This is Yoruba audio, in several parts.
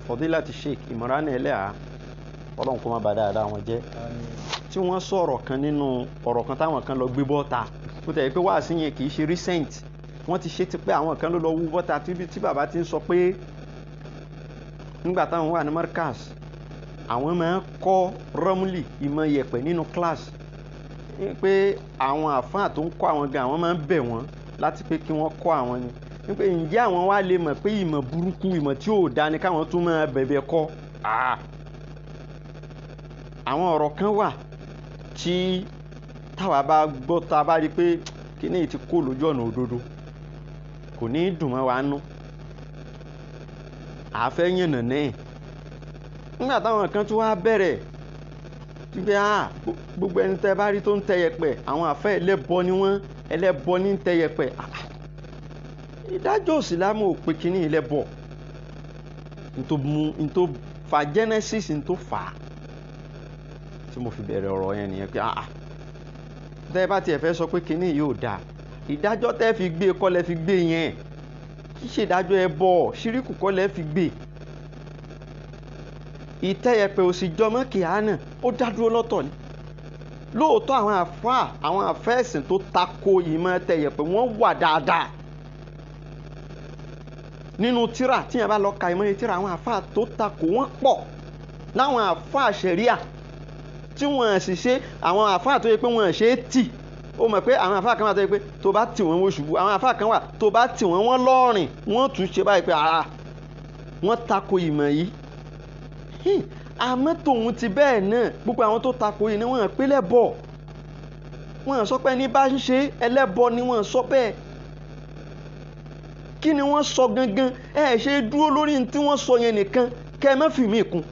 Fadilati Sheikh Imran Eleha Ọlọ́run kó má bà dáadáa wọn jẹ́ tí wọ́n sọ̀rọ̀ kan nínú ọ̀rọ̀ kan táwọn kan lọ gbé bọ́ta tó tẹ̀ pé wáàsí yẹn kì í ṣe recent wọ́n ti ṣe ti pé àwọn kan ló lọ wú bọ́ta tí bàbá ti ń sọ pé nígbà táwọn wà ní Markaz àwọn máa ń kọ́ rọ́mùlì ìmọ̀ yẹ̀pẹ̀ nínú class pé àwọn àfáà tó ń kọ́ àwọn gan àwọn máa ń bẹ̀ wọ́n láti pé kí wọ́n kọ́ àwọn ni pé ǹjẹ́ àwọn wá lè mọ̀ pé ìmọ̀ burúkú ìmọ̀ tí ò dá ni káwọn tún máa bẹ̀bẹ̀ kọ́ àwọn ọ̀rọ̀ kan wà tí táwa bá gbọ́ tá a bá rí pé kíní ti kó lójú ọ̀nà òdodo kò ní dùn mọ́ wa nú àfẹ́ yànnà náà nígbà táwọn kan tún wá bẹ̀rẹ̀ wípé gbogbo ẹni tẹ́ bá rí tó ń tẹ yẹ̀pẹ̀ àwọn àfẹ́ ẹlẹ́bọ ni wọ́n ẹlẹ́bọ ní ń tẹ yẹ̀pẹ̀ ìdájọ́ ìsìlámù ò pé kíní ẹlẹ́bọ tó fa Genesis tó fà á tí mo fi bẹ̀rẹ̀ ọ̀rọ̀ yẹn nìyẹn pé tẹ́ bá tiẹ̀ fẹ́ sọ pé kíní yóò dáa ìdájọ́ tẹ́ fi gbé kọ́ lẹ́ fi gbé yẹn kì í ṣe ìdájọ́ ẹbọ ṣíríkù kọ́ lẹ́ fi gbé ìtẹ́yẹpẹ̀ òsì jọmọ́ kìánà ó dádúró lọ́tọ̀ ni lóòótọ́ àwọn àfẹ́ẹ̀sìn tó tako ìmọ̀ tẹ́yẹpẹ̀ wọ́n wà dáadáa nínú tírà tí yẹn bá lọ ka ìmọ̀ tírà àwọn àfáà tó tako wọ́n pọ̀ láwọn àfáà ṣẹ̀ríà tí wọ́n sì ṣe àwọn àfáà tó yẹ pé wọ́n ṣe é tì ó mọ̀ pé àwọn àfáà kan wà tó yẹ pé tó bá tì wọ́n wọ́n ṣubú àwọn àfáà kan wà tó bá tì wọ́n wọ́n lọ́rìn wọ́n tún ṣe báyìí pé wọ́n tako ìmọ̀ yìí àmọ́ tòun ti bẹ́ẹ̀ náà gbogbo àwọn tó tako yìí ni wọ́n pé lẹ́bọ wọ́n sọ pé ní bá ń ṣe ẹlẹ́bọ ni wọ́n sọ bẹ́ẹ̀ kí ni wọ́n sọ gangan ṣe dúró lórí tí wọ́n sọ yẹn nìkan kẹ́ ẹ má fi mí kún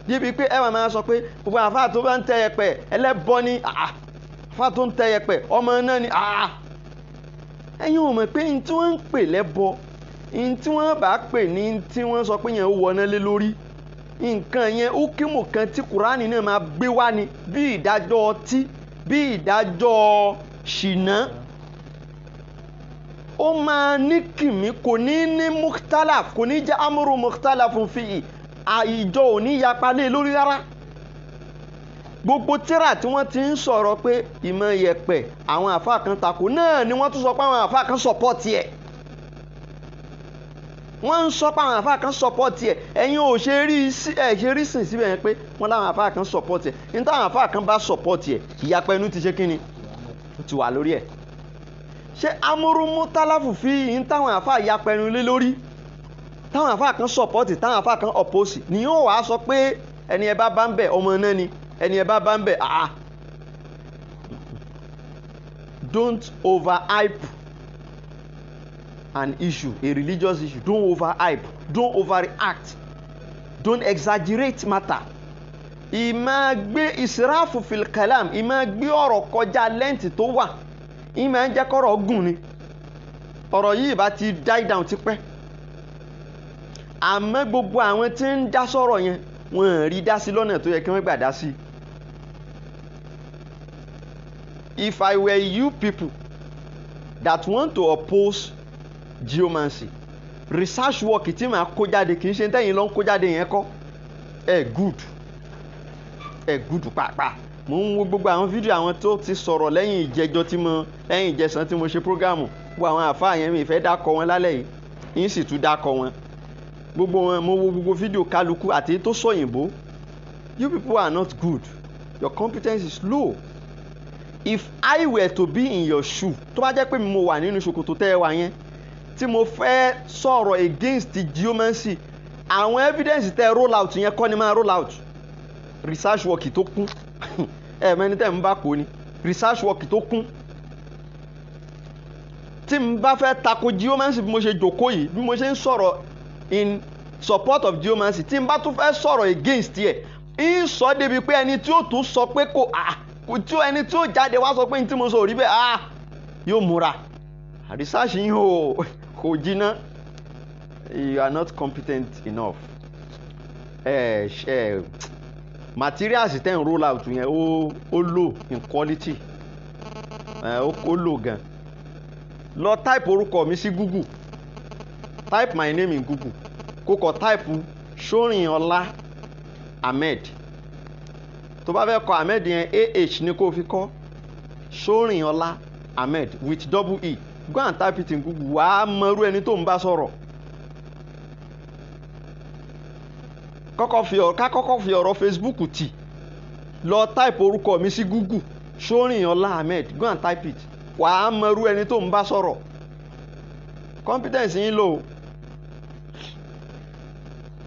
débi pé ẹ máa sọ pé gbogbo àfáà tó bá ń tẹ yẹ̀pẹ̀ ẹlẹ́bọ ni àfáà tó ń tẹ yẹ̀pẹ̀ ọmọ náà ni ẹ̀yin ò mọ̀ pé ní tí wọ́n ń pè lẹ́bọ ní tí wọ́n bá pè ní tí wọ́n sọ pé yẹn ó wọná lé lórí nǹkan yẹn ó kímù kan tí Kùránì náà máa gbé wá ni bí ìdájọ́ ọtí bí ìdájọ́ ṣìnà ó máa ní kìmí kò ní ní mukhtalaf kò ní jẹ́ amúrú mukhtalafun fi ìjọ ò ní yapa lé lórí rárá gbogbo tírà tí wọ́n ti ń sọ̀rọ̀ pé ìmọ̀ yẹ̀pẹ̀ àwọn àfáà kan takò náà ni wọ́n tún sọ pé àwọn àfáà kan sọ̀pọ̀tì ẹ̀ wọ́n ń sọ pé àwọn àfáà kan sọ̀pọ̀tì ẹ̀ ẹ̀yin ò ṣe rí sìn síbẹ̀ yẹn pé wọ́n láwọn àfáà kan sọ̀pọ̀tì ẹ̀ ní táwọn àfáà kan bá sọ̀pọ̀tì ẹ̀ ìyapa inú ti ṣe kí ni ó ti wà lórí ẹ̀ ṣé amúrúmú tálàfù fi yìí táwọn àfáà yapa ẹnu lé lórí táwọn àfáà kan sọ̀pọ̀tì táwọn àfáà kan ọ̀pọ̀sì ni yóò wá sọ pé ẹni ẹ bá ń bẹ̀ ọmọ náà ni ẹni ẹ bá ń bẹ̀ don't overhype an issue, a religious issue. Don't overhype, don't overreact, don't exaggerate matter. Ìmá gbé israfu fil kalam, ìmá gbé ọ̀rọ̀ kọjá lẹ́ǹtì tó wà, ìmá ń jẹ́ kọ́rọ̀ gùn ni. Ọ̀rọ̀ yìí bá ti die down tipẹ́. Àmọ́ gbogbo àwọn tí ń dá sọ̀rọ̀ yẹn, wọ́n rí dá sí lọ́nà tó yẹ kí wọ́n gbà dá sí. If I were you people that want to oppose geomancy research work tí màá kó jáde kì í ṣe tẹ́yìn ló ń kó jáde yẹn kọ́ good pàápàá mo ń wo gbogbo àwọn fídíò àwọn tó ti sọ̀rọ̀ lẹ́yìn ìjẹsàn tí mo ṣe prógámù gbogbo àwọn àfáà yẹn mi ìfẹ́ dákọ̀ wọn lálẹ́ yìí yín sì tún dákọ̀ wọn gbogbo wọn mo wo gbogbo fídíò kálukú àti tó sọ̀yìnbó you people are not good your competence is low if I were to be in your shoe tó bá jẹ́ pé mo wà nínú ṣòkòtò tẹ́ ẹ wà yẹn tí mo fẹ́ sọ̀rọ̀ against geomancy àwọn evidence tẹ́ roll out yẹn kọ́ ni máa roll out research work tó kún mẹ́ni tẹ́ ń bá kó ni research work tó kún tí n bá fẹ́ tako geomancy bí mo ṣe jòkó yìí bí mo ṣe ń sọ̀rọ̀ in support of geomancy tí n bá tún fẹ́ sọ̀rọ̀ against ẹ̀ ń sọ débi pé ẹni tí ó tún sọ pé ẹni tí ó jáde wá sọ pé ní tí mo sọ rí bẹ́ẹ̀ yóò múra research yín kò jiná you are not competent enough materials ten roll out yẹn ó low in quality ó low gan lọ type orúkọ mi sí Google type my name in Google kó kọ táìpù Ṣórìnọlá Ahmed. tó bá fẹ́ kọ Ahmed yẹn ah ni kó fi kọ Ṣórìnọlá Ahmed with double e. Go and type it in Google. wàá mọrú ẹni tó ń bá sọ̀rọ̀. ká kọ́kọ́ fi ọ̀rọ̀ Facebook tì, lọ type orúkọ mi sí Google Ṣórìnọlá Ahmed. Go and type it. wàá mọrú ẹni tó ń bá sọ̀rọ̀. competence yín lò.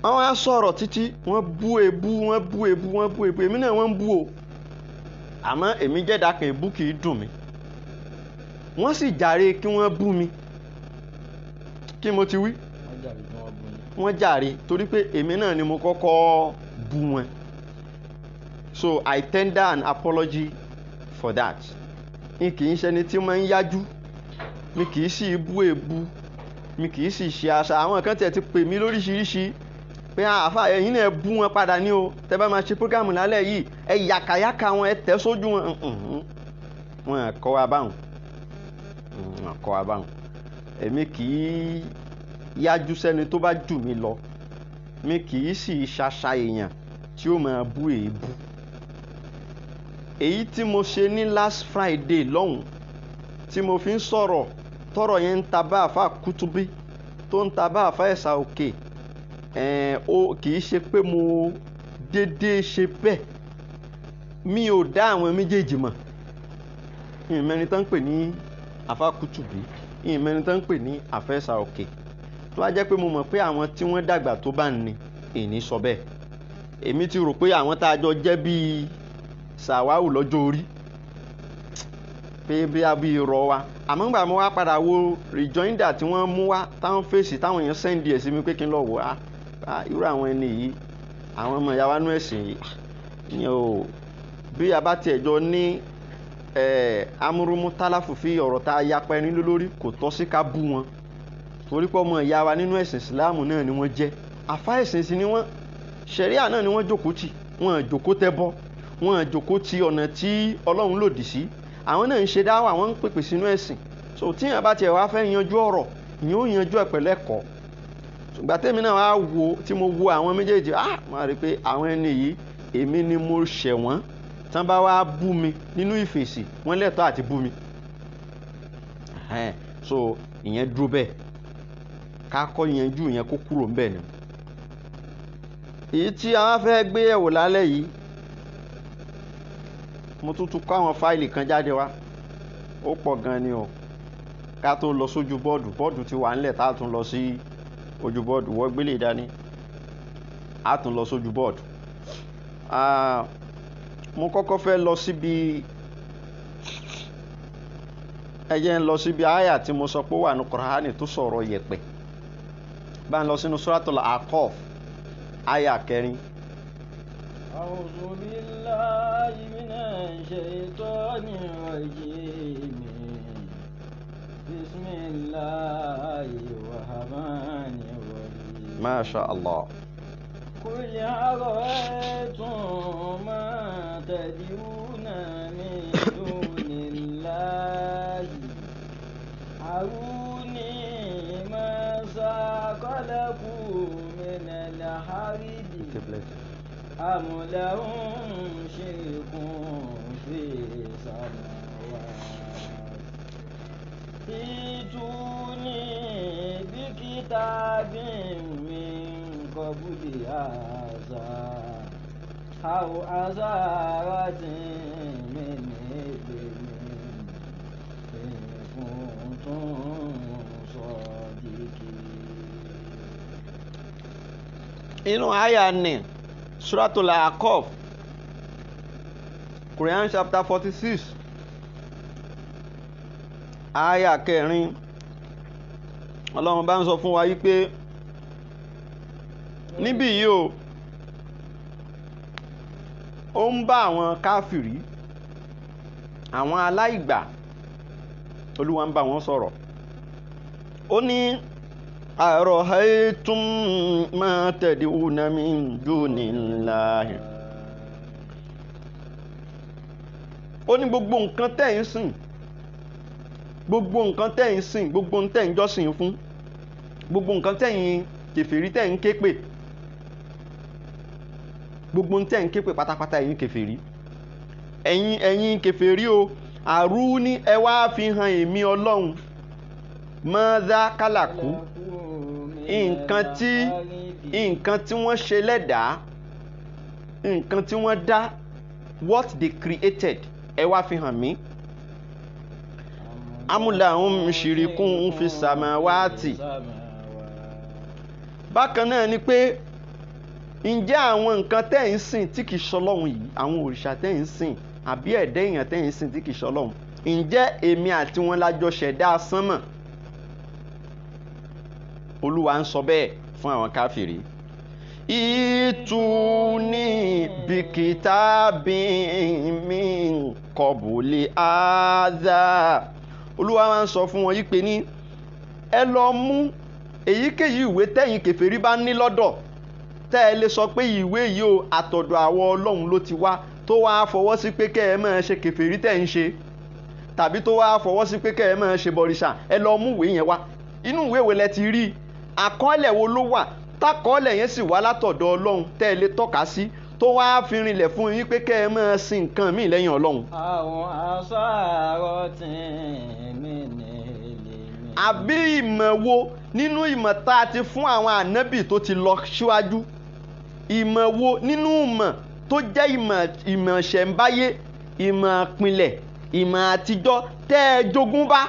àwọn á sọ̀rọ̀ títí wọ́n bú èbú èmi náà wọ́n ń bú o, àmọ́ èmi jẹ́dá kan èbú kì í dùn mí. wọ́n sì jàre kí wọ́n bú mi. kí mo ti wí? wọ́n jàre torí pé èmi náà ni mo kọ́kọ́ bú wọn. So I tender an apology for that. n kì í ṣẹni tí máa ń yájú, mi kì í sì bú èbú, mi kì í sì ṣe àṣà. àwọn kan tiẹ̀ ti pè mí lóríṣiríṣi pé àáfà ẹ̀yin náà bú wọn padà ní o, tẹ́ bá máa ṣe prógámù lálẹ́ yìí ẹ yàkàyàkà wọn, ẹ tẹ̀ sójú wọn. wọn kọ́ wa báwọn, wọn kọ́ wa báwọn. èmi kì í yájú sẹ́ni tó bá jù mí lọ, mi kì í sì ṣàṣà èèyàn tí ó máa bú èébú. èyí tí mo ṣe ní last Friday lọ́hùn tí mo fi ń sọ̀rọ̀ tọ́rọ̀ yẹn ń ta bá àfa Kútúbí tó ń ta bá àfa Ẹ̀sà Òkè, ó kì í ṣe pé mo déédéé ṣe bẹ́ẹ̀. mi ò dá àwọn méjèèjì mọ̀. ìmẹ́ni tán ń pè ní àfa Kútúbí, ìmẹ́ni tán ń pè ní àfa Ẹ̀sà Òkè. tó bá jẹ́ pé mo mọ̀ pé àwọn tí wọ́n dàgbà tó bá ní èní sọ bẹ́ẹ̀. èmi ti rò pé àwọn tá a jọ jẹ́ bíi Sàwáwù lọ́jọ́ orí pé bí a bí rọ wa, àmọ́ gbà mo wá padà wo rejoinder tí wọ́n mú wá táwọn fèsì táwọn èèyàn sẹ́ndì ẹ̀ sí mi pé kí n lọ wò á irú àwọn ẹni yìí, àwọn ọmọ ìyá wa nú ẹ̀sìn yìí ni o. bí a bá tiẹ̀ jọ ní amúrúmú tálàfù fi ọ̀rọ̀ tá a yapa ẹni lórí, kò tọ́ sí ká bú wọn torí pé ọmọ ìyá wa nínú ẹ̀sìn ìsìláàmù náà ni wọ́n jẹ́. àfá ẹ̀sìn sí ni wọ́n, ṣẹ̀ríà náà ni wọ́n jókòó tì, wọ́n jókòó tẹ́bọ́, wọ́n jókòó ti ọ̀nà tí Ọlọ́run lòdì sí. àwọn náà ń ṣe dáwà, wọ́n ń pèpè sínú ẹ̀sìn. so tí èèyàn bá tiẹ̀ wá fẹ́ yanjú ọ̀rọ̀, ìyẹn ó yanjú ẹ̀ pẹ̀lú ẹ̀kọ́. ṣùgbọ́n tèmi náà wá wo tí mo wo àwọn méjèèjì, máa rí i pé àwọn ẹni yìí èmi ni mo ṣẹ̀ wọ́n. tán bá wá bú mi nínú ìfèsì, wọ́n lẹ́tọ̀ọ́ àti bú mi. so ìyẹn dúró bẹ́ẹ̀, ká kọ́ yanjú yẹn kó kúrò ńbẹ̀ ni. èyí tí a fẹ́ gbé yẹ̀wò lálẹ́ yìí, mo tún kọ́ àwọn fáìlì kan jáde wá, ó pọ̀ gan ni o. ká tó lọ sójú bọ́ọ̀dù ti wà ńlẹ̀ tá a tún lọ sí ojú bọ́ọ̀dù, wọ́n gbélé dání, a tún lọ sójú bọ́ọ̀dù. mo kọ́kọ́ fẹ́ lọ síbi ẹ̀yẹ́ ń lọ síbi àyà tí mo sọ pé ó wà ní Kùránì tó sọ̀rọ̀ yẹ̀pẹ̀. bá ń lọ sínú Suratul Aqaf àyà 4. A'udhu billahi minash shaitanir rajim. Bismillahir rahmanir rahim. Masha Allah. قل أرأيتم ما تدعون من دون الله أروني ماذا خلقوا من الحديد أم لهم شرك في السماوات ائتوني بكتاب من قبل هذا أو أثارة من علم إن كنتم صادقين. inú àyà ni Suratul Aqaf, Quran chapter 46 àyà 4. Ọlọ́run bá ń sọ fún wa yí pé níbí yìí ó ń bá àwọn káfìrí, àwọn aláìgbà, Olúwa ń bá wọn sọ̀rọ̀. ó ní ara'aytum ma tad'una min dunillahi. ó ní gbogbo nǹkan tẹ́ ń sìn, gbogbo nǹkan tẹ́ ń sìn, gbogbo nǹkan tẹ́ ń jọ́sìn fún, gbogbo nǹkan tẹ́yin kèfèrí tẹ́ ń ké pè, gbogbo ń tẹ́ ń ké pè pátápátá ẹ̀yin kèfèrí, ẹ̀yin kèfèrí o, àrúní ẹ wá fi hàn èmi Ọlọ́run mọ́dá kálàkú, nǹkan tí wọ́n ṣe lẹ́dàá, nǹkan tí wọ́n dá, what they created, ẹ wá fi hàn mí. amúláhùn ṣìrìkún fi sàmáwátì. bákan náà ni pé ǹjẹ́ àwọn nǹkan tẹ́ ń sìn tí kìí ṣọlọ́run yìí, àwọn òrìṣà tẹ́ ń sìn àbí ẹ̀dá èèyàn tẹ́ ń sìn tí kìí ṣọlọ́run, ǹjẹ́ èmi àti wọn lájọ ṣẹ̀dá sánmọ̀? Olúwa ń sọ bẹ́ẹ̀ fún àwọn káfìrí. ìtúni bìkítàbí min kọ̀bùlì áádá. Olúwa máa ń sọ fún wọn yí pé ní ẹ lọ mú èyíkéyìí ìwé tẹ́yin kèfèrí bá ní lọ́dọ̀, tẹ́ ẹ lè sọ pé ìwé yìí o àtọ̀dọ̀ àwọn Ọlọ́run ló ti wá, tó wá fọwọ́ sí pé kẹ́ ẹ máa ṣe kèfèrí tẹ́ ń ṣe, tàbí tó wá fọwọ́ sí pé kẹ́ ẹ máa ṣe bọ̀rìṣà, ẹ lọ mú ìwé yẹn wá. Inú ìwé wo lẹ ti rí? Àkọọ́lẹ̀ wo ló wà? Tákọọ́lẹ̀ yẹn sì wá látọ̀dọ̀ Ọlọ́run tẹ́ ẹ lè tọ́ka sí, tó wá fi rinlẹ̀ fún yín pé kẹ́ ẹ máa sin nǹkan míì lẹ́yìn Ọlọ́run. àwọn aṣáárọ̀ tí mi ní ilé mi. àbí ìmọ̀ wo nínú ìmọ̀ tá a ti fún àwọn ànábì tó ti lọ síwájú, ìmọ̀ wo nínú ìmọ̀ tó jẹ́ ìmọ̀ ṣẹ̀ǹbáyé, ìmọ̀ ìpìnlẹ̀, ìmọ̀ àtijọ́ tẹ́ ẹ jogún bá,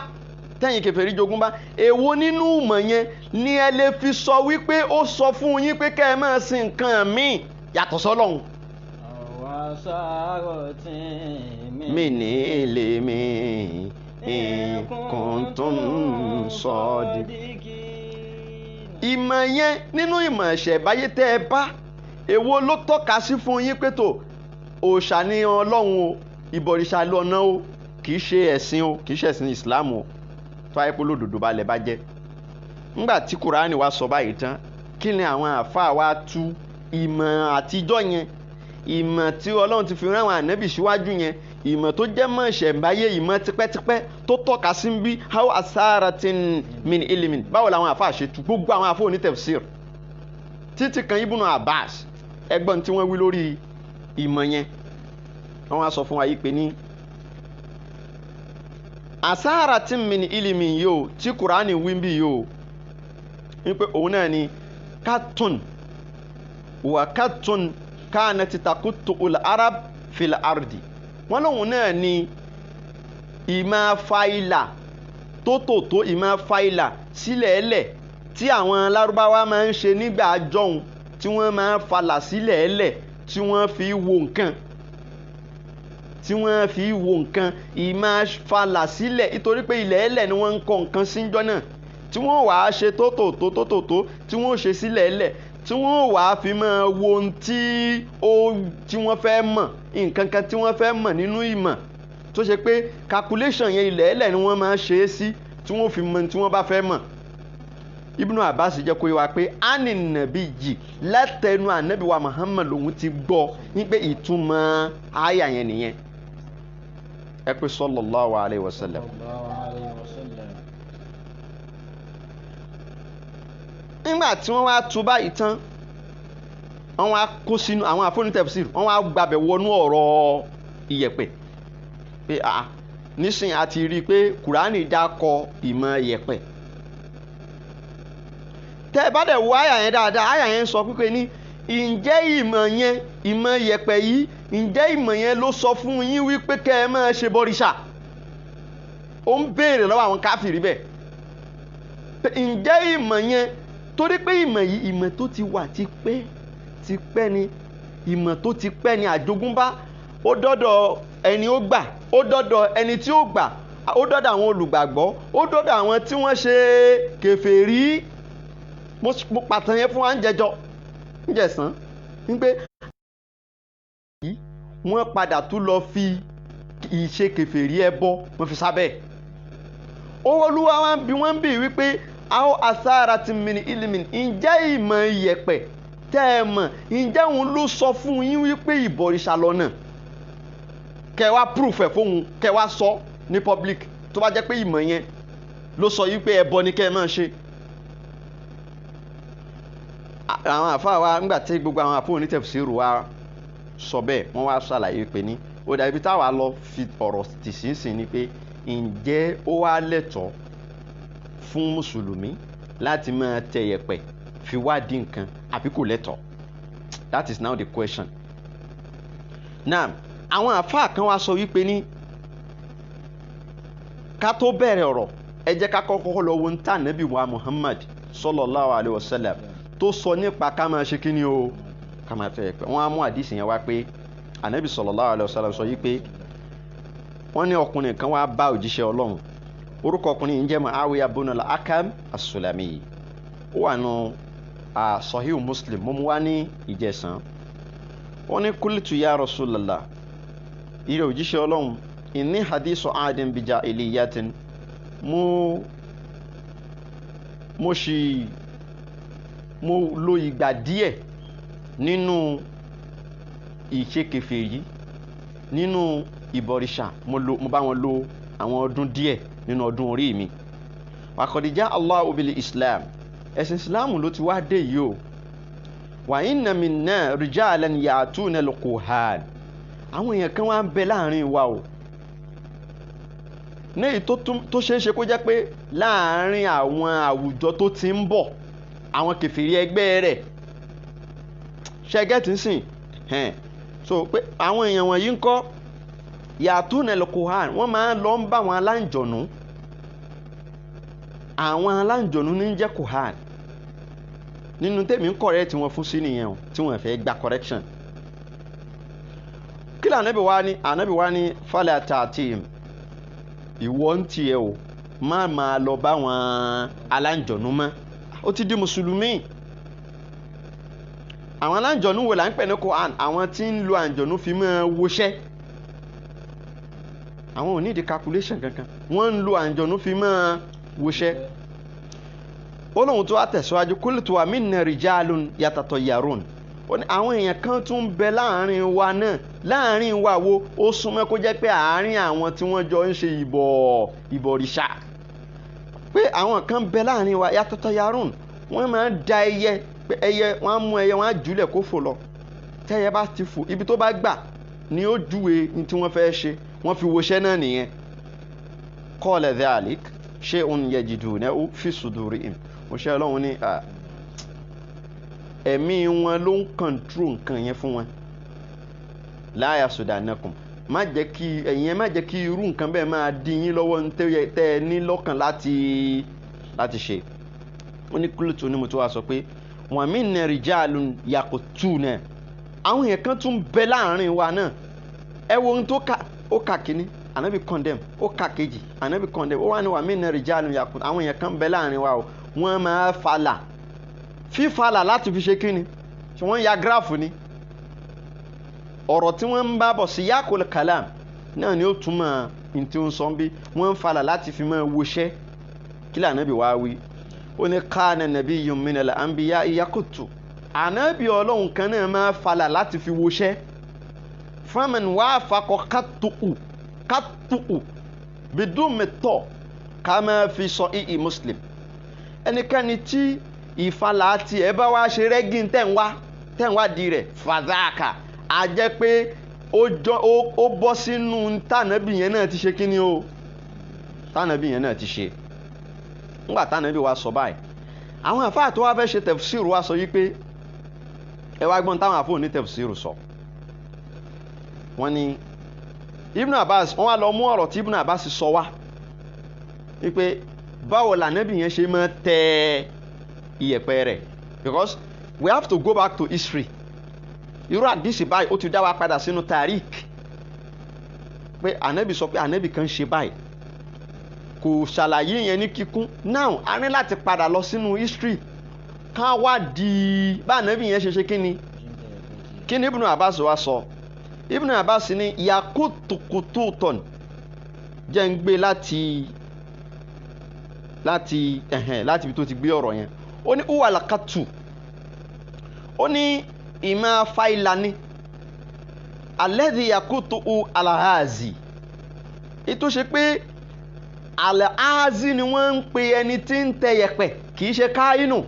tẹ́yin kèfèrí jogún bá, èwo nínú ìmọ̀ yẹn ni ẹ lè fi sọ wípé ó sọ fún yín pé kẹ́ ẹ máa sin nǹkan míì yàtọ̀ sọ́lọ́run? àwọn aṣáárọ̀ tí mi ní ilé mi nǹkan tó ń sọ di. ìmọ̀ yẹn nínú ìmọ̀ ìṣẹ̀ǹbáyé tẹ́ ẹ bá, èwo ló tọ́ka sí fún yín pé tó òòṣà ni Ọlọ́run o, ìbọ̀rìṣà lọ́nà o, kìí ṣe ẹ̀sìn o, kìí ṣe ẹ̀sìn Islam o, tó ayé pé lódodo balẹ̀ bá jẹ́. nígbà tí Kùránì wa sọ báyìí tán, kí ni àwọn àáfàá wa tú ìmọ̀ àtijọ́ yẹn, ìmọ̀ tí Ọlọ́run ti fi rán àwọn ànábì síwájú yẹn, ìmọ̀ tó jẹ́ mọ́ ìṣẹ̀ǹbáyé, ìmọ̀ tipẹ́tipẹ́ tó tọ́ka sí bí how asaratin min ilimin, báwo làwọn àáfàá ṣe tú? gbogbo àwọn àáfàá onítẹ̀fsír títí kan Ibnu Abbas, ẹgbọ́n tí wọ́n wí lórí ìmọ̀ yẹn, wọ́n wá sọ fún wa yìí pé ní asaratin min ilimin yóò tí Kùránì wí bí yóò wípé òun náà ni katun wa katun kanati takutu ul arab fil ardi. wọ́n lóun náà ni ìmọ̀ fáìlà tó ìmọ̀ fáìlà sílẹ̀ ẹlẹ̀ tí àwọn Lárúbáwá máa ń ṣe nígbà jọ̀hún, tí wọ́n máa ń falà sílẹ̀ ẹlẹ̀ tí wọ́n fi wo nǹkan, ìmọ̀ falà sílẹ̀, nítorí pé ilẹ̀ ẹlẹ̀ ni wọ́n ń kọ nǹkan síjọ́ náà, tí wọ́n wàá ṣe tótòtó tí wọ́n ṣe sílẹ̀ ẹlẹ̀, tí wọ́n wàá fi máa wo ohun tí wọ́n fẹ́ mọ̀, nǹkan kan tí wọ́n fẹ́ mọ̀ nínú ìmọ̀, tó ṣe pé calculation yẹn ilẹ̀ ẹlẹ̀ ni wọ́n máa ṣe é sí, tí wọ́n fi mọ̀ tí wọ́n bá fẹ́ mọ̀. Ibnu Abbas jẹ́ kó yé wa pé ani nàbí yìí látẹnu ànábì wa Muhammad lòun ti gbọ́ ní pé ìtumọ̀ àyà yẹn nìyẹn. ẹ pé sallallahu alayhi wa sallam. nígbà tí wọ́n wá tú báyìí tán, wọ́n wá kó sínú àwọn àfọ́nítẹ̀fsír, wọ́n wá gbàbẹ̀ wọnú ọ̀rọ̀ ìyẹ̀pẹ̀ pé nísìnyí a ti rí i pé Kùránì dákọ ìmọ̀ ìyẹ̀pẹ̀. tẹ́ ẹ bá dẹ̀ wo àyà yẹn dáadáa, àyà yẹn sọ pé ní ǹjẹ́ ìmọ̀ ìyẹ̀pẹ̀ yìí, ǹjẹ́ ìmọ̀ yẹn ló sọ fún yín wípé kẹ́ ẹ máa ṣe bọ̀rìṣà? ó ń béèrè lọ́wọ́ àwọn káfìrí bẹ́ẹ̀. ǹjẹ́ ìmọ̀ yẹn, torí pé ìmọ̀ yìí ìmọ̀ tó ti wà tipẹ́ ni, ìmọ̀ tó ti pẹ́ ni, àjogúnbá, ó dọ́dọ̀ ẹni ó gbà, ó dọ́dọ̀ ẹni tí ó gbà, ó dọ́dọ̀ àwọn olùgbàgbọ́, ó dọ́dọ̀ àwọn tí wọ́n ṣe kèfèrí. mo pàtàn yẹn fún wa ń jẹsán wípé wọ́n padà tún lọ fi ìṣe kèfèrí ẹbọ wọ́n fi sábẹ́. Olúwa wa bí wọ́n bì wípé àwọn asaratin min ilimin, ǹjẹ́ ìmọ̀ ìyẹ̀pẹ̀ tẹ́ ẹ mọ̀, ǹjẹ́ òun ló sọ fún yín wípé ìbọ̀rìṣà lọ́nà? kẹ́ wá proof ẹ̀ fóun, kẹ́ wá sọ ní public, tó bá jẹ́ pé ìmọ̀ yẹn ló sọ yí pé ẹbọ ni kẹ́ ẹ máa ṣe. àwọn àfáà wa ńgbà tí gbogbo àwọn àfáà onítẹ̀fsíìrù wa sọ bẹ́ẹ̀ wọ́n wá ṣàlàyé pé ní ó dàbí táwa lọ fi ọ̀rọ̀ tì sínsìn ni pé ǹjẹ́ ó wá lẹ́tọ̀ọ́ fún mùsùlùmí láti máa tẹ yẹ̀pẹ̀ fi wádìí nǹkan àbí kò lẹ́tọ̀ọ́? That is now the question. Now àwọn àfáà kan wá sọ wípé ní ká tó bẹ̀rẹ̀ ọ̀rọ̀ ẹ jẹ́ ká kọ́kọ́ lọ wo ntá nàbí wa Muhammad sallallahu alayhi wa sallam tó sọ nípa ká máa ṣe kíni o ká máa tẹ yẹ̀pẹ̀. Wọ́n á mú àdìsí yẹn wá pé ànábì sallallahu alayhi wa sallam sọ yí pé wọ́n ní ọkùnrin kan wá bá òjíṣẹ́ Ọlọ́run, orúkọ ọkùnrin yìí ń jẹ́ Muawiya ibn al-Hakam as-Sulami. Ó wà nù Sahih Muslim, mo mú wá ní ìjẹsàn. Wọ́n ní qultu ya Rasulallah, ìrẹ̀ òjíṣẹ́ Ọlọ́run, inni hadithu adin bi jahiliyatin, mo lo ìgbà díẹ̀ nínú ìṣe kèfèrí, nínú ìbọ̀rìṣà, mo bá wọn lo àwọn ọdún díẹ̀ nínú ọdún orí mi. Wa qad jaa Allahu bil Islam, ẹ̀sìn Islam ló ti wá dé yìí o. Wa inna minna rijalan ya'tuna al-kuhan, àwọn èèyàn kan wá ń bẹ láàrin wa o. Ní èyí tó ṣeé ṣe kó jẹ́ pé láàrin àwọn àwùjọ tó ti ń bọ̀, àwọn kèfèrí ẹgbẹ́ rẹ̀ ṣẹ́gẹ́tì sìn so pé àwọn èèyàn wọ̀nyí ń kọ́ ya'tuna al-kuhan, wọ́n máa ń lọ ń bá àwọn aláǹjọ̀nú. Àwọn aláǹjọ̀nú ní jẹ́ kuhan. Nínú tèmi ń correct tí wọ́n fún sí nìyẹn o, tí wọ́n fẹ́ gba correction. Kí ló ànábì wá ní fala ta'tim, ìwọ ń tiẹ̀ o máa lọ bá wọn aláǹjọ̀nú mọ́, ó ti di mùsùlùmí. Àwọn aláǹjọ̀nú wo là ń pè ní kuhan? Àwọn tí ń lo àǹjọ̀nú fi máa woṣẹ́. Àwọn ò ní di calculation kankan, wọ́n ń lo àǹjọ̀nú fi máa woṣẹ́. Olóhun tó wá tẹ̀síwájú, qultu wa minna rijalun yatatayyarun, ó ní àwọn èèyàn kan tún ń bẹ láàrin wa náà. Láàrin wa wo? Ó súnmọ́ kó jẹ́ pé àárín àwọn tí wọ́n jọ ń ṣe ìbọ̀rìṣà, pé àwọn kan bẹ láàrin wa yatatayyarun, wọ́n máa ń da ẹyẹ, pé ẹyẹ wọ́n á mú ẹyẹ wọ́n á jùlẹ̀ kó fò lọ. Tẹ́yẹ bá ti fò ibi tó bá gbà ni ó júwe ní tí wọ́n fẹ́ ṣe, wọ́n fi woṣẹ́ náà nìyẹn. Qala dhalik shay'un yajidunahu fi sudurihim, òṣìṣẹ́ Ọlọ́run ní ẹ̀mí wọn ló ń control nǹkan yẹn fún wọn. La yasudannakum, má jẹ́ kí irú nǹkan bẹ́ẹ̀ máa dí yín lọ́wọ́ tẹ́ ẹ ní lọ́kàn láti ṣe. Ó ní qultu, ní mo tó wá sọ pé wa minna rijalun yaqtuna, àwọn èèyàn kan tún bẹ láàrin wa náà. Ẹ wo ohun tó kà kíní, ànábì condemn, ó kà kejì, ànábì condemn, ó wá ní wa minna rijalun yaqtuna, àwọn èèyàn kan bẹ láàrin wa o, wọ́n máa falà. Fífalà láti fi ṣe kíni? Ṣé wọ́n ya gíráfù ni? Ọ̀rọ̀ tí wọ́n ń bá bọ̀ sí yakul kalam náà ni ó túmọ̀ ní tí ó ń sọ bí wọ́n ń falà láti fi máa woṣẹ́. Kí lè ànábì wá wí? Ó ní kana nabiyyun minal anbiya yaquttu, ànábì Ọlọ́run kan náà máa falà láti fi woṣẹ́. Faman wafaqa qattu'u bidummi ta kama fi sahihi Muslim, ẹnikẹ́ni tí ìfalà tí ẹ bá wá ṣe rẹ́gìn tẹ̀wá di rẹ̀ fàdáàkà, a jẹ́ pé ó bọ́ sínú tànàbí yẹn náà ti ṣe kíni o, tànàbí yẹn náà ti ṣe. Nígbà tànàbí wa sọ báyìí, àwọn àfáà tó wá fẹ́ ṣe tafsir wa sọ yí pé ẹ wá gbọ́n táwọn àfáà ní tafsir sọ. Wọ́n ní Ibn Abbas, wọ́n wá lọ mú ọ̀rọ̀ tí Ibn Abbas sọ wá wípé báwo lànàbí yẹn ṣe máa tẹ iyẹ̀pẹ̀ rẹ̀, because we have to go back to history. Irú àdìsí báyìí ó ti dá wa padà sínú tariq, pé ànábì sọ pé ànábì kan ṣe báyìí, kò ṣàlàyé yẹn ní kíkún. Now a ní láti padà lọ sínú history ká wá di bá ànábì yẹn ṣe kíni Ibn Abbas wá sọ. Ibn Abbas ní yakutukututon, jẹ́ ń gbé láti ibi tó ti gbé ọ̀rọ̀ yẹn. Ó ní uwalakatu, ó ní ìmọ̀ fáìlà ní alladhi yakutu alahazi, ètò ṣe pé alahazi ni wọ́n ń pe ẹni tí ń tẹ yẹ̀pẹ̀, kì í ṣe káínù.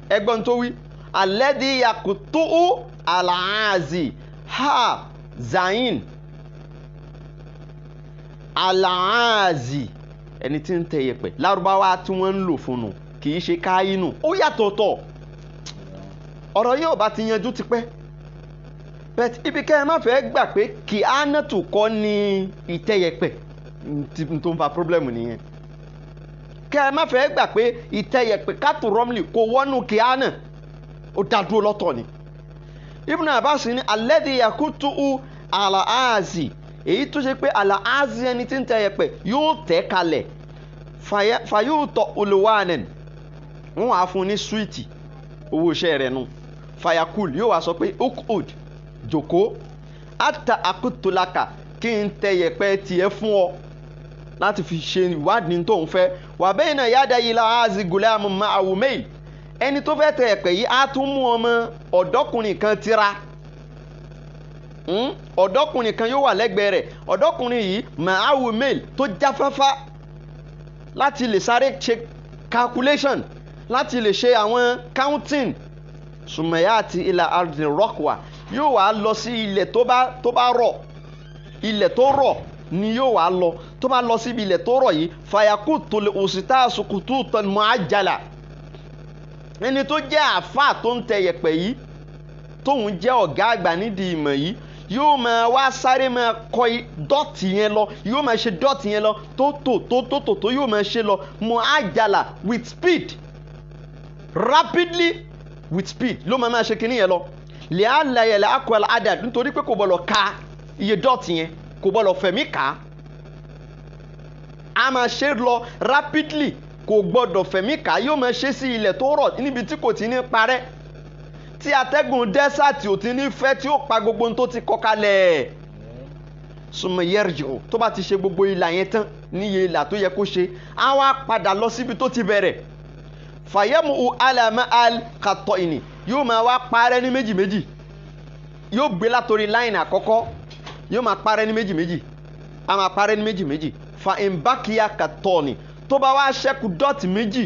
Ẹgbọ́n tó wí, alladhi yakutu alaazi ha zayin alaazi ẹni tí ń tẹ yẹ̀pẹ̀ lárúbáwá tí wọ́n ń lò fún un kì í ṣe káyínù ó yàtọ̀ọ̀tọ̀ ọ̀rọ̀ yóò bá ti yanjú tipẹ́ bẹ́ẹ̀ ibi kẹ́ ẹ má fẹ́ gbà pé kì á nẹ́tù kọ́ ní ìtẹ́yẹpẹ̀ tó ń fa pírọ́blẹ́mù nìyẹn kẹ́ ẹ má fẹ́ gbà pé ìtẹ́yẹpẹ̀ kátó rọ́mìlì kò wọ́nú kì á nà ó dá dúró lọ́tọ̀ ni Ibn Abbas ní alladhi yakutu àlàáàzì èyí tó ṣe pé àlàáàzì ẹni tí ń tẹ́yẹpẹ̀ yóò tẹ́ kalẹ̀ fayóòtọ̀ olùwánẹ̀ wọ́n wàá fún ní súwìtì owó iṣẹ́ rẹ̀ nù fayakul yóò wá sọ pé ukud jòkó ata akutulaka kí n tẹ yẹ̀pẹ̀ tiẹ̀ fún ọ láti fi ṣe ìwádìí tó ń fẹ́ wà bẹ́ẹ̀ náà yáda yìí la azi gulamu ma'awumail ẹni tó fẹ́ tẹ yẹ̀pẹ̀ yìí á tún mú ọmọ ọ̀dọ́kùnrin kan tira ọ̀dọ́kùnrin kan yóò wà lẹ́gbẹ̀ẹ́ rẹ̀ ọ̀dọ́kùnrin yìí ma'awumail tó jáfáfá láti lè sáré ṣe calculation láti lè ṣe àwọn counting sùmọ̀yà àti ilà ardin rọ́kùwà yóò wá lọ sí ilẹ̀ tó bá rọ̀ ilẹ̀ tó rọ̀ ni yóò wá lọ tó bá lọ síbi ilẹ̀ tó rọ̀ yìí fàyàkù tó lè òsìtá sùkùtù tán mọ́ àjàlá ẹni tó jẹ́ àáfàá tó ń tẹ yẹ̀pẹ̀ yìí tóun jẹ́ ọ̀gá àgbà nídìí ìmọ̀ yìí yóò máa wá sáré máa kọ dọ́ọ̀tì yẹn lọ yóò máa ṣe dọ́ọ̀tì yẹn lọ tó yóò máa ṣe lọ mọ́ àjàlá with speed rapidly with speed ló máa ṣe kinní yẹn lọ lè á layẹ̀lẹ̀ akọ̀ọ̀lá adad nítorí pé kò bọ́lọ̀ ka iye dọ́ọ̀tì yẹn kò bọ́lọ̀ fẹ̀mí kà á máa ṣe lọ rapidly kò gbọ́dọ̀ fẹ̀mí kà yóò máa ṣe sí ilẹ̀ tó rọ̀ níbi tí kò ti ní parẹ́ tí atẹ́gùn dẹ́sàtì ò ti ní fẹ́ tí ó pa gbogbo ohun tó ti kọ́ kalẹ̀ súnmọ́ yẹ́rìjì tó bá ti ṣe gbogbo ìlà yẹn tán níye ìlà tó yẹ kó ṣe á wá padà lọ síbi tó ti bẹ̀rẹ̀ fàyẹ́mu alama al-katọ́ ìní yóò máa wá parẹ́ ní méjì méjì yóò gbé látòrí láìnì àkọ́kọ́ yóò máa parẹ́ ní méjì méjì a máa parẹ́ ní méjì méjì fa ìmbákíyà katọ́ ni tó bá wá ṣẹ́kù dọ́ọ̀tì méjì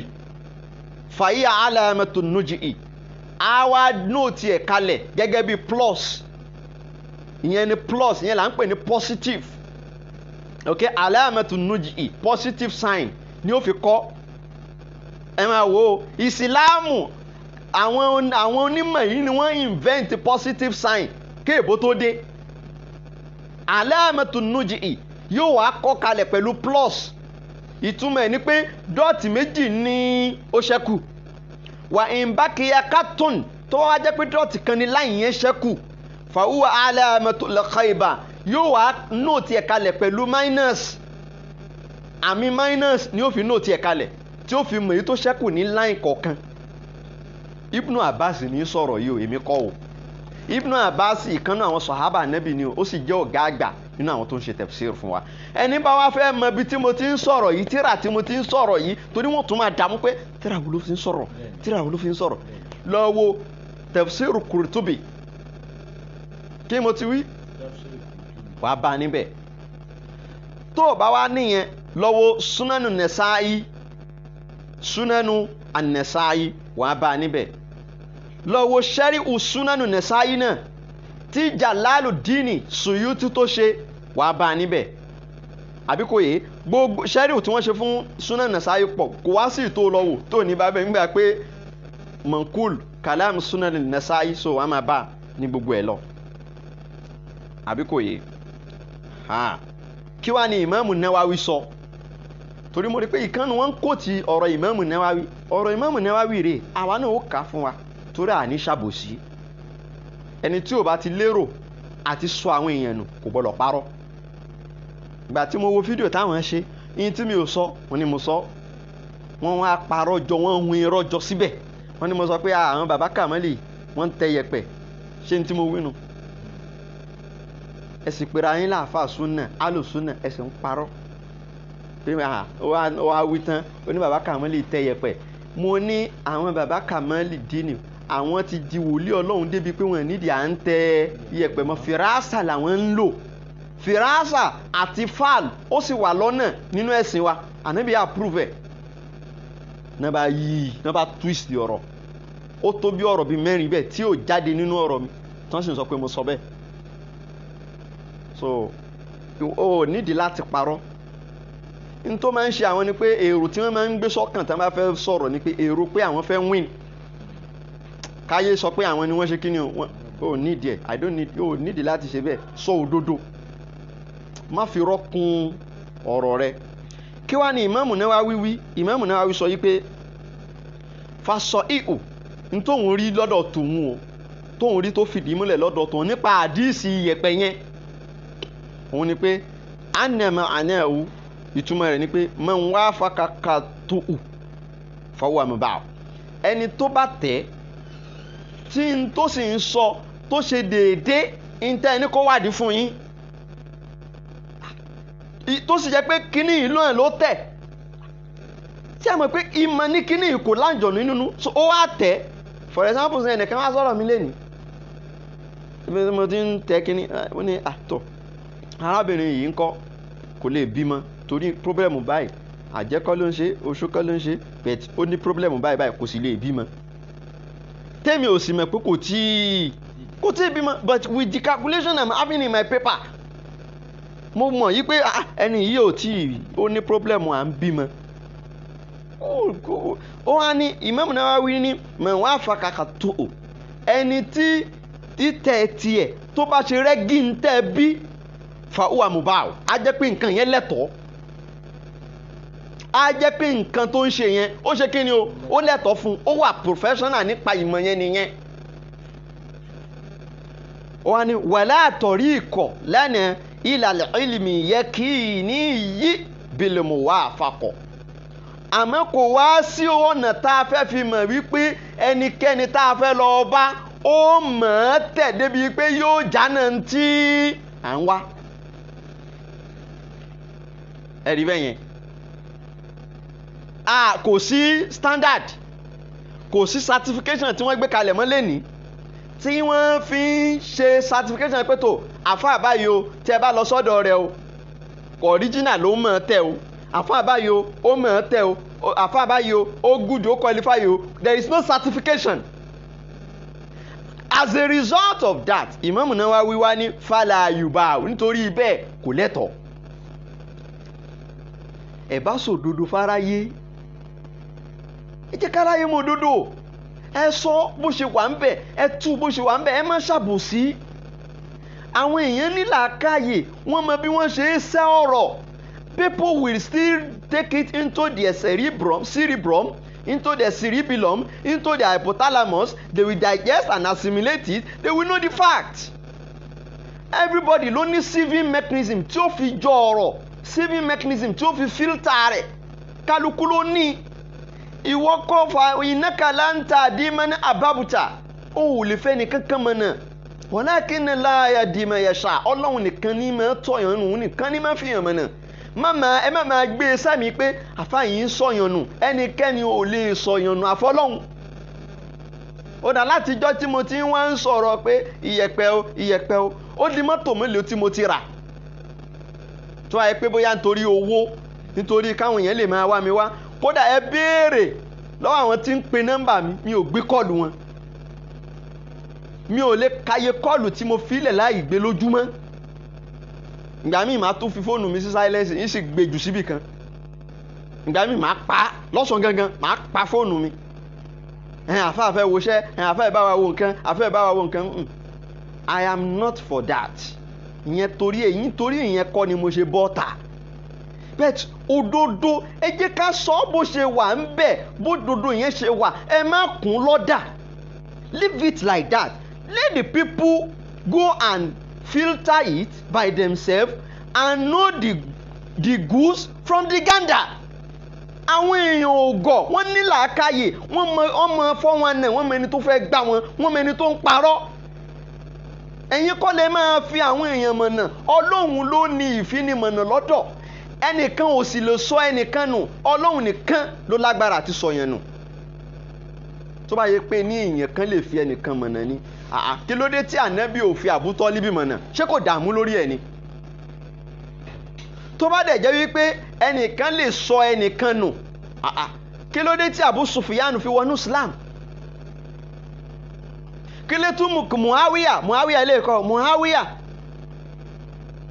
fàyẹ́ alamatu nuji'i a wá nóòtì ẹ̀ kalẹ̀ gẹ́gẹ́ bí plus ìyẹn ni plus ìyẹn là ń pè ní positive ok alamatu nuji'i positive sign ni ó fi kọ́ ẹ máa wo ìsìláàmù àwọn onímọ̀ yìí ni wọ́n invent positive sign kéèbó tó dé alamatu nuji'i yóò wá kọ́ kalẹ̀ pẹ̀lú plus ìtumọ̀ ẹ̀ ni pé dọ́ọ̀tì méjì ní ó ṣẹ́kù wà ìmbákiyà carton tó wá jẹ́ pé dọ́ọ̀tì kan ní láì yẹn ṣẹ́kù fàwùwà alamatu lẹ́kọ̀ọ́ìbà yóò wá nóòtì ẹ̀ kalẹ̀ pẹ̀lú minus àmì minus ni ó fi nóòtì ẹ̀ kalẹ̀ tí ó fi mọ̀ èyí tó ṣẹ́kù ní láì kọ̀ọ̀kan Ibn Abbas ní sọ̀rọ̀ yìí o èmi kọ́ o Ibn Abbas ìkànnì àwọn sọ̀hábà nẹ́bì ni o ó sì jẹ́ ọ̀gá àgbà nínú àwọn tó ń ṣe tafsir fún wa ẹni bá wá fẹ́ mọ ibi tí mo ti ń sọ̀rọ̀ yìí tíra tí mo ti ń sọ̀rọ̀ yìí torí wọ́n tún máa dààmú pé tíra wo ló fi ń sọ̀rọ̀ tíra wo ló fi ń sọ̀rọ̀ lọ wo tafsir Qurtubi kí mo ti wí wàá bá a níbẹ̀ tó o bá wá níyẹn lọ wo Sunanu Nasa'i Sunanu An-Nasa'i wàá bá a níbẹ̀ lọ wo Shari'u Sunanu Nasa'i náà tí Jalaluddin Suyuti tó ṣe wàá bá a níbẹ̀ àbí kò yé gbogbo Shari'u tí wọ́n ṣe fún Sunanu Nasa'i pọ̀ kò wá sí ìtò lọ wò tó ní bá bẹ́ẹ̀ nígbà pé mankul kalam Sunanu Nasa'i so wàá máa bá a ní gbogbo ẹ̀ lọ àbí kò yé kí wàá ní Ìmáàmù Nawawi sọ torí mo rí pé ìkànnì wọn kò tí ọ̀rọ̀ Ìmáàmù Nawawi ọ̀rọ̀ Ìmáàmù Nawawi rè àwa náà ó kà á fún wa torí àní ṣàbòsí ẹni tí ò bá ti lérò àti sọ àwọn èèyàn nù kò gbọdọ̀ parọ́ ìgbà tí mo wo fídíò táwọn ṣe yín tí mi ò sọ wọn ni mo sọ wọn wá parọ́ jọ wọn hun irọ́ jọ síbẹ̀ wọn ni mo sọ pé àwọn bàbá Kàmálì wọn ń tẹ yẹ̀pẹ̀ ṣé ní tí mo wí nu ẹ sì pera yín láàfáà súnà alùsúnà ẹ sì ń parọ́ pé ó wá wí tán ó ní bàbá Kàmálì tẹ yẹ̀pẹ̀ mo ní àwọn bàbá Kàmálì dínì àwọn ti di wòlíì Ọlọ́run débi pé wọ́n nídìí à ń tẹ yẹ̀pẹ̀ mọ́ fìràásà làwọn ń lò fìràásà àti fáàl ó sì wà lọ́nà nínú ẹ̀sìn wa ànábì approve ẹ̀ náà bá twist ọ̀rọ̀ ó tó bí ọ̀rọ̀ bíi 4 bẹ́ẹ̀ tí ò jáde nínú ọ̀rọ̀ mi tán sì ń sọ pé mo sọ bẹ́ẹ̀. So o nídìí láti parọ́. n tó máa ń ṣe àwọn ni pé èrò tí wọ́n máa ń gbé sọ́kàn tí wọ́n bá fẹ́ sọ̀rọ̀ ni pé èrò pé àwọn fẹ́ win. káyé sọ pé àwọn ni wọ́n ṣe kí ni o nídìí ẹ̀ I don't need o nídìí láti ṣe bẹ́ẹ̀. sọ òdodo má fi rọ́kun ọ̀rọ̀ rẹ. kí wá ní Ìmáàmù Nawawi wí? Ìmáàmù Nawawi sọ yí pé fasọ ihò ní tóun rí lọ́dọ̀ tòun o tóun rí tó fìdí múlẹ̀ lọ́dọ̀ tòun nípa àdíìsì iyẹ̀pẹ̀ yẹn òun ni pé anama anahu ìtumọ̀ rẹ̀ ni pé man wá fakaka tóu fọwọ́ àmì bá ẹni tó bá tẹ̀ tí n tó sì ń sọ tó ṣe déédéé ń tẹ́ ẹni kó wádìí fún yín tó sì jẹ́ pé kíní yìí náà ló tẹ̀ tí a mọ̀ pé ìmọ̀ ní kíní yìí kò láǹjọ̀nù nínú so ó wá tẹ̀ for example ṣe ẹnìkan wá sọ̀rọ̀ mi lẹ́nu ibi tí mo ti ń tẹ kíní ó ní àtọ̀ arábìnrin yìí ń kọ́ kò lè bímọ torí pírọ́blẹ̀mù báyìí àjẹ́kọ́ ló ń ṣe oṣù kọ́ ló ń ṣe but ó ní pírọ́blẹ̀mù báyìí kò sì lè bímọ tèmi ò sì mọ̀ pé kò tí ì bímọ but with the calculation I'm having in my paper mo mọ̀ yí pé ẹni yìí ò tí ó ní pírọ́blẹ̀mù à ń bímọ ó wá ní Imam Nawawi ní mọ̀ wá fakaka tó o ẹni tí títẹ̀ tiẹ̀ tó bá ṣe rẹ́gí ń tẹ́ bí fàáwà mubáwò á jẹ́ pé nǹkan yẹn lẹ́tọ̀ọ́ á jẹ́ pé nǹkan tó ń ṣe yẹn ó ṣe kí ni o ó lẹ́tọ̀ọ́ fún ó wà professional nípa ìmọ̀ yẹn nìyẹn. ó wá ní wàlá àtọ̀rí ikọ̀ lánàá ìlàlẹ̀ ìlìmì yẹ kí ní yí bìlìmù wá àfakọ̀ àmọ́ kò wá sí ọ̀nà tá a fẹ́ fi mọ̀ wípé ẹnikẹ́ni tá a fẹ́ lọ bá ó mọ̀ ọ́ tẹ̀ débi pé yóò jánà tí à ń wá. ẹ̀rí bẹ́ẹ̀ yẹn kò sí standard kò sí certification tí wọ́n gbé kalẹ̀ mọ́ lẹ́ni tí wọ́n fi ń ṣe certification pé tó àfa àbáyé o tí ẹ bá lọ sọ́dọ̀ rẹ o original ló mọ̀ ọ́ tẹ̀ o àfa àbáyé o ó mọ̀ ọ́ tẹ̀ o àfa àbáyé o ó good ó qualify o there is no certification. As a result of that Imam Nawawi wá ní fàlà yorùbá nítorí bẹ́ẹ̀ kò lẹ́tọ̀ọ́ ẹ bá sòdodo fáráyé ẹ jẹ́ káráyé mọ̀ òdodo ẹ sọ bó ṣe wà ń bẹ̀ ẹ tú bó ṣe wà ń bẹ̀ ẹ má ṣàbòsí àwọn èèyàn ní làákàyè wọ́n mọ bí wọ́n ṣe é sẹ́ ọ̀rọ̀ people will still take it into their cerebrum into the cerebellum, into the hypothalamus, they will digest and assimilate it, they will know the fact. Everybody ló ní sieving mechanism tí ó fi jọ ọ̀rọ̀, sieving mechanism tí ó fi filter rẹ̀, kálukú ló ní. Ìwọ kọ́ fa innaka lan tahdi man ahbabta, ó ò lè fẹ́ nìkan kan mọ̀ náà. Walakinna Allaha yahdi man yasha, Ọlọ́run nìkan ní máa tọ̀yàn nù, nìkan ní máa fi hàn mọ̀ náà. Ẹ má máa gbé e sẹ́mi pé àfáàyí ń sọ̀yàn nù ẹnikẹ́ni ò lè sọ̀yàn nù àfọlọ́hun. ó dà látijọ́ tí mo ti ń wá ń sọ̀rọ̀ pé ìyẹ̀pẹ̀ o ó di mọ́tò mélòó tí mo ti rà tó wáyé pé bóyá nítorí owó nítorí káwọn èèyàn lè máa wá mi wá kódà ẹ béèrè lọ́wọ́ àwọn tí ń pe nọ́mbà mi ò gbé kọ́ọ̀lù wọn mi ò lè kàyé kọ́ọ̀lù tí mo filẹ̀ láì gbé lójúmọ́ ìgbà míì máa tún fi fóònù mi sí silence yìí sì gbé jù síbì kan ìgbà míì máa pa lọ́sàn-án gangan máa pa fóònù mi àfáàfẹ́ woṣẹ́ àfáà bá wa wo nǹkan àfáà bá wa wo nǹkan I am not for that ìyẹn torí ìyẹn kọ́ ni mo ṣe bọ́ta but òdodo ẹ jẹ́ ká sọ bó ṣe wà ń bẹ̀ bó dodo yẹn ṣe wà ẹ má kún lọ́dà leave it like that let the people go and filter it by themselves and know the goose from the gander. àwọn èèyàn ògọ̀ wọ́n ní làákàyè wọ́n mọ fọ́ wọn náà wọ́n mọ ẹni tó fẹ́ gbá wọn wọ́n mọ ẹni tó ń parọ́. ẹ̀yin kọ́ lè máa fi àwọn èèyàn mọ̀nà Ọlọ́run ló ní ìfinimọ̀nà lọ́dọ̀ ẹnìkan ò sì lè sọ ẹnìkan nù Ọlọ́run nìkan ló lágbára àti sọ yẹn nù. tó bá yẹ pé ní èèyàn kan lè fi ẹnìkan mọ̀nà ni kí ló dé tí ànábì ò fi Abu Tọ́líbì mọ̀nà ṣé kò dààmú lórí ẹ̀ ni. tó bá dẹ̀ jẹ́ wípé ẹnìkan lè sọ ẹnìkan nù kí ló dé tí Abu Sufyan fi wọnú Islam kílé tún Muawiya ilé ẹ̀kọ́ Muawiya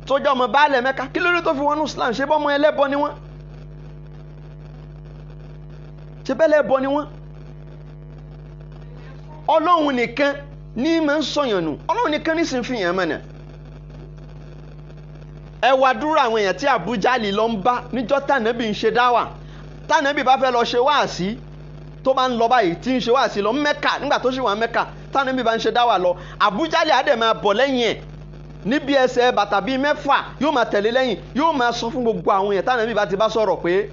tó jẹ́ ọmọ baálẹ̀ Mẹ́kà kí ló dé tó fi wọnú Islam ṣe bọ́ ọmọ ẹlẹ́bọ ni wọ́n ṣe bẹ́lẹ̀ ẹbọ ni wọ́n Ọlọ́run nìkan ní máa ń sọ̀yàn nù Ọlọ́run nìkan ní sì ń fi yàn mọ̀nà ẹ wá dúró àwọn èèyàn tí Abu Jali lọ ń bá níjọ́ tànàbí ń ṣe dáwà tànàbí bá fẹ́ lọ ṣe wáàsí tó bá ń lọ báyìí tí ń ṣe wáàsí lọ Mẹ́kà nígbà tó ṣì wà Mẹ́kà tànàbí bá ń ṣe dáwà lọ Abu Jali á dẹ̀ máa bọ̀ lẹ́yìn ẹ̀ níbi ẹsẹ̀ bàtà bíi 6 yóò máa tẹ̀lé lẹ́yìn yóò máa sọ fún gbogbo àwọn èèyàn tànàbí bá ti bá sọ̀rọ̀ pé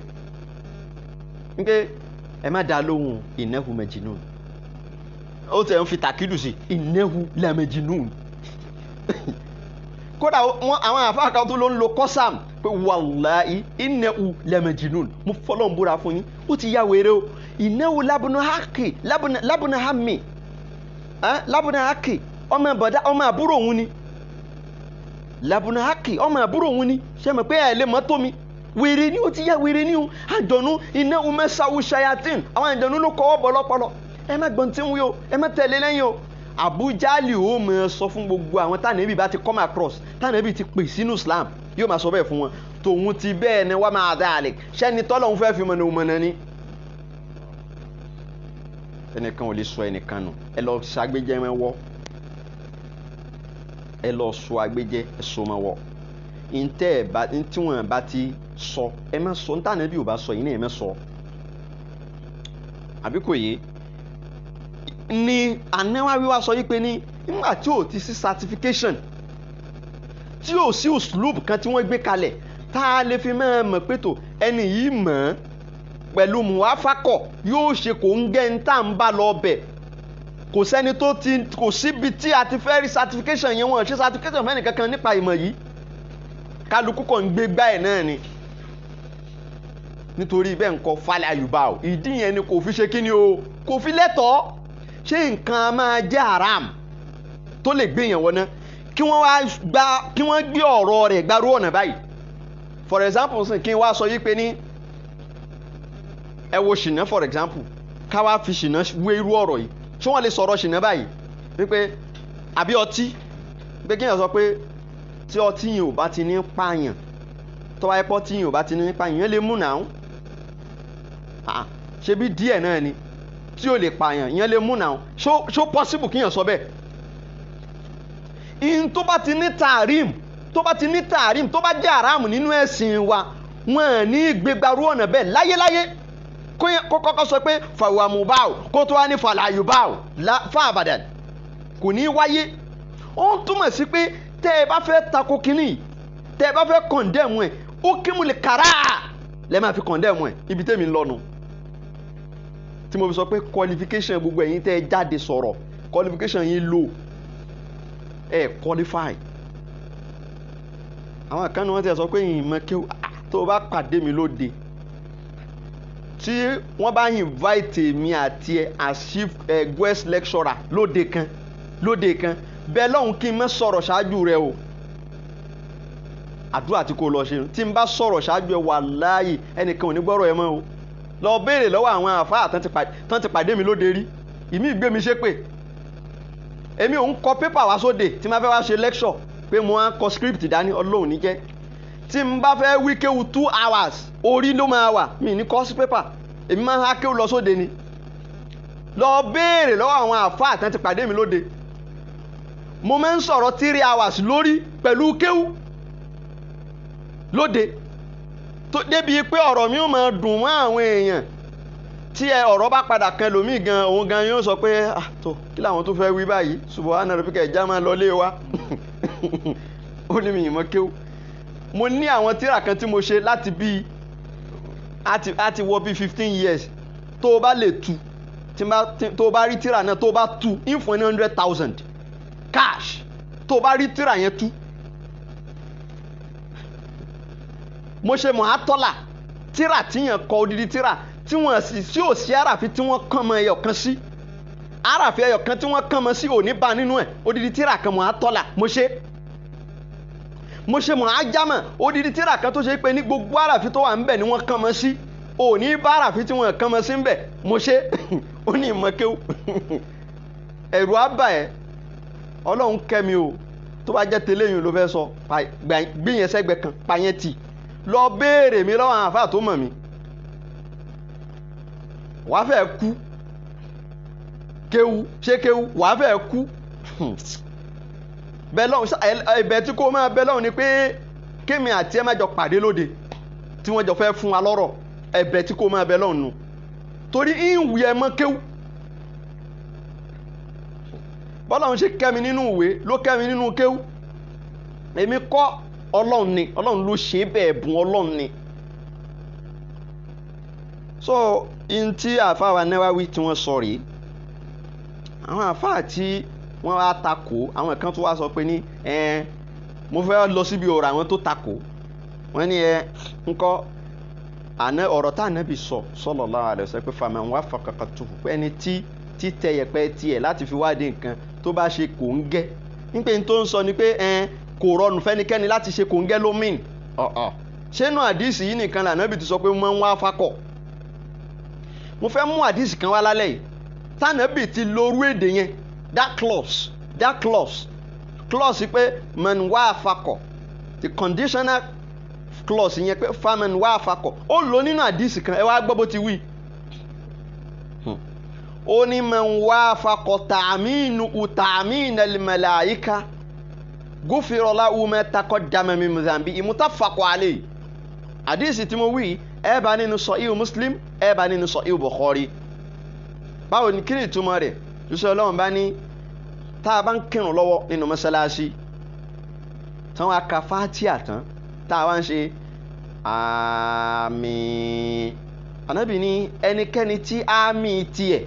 ẹ má dá lóhùn innahu majnun ó tẹ̀ ń fi tàkídù sí innahu la majnun kódà àwọn àfáà kan tó ló ń lo kọ́sàm pé wallahi innahu la majnun mo fọlọ́ ń búra fún yín ó ti yá wèrè o innahu labnu haqqi labnu hammi labnu haqqi ọmọ àbúrò òun ni labnu haqqi ọmọ àbúrò òun ni ṣe mọ̀ pé ẹ̀ lè mọ́ tó mi wèrè ni ó ti yá wèrè ni o àjọ̀nú innahu masawu shayatin àwọn àjọ̀nú ló kọ́ ọ́ bọ̀lọ́pọ̀lọ́ ẹ má gbọ́n tí ń wí o ẹ má tẹ̀lé lẹ́yìn o Abu Jali ó máa sọ fún gbogbo àwọn tànàbí bá ti come across tànàbí ti pè sínú Islam yóò máa sọ bẹ́ẹ̀ fún wọn tòun ti bẹ́ẹ̀ ni wá máa dá àlè ṣẹ́ni tọ́lọ́hún fẹ́ fi mọ̀nà ni. ẹnìkan ò lè sọ ẹnìkan nù ẹ lọ ṣàgbéjẹ mẹ́wọ́ ẹ lọ sọ àgbéjẹ ẹ sọ mẹ́wọ́ ntí wọn bá ti sọ ẹ má sọ ntànàbí ò bá sọ yìí náà ẹ má sọ àbí kò yé ni An-Nawawi wá sọ yí pé ní nígbà tí ò ti sí certification tí ò sí uslub kan tí wọ́n gbé kalẹ̀ tá a lè fi máa mọ̀ pé tó ẹni yìí mọ̀ pẹ̀lú muwafakọ̀ yóò ṣe kò ń gẹ́ ń tà ń bá lọ bẹ̀ kò sẹ́ni tó ti kò síbi tí a ti fẹ́ rí certification yẹn wọ́n ṣe certification fẹ́ni kankan nípa ìmọ̀ yìí kálukú kan ń gbé gbá ẹ̀ náà ni nítorí bẹ́ẹ̀ nǹkan falẹ̀ àyùbá o ìdí yẹn ni kò fi ṣe kí ni o kò fi lẹ́tọ̀ọ́ ṣé nǹkan máa jẹ́ haram tó lè gbé yẹn wọná kí wọ́n gbé ọ̀rọ̀ rẹ̀ gbárù ọ̀nà báyìí for example sìn kí n wá sọ yí pé ní ẹ wo ṣìnà for example ká wá fi ṣìnà wé irú ọ̀rọ̀ yìí ṣé wọ́n lè sọ̀rọ̀ ṣìnà báyìí wípé àbí ọtí pé kí yẹn sọ pé tí ọtí yìí ò bá ti ní pààyàn tó wáyé pọ́ tí yìí ò bá ti ní pààyàn yẹn lè mú náà ṣe bí díẹ̀ náà ni tí ó lè pààyàn yẹn lè mú náà ṣó possible kíyàn sọ bẹ́ẹ̀ in tó bá ti ní tààrim tó bá jẹ́ àràmù nínú ẹ̀sìn wa wọ́n ní gbégbárú ọ̀nà bẹ́ẹ̀ láyéláyé kó kọ́kọ́ sọ pé fàwàmùbáwò kó tó wá ní fàlàyùbáwò fún àbàdàn kò ní wáyé ó ń túmọ̀ sí pé tẹ́ ẹ bá fẹ́ tako kínní tẹ́ ẹ bá fẹ́ kọ̀ǹdẹ̀mù ẹ̀ ó kí mu lè kàrà lẹ́ máa fi kọ̀ǹdẹ̀mù ẹ̀ ibi tẹ́mi ń lọ́nu tí mo fi sọ pé qualification gbogbo ẹ̀yin tẹ́ ẹ jáde sọ̀rọ̀ qualification yín low ẹ qualify àwọn kan ní wọ́n ti sọ pé ìmọ̀ kí tó o bá pàdé mi lóde tí wọ́n bá invite mi àti ẹ as chief guest lecturer lóde kan bẹ́ẹ̀ lọ́hùn kí n má sọ̀rọ̀ ṣáájú rẹ o àdúrà tí kò lọ ṣe tí n bá sọ̀rọ̀ ṣáájú ẹ wàláhì ẹnìkan ò ní gbọ́rọ̀ ẹ mọ́ o lọ béèrè lọ́wọ́ àwọn àfáà tán ti pàdé mi lóde rí ìmí ìgbé mi ṣépè èmi ò ń kọ pépà wá sóde tí n bá fẹ́ wá ṣe lecture pé mo á kọ script dání Ọlọ́run ní jẹ́ tí n bá fẹ́ wí kéwu 2 hours orí ló máa wà mí ní kọ sí pépà èmi máa ń há kéwu lọ sóde ni lọ béèrè lọ́wọ́ àwọn àfáà tán ti pàdé mi lóde mo máa ń sọ̀rọ̀ 3 hours lórí pẹ̀lú kéwu lóde tó débi pé ọ̀rọ̀ mi ò máa dùn mọ́ àwọn èèyàn tí ọ̀rọ̀ bá padà kan lòmíì gan òun gan yóò sọ pé tó kí làwọn tó fẹ́ wí báyìí subhana rabbika ẹ̀já máa lọ lé wa ó ní mi ìmọ̀ kéwù mo ní àwọn tíra kan tí mo ṣe láti bí àti wọ bí 15 years tó o bá lè tu tó o bá rí tíra náà tó o bá tu ìfún ní 100,000 cash tó o bá rí tíra yẹn tu mo ṣe mọ̀hátọ́là tíra tíyàn kọ odidi tíra tí wọ́n sì sí òsì àràfi tí wọ́n kàn mọ́ ẹyọ kan sí àràfi ẹyọ kan tí wọ́n kàn mọ́ sí òní bá nínú ẹ̀ odidi tíra kan mọ̀hátọ́là mo ṣe mọ̀hájámà odidi tíra kan tó ṣe pé ní gbogbo àràfi tó wà ńbẹ̀ ni wọ́n kàn mọ́ sí òní bá àràfi tí wọ́n kàn mọ́ sí ńbẹ̀ mo ṣe ó ní ìmọ̀kéwù ẹ̀rù á bà ẹ́ ọlọ́run kẹ́mi o tó bá jẹ́ tẹ́lẹ̀yìn ló fẹ́ sọ gbìyànjú sẹ́gbẹ̀ẹ́ kan pààyàn tì lọ béèrè mi lọ́wọ́ àwọn àfáà tó mọ̀ mí wàá fẹ́ kú kéwu ṣé kéwu wàá fẹ́ kú bẹ́ẹ̀ lọ́hùn ẹ̀bẹ̀ tí kò máa bẹ́ẹ̀ lọ́hùn ni pé kémi àti ẹ̀ má jọ pàdé lóde tí wọ́n jọ fẹ́ fún wa lọ́rọ̀ ẹ̀bẹ̀ tí kò máa bẹ́ẹ̀ lọ́hùn nù torí ìwé ẹ̀ mọ́ kéwu bọ́lọ́hùn ṣe kẹ́mi nínú ìwé ló kẹ́mi nínú kéwu èmi kọ́ ọlọ́run ni ọlọ́run ló ṣe bẹ́ẹ̀ bùn ọlọ́run ni so in tí àfáà wa Nawawi tí wọ́n sọ rèé àwọn àfáà tí wọ́n wá takò àwọn kan tó wá sọ pé ní mo fẹ́ lọ síbi ọ̀rọ̀ àwọn tó takò wọ́n ní ńkọ́ ọ̀rọ̀ tá ànábì sọ sallallahu alaihi wasallam pé faman waffaqatuhu pé ẹni tí títẹ yẹpẹ tiẹ̀ láti fi wádìí nǹkan tó bá ṣe kò ń gẹ́ nípe tó ń sọ ni pé kò rọrùn fẹ́nikẹ́ni láti ṣe kò ń gẹ́ lómìn ṣé inú àdìsí yìí nìkan lànábì ti sọ pé wọ́n ń wá fakọ̀ mo fẹ́ mú àdìsí kan wá lálẹ́ yìí tànábì ti lórú èdè yẹn that clause pé man wá fakọ̀ the conditional clause yẹn pé faman wá fakọ̀ ó lò nínú àdìsí kan ẹ wá gbọ́ bó ti wí ó ní man wá fakọ̀ tààmínà al-malaika gufira lahu ma taqaddama min dhanbi muttafaqun alayhi àdìsí tí mo wí ẹ bá nínú Sahih Muslim ẹ bá nínú Sahih Bukhari báwo ni kí ni ìtumọ̀ rẹ̀ ṣíṣe ọlọ́run bá ní tá a bá ń kírun lọ́wọ́ nínú mọ́sálásí tán wá ka Fatiha tán tá a wá ń ṣe àmín ànábì ní ẹnikẹ́ni tí àmín tiẹ̀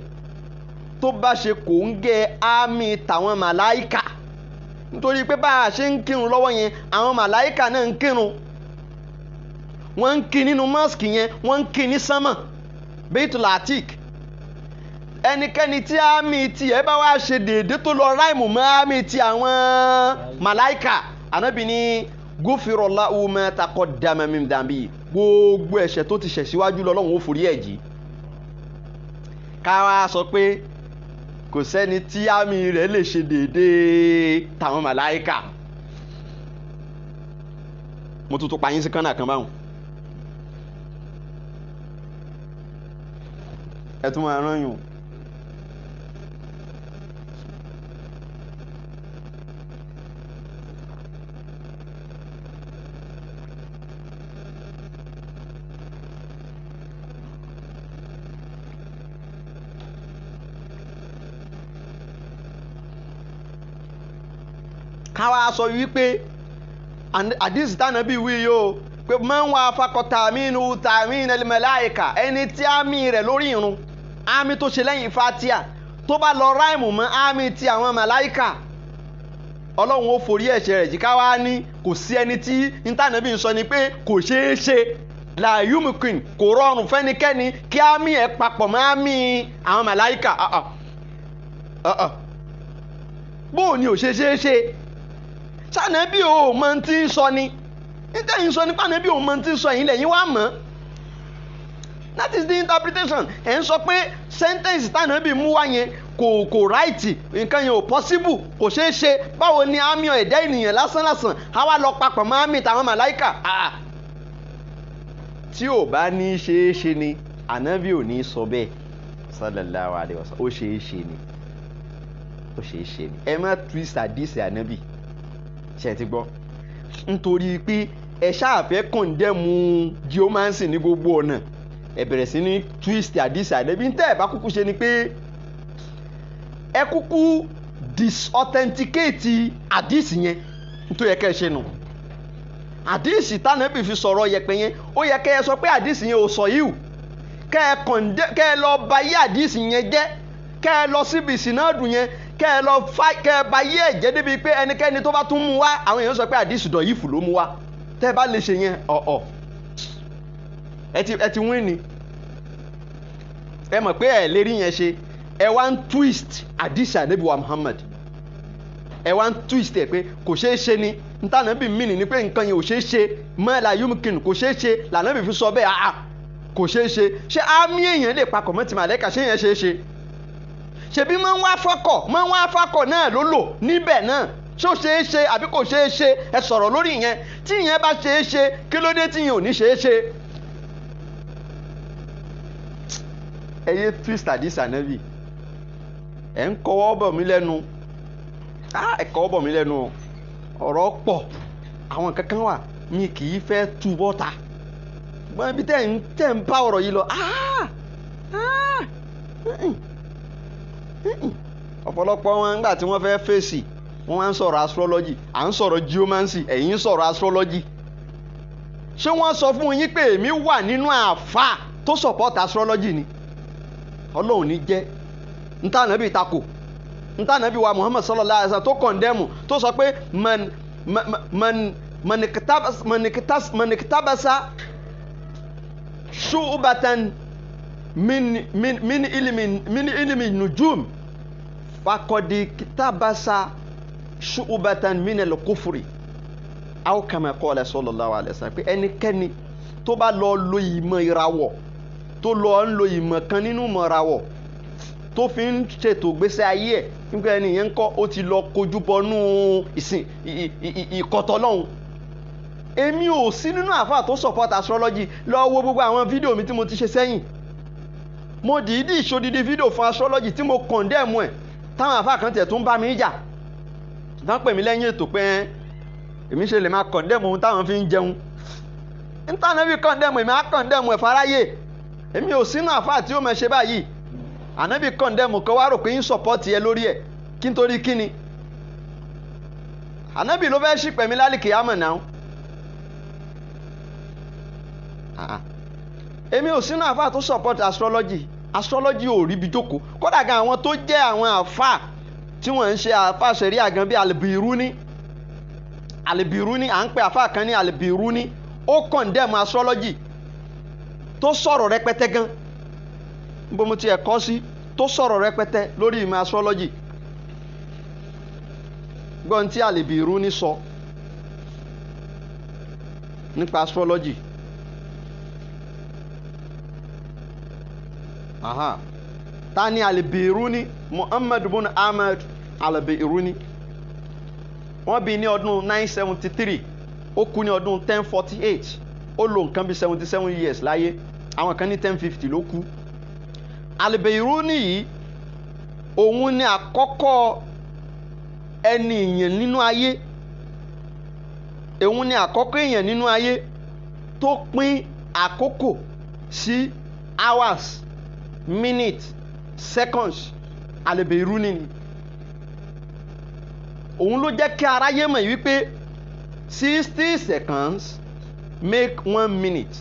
tó bá ṣe kò ń gẹ àmín tàwọn màláìkà nítorí pé bá a ṣe ń kírun lọ́wọ́ yẹn àwọn màláìkà náà ń kírun wọ́n ń kí nínú mọ́sìkì yẹn wọ́n ń kí ní sánmà Baitul Atiq ẹnikẹ́ni tí àmì tí ẹ bá wá ṣe déédé tó lọ ráìmù mọ́ àmì tí àwọn màláìkà ànábì ní gufira lahu ma taqaddama min dhanbi gbogbo ẹ̀ṣẹ̀ tó ti ṣẹ̀ síwájú lọ́lọ́run ó forí ẹ̀ jì ká wá sọ pé kò sẹ́ni tí àmì rẹ̀ lè ṣe déédé tàwọn màláìkà mo tún pa yín sí kánà kan báwọn ẹ tún máa rán yùn. káwa sọ wípé àdìsí tánàbí wí yóò pé man wá fakọta mínú tàmínà al-malaika ẹni tí àmì rẹ̀ lórí irun àmì tó ṣe lẹ́yìn Fatiha tó bá lọ ráìmù mọ́ àmì tí àwọn màláìkà ọlọ́run ó forí ẹ̀ṣẹ̀ rẹ̀ jì káwá ní kò sí ẹni tí tánàbí ń sọ ni pé kò ṣeé ṣe la yumkin kò rọrùn fẹ́nikẹ́ni kí àmì ẹ̀ papọ̀ mọ́ àmì àwọn màláìkà bóò ni ò ṣeé ṣe sànẹ́bí ò mọ tí ń sọ ni nítẹ̀yìn sọ nípa nẹ́bí ò mọ tí ń sọ yìí lẹ́yìn wá mọ́ that is the interpretation ẹ̀ ń sọ pé sentence tànẹ́bí mú wá yẹn kò ráìtì nǹkan yẹn ò possible kò ṣeé ṣe báwo ni àmì ẹ̀dá ènìyàn lásánlásán á wá lọ papọ̀ mọ́ àmì tàwọn màláìkà tí ò bá ní ṣeé ṣe ni ànábì ò ní sọ bẹ́ẹ̀ sallallahu alaihi wasallam ó ṣeé ṣe ni ẹ má twist àdìsí ànábì ṣe ti gbọ́ nítorí pé ẹ ṣáàfẹ́ kọ̀ǹdẹ́mù geomancy ní gbogbo ọ̀nà ẹ bẹ̀rẹ̀ sí ní twist àdìsí ànábì ń tẹ́ ẹ̀ bá kúkú ṣe ni pé ẹ kúkú disauthenticate àdìsí yẹn nítorí ẹ kẹ́ ẹ ṣe nù àdìsí tánàbì fi sọ̀rọ̀ yẹpẹ̀ yẹn ó yẹ kẹ́ ẹ sọ pé àdìsí yẹn ò sọ yìí kẹ́ ẹ lọ bà yí àdìsí yẹn jẹ́ kẹ́ ẹ lọ síbi ìsìnàdù yẹn kẹ́ ẹ bá yí ẹ̀jẹ̀ débi pé ẹnikẹ́ni tó bá tún mú wá àwọn èèyàn sọ pé àdìsí dọ̀ yìí fù ló mú wá tẹ́ ẹ bá lè ṣe yẹn ẹ ti wín ni ẹ mọ̀ pé ẹ lè rí yẹn ṣe ẹ wá ń twist àdìsí ànábì wa Muhammad ẹ wá ń twist ẹ pé kò ṣeé ṣe ni ntànàbì mí ni pé nǹkan yẹn ò ṣeé ṣe mọ́ẹ̀lá yumkin kò ṣeé ṣe lànàbì fi sọ bẹ́ẹ̀ kò ṣeé ṣe ṣé àmì èèyàn lè papọ̀ mọ́ ti màlẹ́kà ṣé yẹn ṣeé ṣe ṣebí máa ń wá fọ́kọ̀ náà ló lò níbẹ̀ náà ṣó ṣeé ṣe àbí kò ṣeé ṣe ẹ sọ̀rọ̀ lórí ìyẹn tí ìyẹn bá ṣeé ṣe kí ló dé tí ìyẹn ò ní ṣeé ṣe. ẹ yé twist àdìsí ànábì ẹ ń kọwọ́ bọ̀ mí lẹ́nu ẹ kọwọ́ bọ̀ mí lẹ́nu ọ̀rọ̀ pọ̀ àwọn kankan wà mi kì í fẹ́ tú bọ́ta gbọ́n ibi tẹ́ ń bá ọ̀rọ̀ yìí lọ ọ̀pọ̀lọpọ̀ wọn nígbà tí wọ́n fẹ́ fèsì wọ́n wá ń sọ̀rọ̀ astrology à ń sọ̀rọ̀ geomancy ẹ̀yin ń sọ̀rọ̀ astrology ṣé wọ́n sọ fún yín pé èmi wà nínú àáfàá tó support astrology ni ọlọ́run ní jẹ́ ntànàbí takò ntànàbí wa Muhammad sallallahu alaihi wasallam tó kọ̀ndẹ́mù tó sọ pé manikitabasa ṣùgbọ́n min ilimi nujum fakọ̀dì kitabasa ṣùgbọ́n min al-kufri aw kama qala sallallahu alaihi wasallam pé ẹnikẹ́ni tó bá lọ lo ìmọ̀ ìràwọ̀ tó lọ ń lo ìmọ̀ kan nínú ìmọ̀ ìràwọ̀ tó fi ń ṣètò gbèsè ayé ẹ̀ nígbà ẹni yẹn ń kọ́ ó ti lọ kojú bọnú ìsìn ìkọ̀tọ̀ lọ́hùn. èmi ò sí nínú àfáà tó support astrology lọ wo gbogbo àwọn fídíò mi tí mo ti ṣe sẹ́yìn mo dìídì ìṣòdìdí fídíò fún astrology tí mo condemn ẹ̀ táwọn àfáà kan tiẹ̀ tún bá mi jà tán pè mí lẹ́yìn ètò pé èmi ṣe lè máa condemn ohun táwọn fi ń jẹun ntànàbí condemn èmi á condemn ẹ̀ fáráyé èmi ò sínú àfáà tí ó máa ṣe báyìí ànábì condemn kan wá rò pé ń support yẹ lórí ẹ̀ kí n torí kí ni ànábì ló fẹ́ ṣìpẹ̀ mi lálìkì àmọ̀ náà èmi ò sínú àfáà tó support astrology ò rí bí jókòó kódà gan àwọn tó jẹ́ àwọn àfáà tí wọ́n ń ṣe àfáà ṣẹ̀ríà gan bí Al-Biruni à ń pè àfáà kan ní Al-Biruni ó condemn astrology tó sọ̀rọ̀ rẹpẹtẹ gan bó mo ti ẹ̀kọ́ sí tó sọ̀rọ̀ rẹpẹtẹ lórí ìmọ̀ astrology gbọ́n tí Al-Biruni sọ nípa astrology ta ni Al-Biruni Muhammad bin Ahmad Al-Biruni wọ́n bí ní ọdún 973 ó kú ní ọdún 1048 ó lò nǹkan bí 77 years láyé àwọn kan ní 1050 ló kú. Al-Biruni yìí òun ni àkọ́kọ́ ẹni èèyàn nínú ayé tó pín àkókò sí hours minutes seconds. Al-Biruni ni òun ló jẹ́ kí aráyé mọ̀ wípé 60 seconds make 1 minute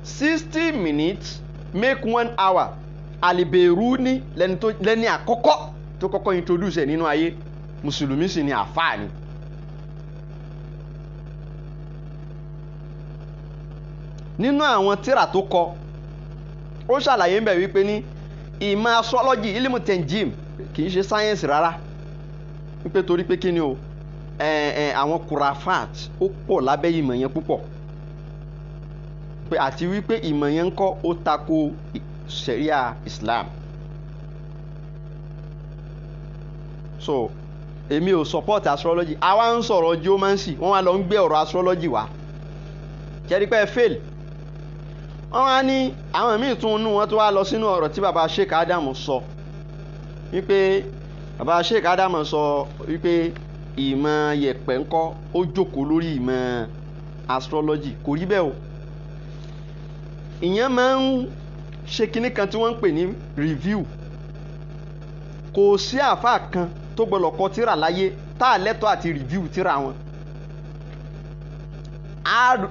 60 minutes make 1 hour. Al-Biruni lẹ́ni àkọ́kọ́ tó kọ́kọ́ introduce ẹ̀ nínú ayé mùsùlùmí sì ni àfáà ni. nínú àwọn tírà tó kọ ó ṣàlàyé ń bẹ̀ wípé ní ìmọ̀ astrology ilmu tenjim kì í ṣe sáyẹ́nsì rárá wípé torí pé kí ni o àwọn kurafat ó pọ̀ lábẹ́ ìmọ̀ yẹn púpọ̀ pé àti wípé ìmọ̀ yẹn ń kọ́ ó tako Sharia Islam. So èmi ò support astrology àwa ń sọ̀rọ̀ geomancy wọ́n wá lọ ń gbé ọ̀rọ̀ astrology wá kẹ́rí pé fail wọ́n wá ní àwọn míì tún nú wọn tó wá lọ sínú ọ̀rọ̀ tí baba Sheikh Adam sọ wípé baba Sheikh Adam sọ wípé ìmọ̀ yẹ̀pẹ̀ ńkọ́ ó jókòó lórí ìmọ̀ astrology kò rí bẹ́ẹ̀ o ìyẹn máa ń ṣe kinní kan tí wọ́n ń pè ní review kò sí àáfàá kan tó gbọ́dọ̀ kọ tírà láyé tá a lẹ́tọ̀ọ́ àti review tírà wọn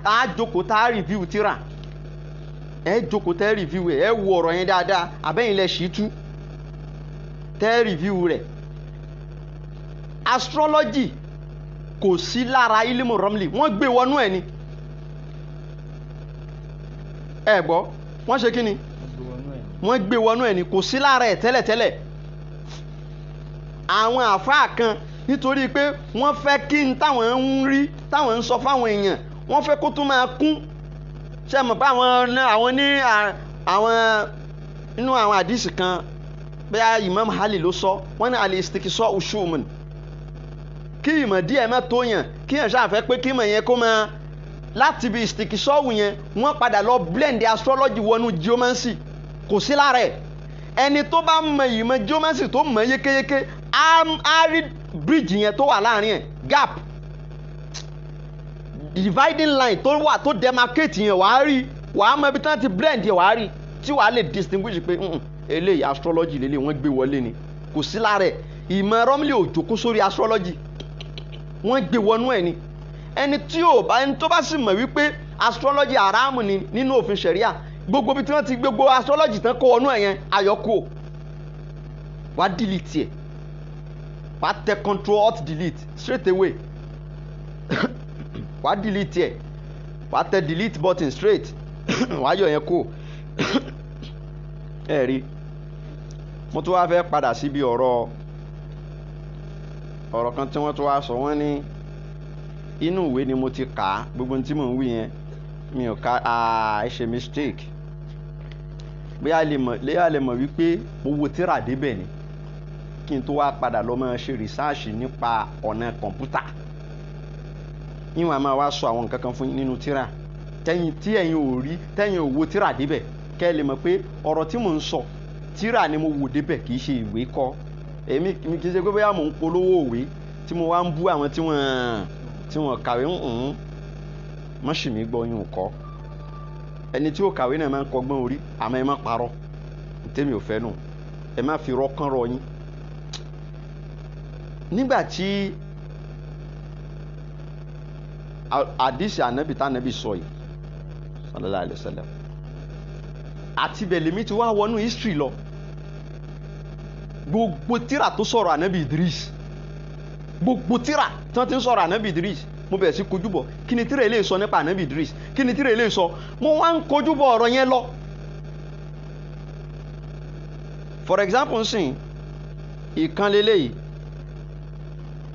á jókòó tá a review tírà ẹ jókòó tẹ́ review ẹ wo ọ̀rọ̀ yẹn dáadáa àbẹ́yìn lẹ ṣì tú tẹ́ review rẹ̀ astrology kò sí lára ilmu ramli wọ́n gbé wọnú ẹ̀ ni ẹ gbọ́ wọ́n ṣe kí ni wọ́n gbé wọnú ẹ̀ ni kò sí lára ẹ̀ tẹ́lẹ̀tẹ́lẹ̀ àwọn àfáà kan nítorí pé wọ́n fẹ́ kí n táwọn ń rí táwọn ń sọ fáwọn èèyàn wọ́n fẹ́ kó tún máa kún ṣe mọ̀ pé àwọn ní àwọn inú àwọn àdìsí kan bẹ́ẹ̀ Imam Ali ló sọ wọ́n ní al-istiqsa'u shumun kí ìmọ̀ díẹ̀ má tó yàn kí yàn ṣàfẹ́ pé kí ìmọ̀ yẹn kó máa láti bí istiqsa'u yẹn wọ́n padà lọ blend astrology wọnú geomancy kò sí lára ẹ̀ ẹni tó bá mọ ìmọ̀ geomancy tó mọ̀ yékéyéké á rí bridge yẹn tó wà láàrin ẹ̀ gap dividing line tó wà tó demarcate yẹn wàá rí wàá mọ ibi tí wọ́n ti blend yẹn wàá rí tí wàá lè distinguish pé eléyìí astrology lélẹ̀ wọ́n gbé wọlé ni kò sí lára ẹ̀ ìmọ̀ Romley ò jókòó sórí astrology wọ́n gbé wọnú ẹ̀ ni ẹni tó bá sì mọ̀ wípé astrology haramu ni nínú òfin ṣẹ̀ríà gbogbo bí tí wọ́n ti gbogbo astrology tán kó wọnú ẹ̀ yẹn ayọ́kù wàá delete ẹ̀ wàá tẹ control alt delete straight away wàá delete ẹ̀ wàá tẹ delete button straight wàá yọ yẹn kó ẹ rí mo tún wá fẹ́ padà síbi ọ̀rọ̀ kan tí wọ́n tún wá sọ wọ́n ní inú ìwé ni mo ti kà á gbogbo tí mò ń wí yẹn mi ò ka ẹ ṣe mistake bóyá lè mọ̀ wípé mo wo tíra débẹ̀ ni kí n tó wá padà lọ máa ṣe research nípa ọ̀nà kọ̀ǹpútà níwọ̀n a máa wá sọ àwọn nǹkan kan fún nínú tíra tí ẹ̀yin ò rí tẹ́yin ò wo tíra débẹ̀ kẹ́ ẹ lè mọ̀ pé ọ̀rọ̀ tí mò ń sọ tíra ni mo wò débẹ̀ kì í ṣe ìwé kọ́ èmi kì í ṣe pé bóyá mò ń polówó òwe tí mo wá ń bú àwọn tí wọ́n kàwé mọ́ṣì mi gbọ́ yín kọ́ ẹni tí ó kàwé náà máa ń kọgbọ́n orí àmọ́ ẹ má parọ́ tèmi ò fẹ́ nù ẹ má fi rọ́kàn rọ yín. nígbà tí àdìsí ànábì tánàbì sọ yìí sallallahu alaihi wasallam àti bẹ̀lẹ̀mí ti wá wọnú history lọ gbogbo tíra tó sọ̀rọ̀ ànábì Idris gbogbo tíra tí wọ́n ti ń sọ̀rọ̀ ànábì Idris mo bẹ̀rẹ̀ sí kojú bọ̀ kí ni tíra eléyìí sọ nípa ànábì Idris kí ni tíra eléyìí sọ mo wá ń kojú bọ̀ ọ̀rọ̀ yẹn lọ. for example nsìn ìkan lélẹ́yìí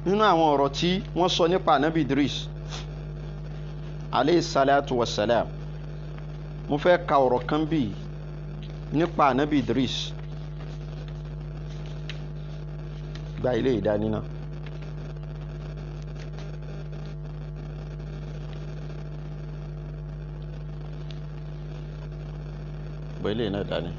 nínú àwọn ọ̀rọ̀ tí wọ́n sọ nípa ànábì Idris alayhi salatu wassalam mo fẹ́ ka ọ̀rọ̀ kan bí nípa ànábì Idris gba ilé ìdání náà. gba ilé náà dání.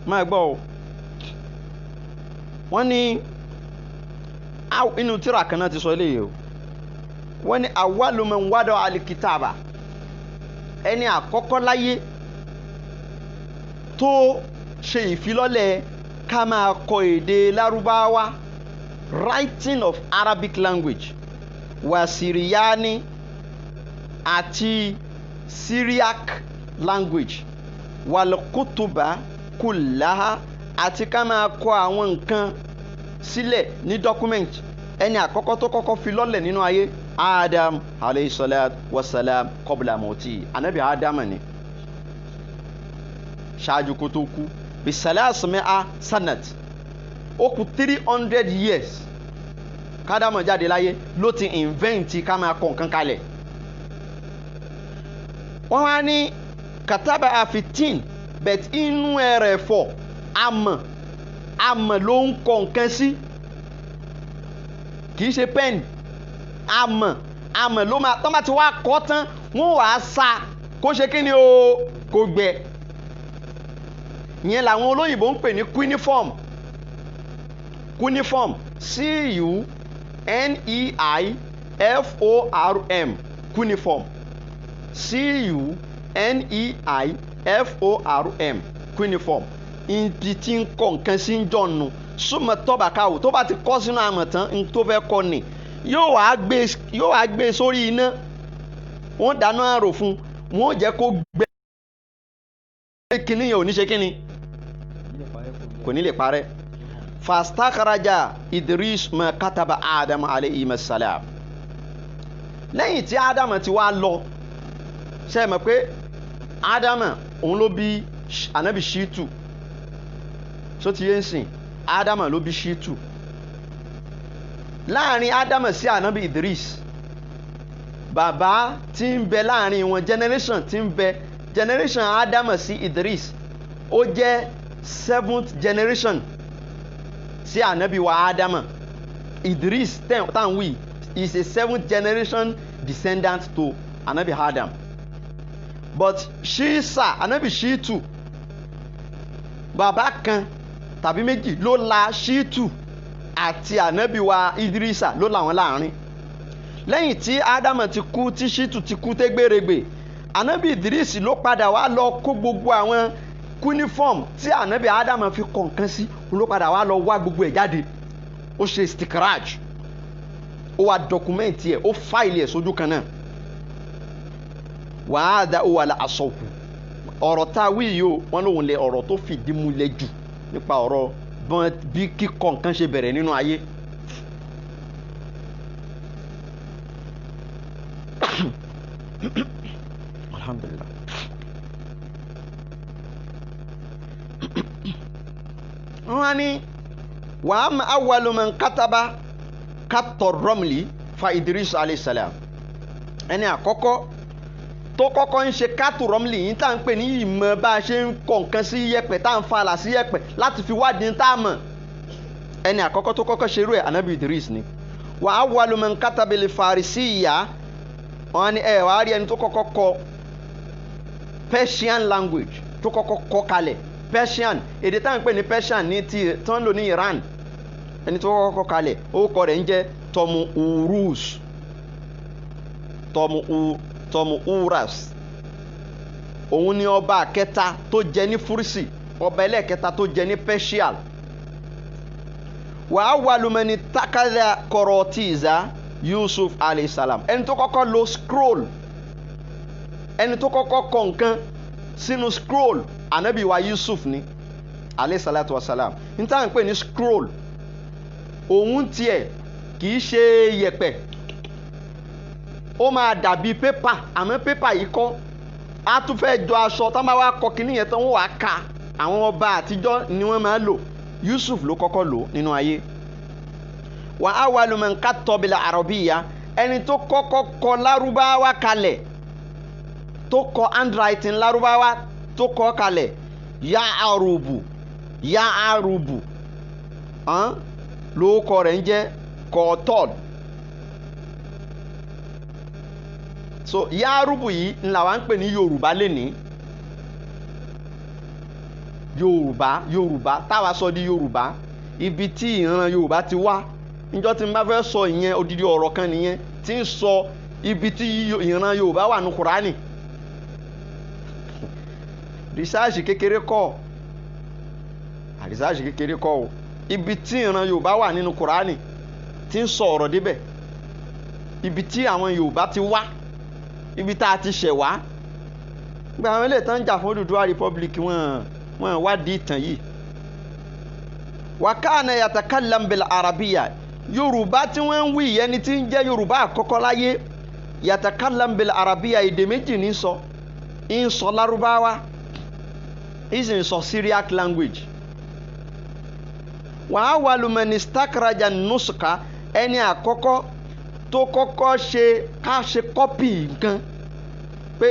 máa gbọ́ o wọ́n ní inú tírà kan náà ti sọ eléyìí o wọ́n ní awwalu man wada alikitaba ẹni àkọ́kọ́ láyé tó ṣe ìfilọ́lẹ̀ ká máa kọ èdè lárúbáwá writing of Arabic language wà Siriyani àti Syriac language wàlúkútùbà kullaha àti ká máa kọ àwọn nǹkan sílẹ̀ ní document ẹni àkọ́kọ́ tó kọ́kọ́ fi lọ́lẹ̀ nínú ayé Adam alayhi salatu wassalam qabla mauti anabi Adam ni ṣáájú kó tó kú bí salasmi'a sanat ó kù 300 years kádàmọ̀ jáde láyé ló ti invent ká máa kọ nǹkan kalẹ̀ wọ́n wá ní kataba a 15 bet inú ẹ̀rẹ̀ fọ̀ àmọ̀ ló ń kọ nǹkan sí kìí ṣe pen àmọ̀ ló máa tán bá ti wá kọ́ tán wọ́n wàá sa kó ṣe kí ni o kó gbẹ ìyẹn làwọn olóyìnbó ń pè ní cuneiform cuneiform cuneiform cuneiform cuneiform cuneiform ibi tí ń kọ nǹkan sí ń jọ̀nù súnmọ́ tọ́ba káwò tó bá ti kọ́ sínú àmọ̀ tán ń tó fẹ́ kọ́ ni yóò wá gbé sórí iná wọ́n dáná àrò fún wọ́n jẹ́ kó gbẹ kíní yẹn ò ní ṣe kíni kò ní lè parẹ́ fastakaraja Idris ma kataba Adam alayhi masalam lẹ́yìn tí Adam ti wá lọ ṣe mọ̀ pé Adam òun ló bí anabi Shitu so ti yẹn sìn Adam ló bí Shitu láàrin ádámù sí ànábì Idris bàbá tí ń bẹ láàrin wọn generation tí ń bẹ generation ádámù sí Idris ó jẹ́ 7th generation sí ànábì wa ádámù. Idris tanwi is a 7th generation descendant to ànábì Adam. But Shisa ànábì Shitu bàbá kan tàbí méjì ló la Shitu àti ànábì wa Idrisa ló là wọn láàrin. Lẹ́yìn tí Ádámù ti kú tí Shitu ti kú tégbèrègbè ànábì Idris ló padà wá lọ kó gbogbo àwọn cuneiform tí ànábì Ádámù fi kọ nǹkan sí ló padà wá lọ wá gbogbo ẹ̀ jáde. Ó ṣe stikraj, ó wá dọkumẹ́ǹtì ẹ̀, ó fáìlì ẹ̀ sójú kan náà. Wàhádà ó wà lá àsọ̀kù ọ̀rọ̀ tá a wí yìí o wọ́n lóun lẹ ọ̀rọ̀ tó fìdí múlẹ̀ jù nípa ọ̀rọ̀ bí kíkọ nǹkan ṣe bẹ̀rẹ̀ nínú ayé. Alhamdulillah. wọ́n ní wàá awwalu man kataba kàtọ̀ Ramli fa Idris alayhi salam. ẹni àkọ́kọ́ tó kọ́kọ́ ń ṣe kátù Ramli yìí tá à ń pè ní ìmọ̀ bá a ṣe ń kọ nǹkan sí yẹ̀pẹ̀ tá à ń falà sí yẹ̀pẹ̀ láti fi wádìí tá a mọ̀. ẹni àkọ́kọ́ tó kọ́kọ́ ṣerú ẹ̀ ànábì Idris ni. wa awwalu man kataba li Farisiyya wọ́n ní wàá rí ẹni tó kọ́kọ́ kọ Persian language tó kọ́kọ́ kọ kalẹ̀ Persian èdè tá à ń pè ní Persian ní ti tán lò ní Iran. ẹni tó kọ́kọ́ kọ kalẹ̀ orúkọ rẹ̀ ń jẹ́ Tumuuras. òun ni ọba kẹta tó jẹ ní Fúrísì, ọba ẹlẹ́kẹta tó jẹ ní Persia. wa awwalu man takada Qorotiza Yusuf alayhi salam. ẹni tó kọ́kọ́ lo scroll, ẹni tó kọ́kọ́ kọ nǹkan sínú scroll ànábì wa Yusuf ni alayhi salatu wa salam. n tá à ń pè ní scroll òun tiẹ̀ kì í ṣe yẹ̀pẹ̀, ó máa dàbí pépà àmọ́ pépà yìí kọ́ á tún fẹ́ jọ aṣọ tá máa wá kọ kínní yẹn tán wọ́n wá ka. àwọn ọba àtijọ́ ni wọ́n máa lò. Yusuf ló kọ́kọ́ lò nínú ayé. wa awwalu man kattaba bil arabiyya ẹni tó kọ́kọ́ kọ lárúbáwá kalẹ̀ tó kọ handwriting lárúbáwá tó kọ kalẹ̀ Ya'arubu lórúkọ rẹ̀ ń jẹ́ Qotod. so Ya'arubu yìí ńlá wa ń pè ní Yorùbá lénìí. Yorùbá táwa sọ di Yorùbá ibi tí ìran Yorùbá ti wá. níjọ́ tí n bá fẹ́ sọ ìyẹn odidi ọ̀rọ̀ kan nìyẹn tí ń sọ ibi tí ìran Yorùbá wà ní Kùránì. rìsáàsì kékeré kọ́ o ibi tí ìran Yorùbá wà nínú Kùránì tí ń sọ ọ̀rọ̀ débẹ̀, ibi tí àwọn Yorùbá ti wá, ibi tá a ti ṣẹ̀ wá. gba àwọn ilé ìtàn jà fún Odùduwà Republic wọn wádìí ìtàn yìí. wa kana yatakallam bil arabiyya Yorùbá tí wọ́n ń wí ẹni tí ń jẹ́ Yorùbá àkọ́kọ́ láyé yatakallam bil arabiyya èdè méjì ní sọ. ń sọ Lárúbáwá ń sọ Syriac language. wa awwalu man istakraja nuska ẹni àkọ́kọ́ tó kọ́kọ́ ṣe kọ́pì nǹkan pé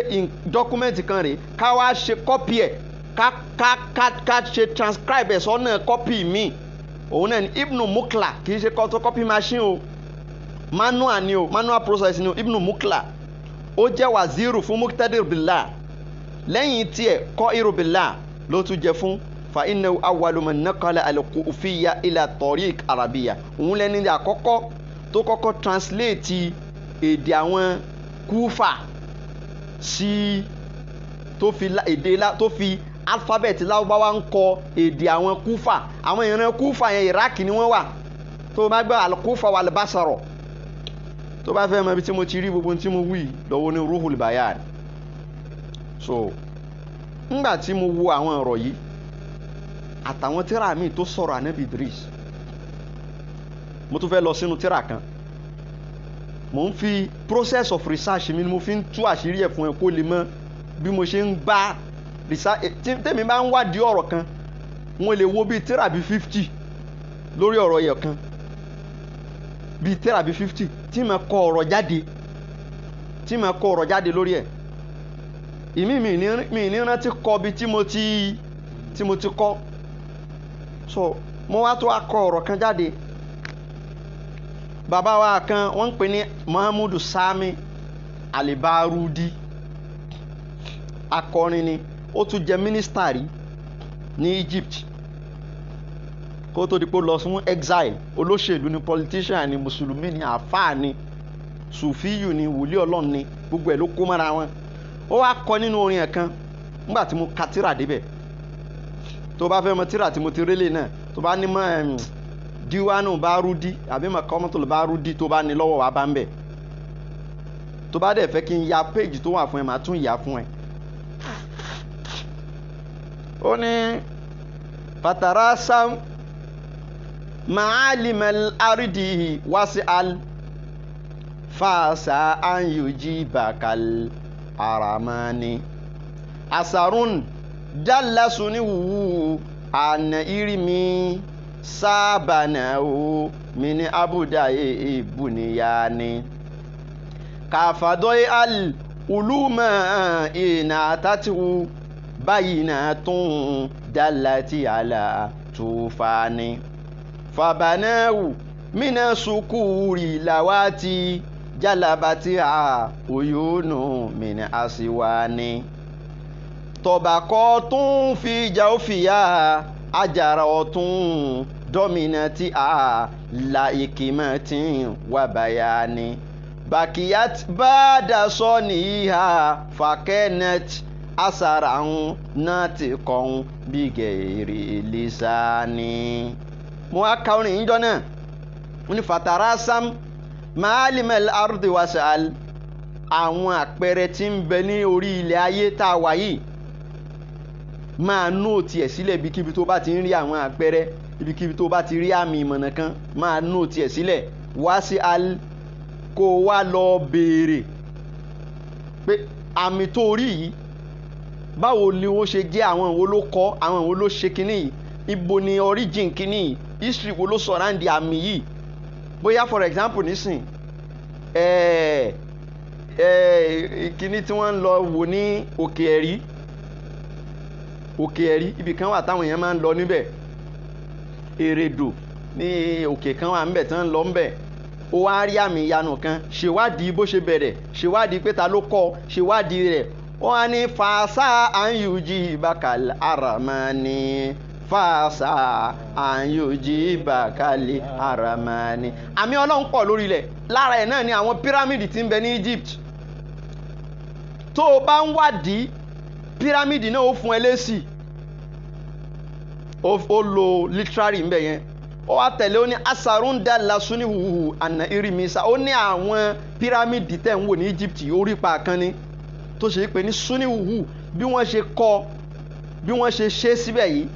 dọ́kúmẹ́ǹtì kan rèé ká wá ṣe kọ́pì ẹ̀ ká ṣe transcribe ẹ̀ sọ́nà kọ́pì míì. òun náà ni Ibnu Mukla, kì í ṣe photocopy machine o, manual ni o, manual process ni o. Ibnu Mukla ó jẹ́ wàzírù fún Muqtadir Billah. lẹ́yìn tiẹ̀ Qahiru Billah ló tún jẹ fún fa innahu awwalu man naqala al-Kufiyya ila tariq arabiyya. òun lẹ́ni àkọ́kọ́ tó kọ́kọ́ translate èdè àwọn Kúfà sí tó fi alphabet Lárúbáwá ń kọ èdè àwọn Kúfà. àwọn ìran Kúfà yẹn Iraq ni wọ́n wà. tó bá gbọ́ al-Kufa wal-Basra tó bá fẹ́ mọ ibi tí mo ti rí gbogbo tí mo wí lọ́wọ́ ní Ruhul Bayan. so ńgbà tí mo wo àwọn ọ̀rọ̀ yìí àtàwọn tírà míì tó sọ̀rọ̀ ànábì Idris, mo tún fẹ́ lọ sínú tírà kan. mo ń fi process of research mi ni mo fi ń tú àṣírí ẹ̀ fún ẹ kó lè mọ bí mo ṣe ń bá research. tèmi bá ń wádìí ọ̀rọ̀ kan mo lè wo bíi tírà bíi 50 lórí ọ̀rọ̀ yẹn kan. bíi tẹ́rà bíi 50 tí mo kọ ọ̀rọ̀ jáde lórí ẹ̀. ìmí mi ní rántí kọ bí tí mo ti kọ́. So mo wá tó akọ ọ̀rọ̀ kan jáde. Bàbá wa kan wọ́n ń pè ní Muhammadu Sami Alibarudi, akọrin ni, ó tún jẹ́ mínísítà rí ní Egypt kó tó di pé ó lọ fún exile. Olóṣèlú ni, politician ni, mùsùlùmí ni, àfáà ni, sùfíyù ni, wòlíì Ọlọ́run ni, gbogbo ẹ̀ ló kó mọ́ra wọn. Ó wá kọ nínú orin ẹ̀ kan nígbà tí mo ka tírà débẹ̀. Tó bá fẹ́ mọ tírà tí mo ti rélé náà, tó bá ní mọ́ Díwánù Bárúdí àbí Maqamatul Bárúdí, tó bá ní lọ́wọ́ wa bá ń bẹ̀. Tó bá dẹ̀ fẹ́ kí n ya péjì tó wà fún ẹ, màá tún yà fún ẹ. Ó ní fatarasam ma'alimal ardi wasi'al fasa an yujibakal aramani asarun dallasunihu ana irimi sabanahu min abudaye buniyani kafadoi al uluma ina tatihu bayinatun dallati ala tufani fabanahu mina sukuri lawati jalabati a uyunu min asiwani tobakotun fi jawfiya ajaratun dominati a laikimatin wa bayani bakiyat bada soniha fakenat asaran natikon bigeri lisani. Mo wá ka orin ìjọ náà, wọ́n ní fatarasam maalimel ardi wasal, àwọn àpẹẹrẹ tí ń bẹ ní orí ilẹ̀ ayé tá a wà yìí, máa nóòtì ẹ̀ sílẹ̀ ibikíbi tó bá ti ń rí àwọn àpẹẹrẹ, ibikíbi tó bá ti rí àmì ìmọ̀nà kan, máa nóòtì ẹ̀ sílẹ̀. Wasal, kó wá lọ béèrè pé àmì tó rí yìí báwo ni ó ṣe jẹ́, àwọn wo ló kọ́, àwọn wo ló ṣe kinní yìí, ibo ni origin kinní yìí, history wo ló surround àmì yìí. Bóyá for example nísìn kinní tí wọ́n ń lọ wò ní òkè ẹ̀rí, ibì kan wà táwọn èèyàn máa ń lọ níbẹ̀, Èrèdò ní òkè kan wà níbẹ̀ tí wọ́n ń lọ níbẹ̀. Ó wá rí àmì ìyanu kan, ṣèwádìí bó ṣe bẹ̀rẹ̀, ṣèwádìí pé ta ló kọ́, ṣèwádìí rẹ̀. Wọ́n á ní fàṣà àyùjí bàkàl àràmánì, fàṣà àyùjí bàkàl àràmánì. Àmì Ọlọ́run pọ̀ lórí ilẹ̀, lára ẹ̀ náà ni àwọn pírámìdì tí ń bẹ ní Egypt. Tó o bá ń wádìí pírámìdì náà, ó fún ẹ lésì, ó lo literary ń bẹ yẹn. Ó wá tẹ̀lé, ó ní asarunda lasunihu ana irimisa. Ó ní àwọn pírámìdì tẹ̀ ń wò ní Egypt orípa kan ní tó ṣe pé ní sunihu, bí wọ́n ṣe kọ́, bí wọ́n ṣe ṣe síbẹ̀ yìí,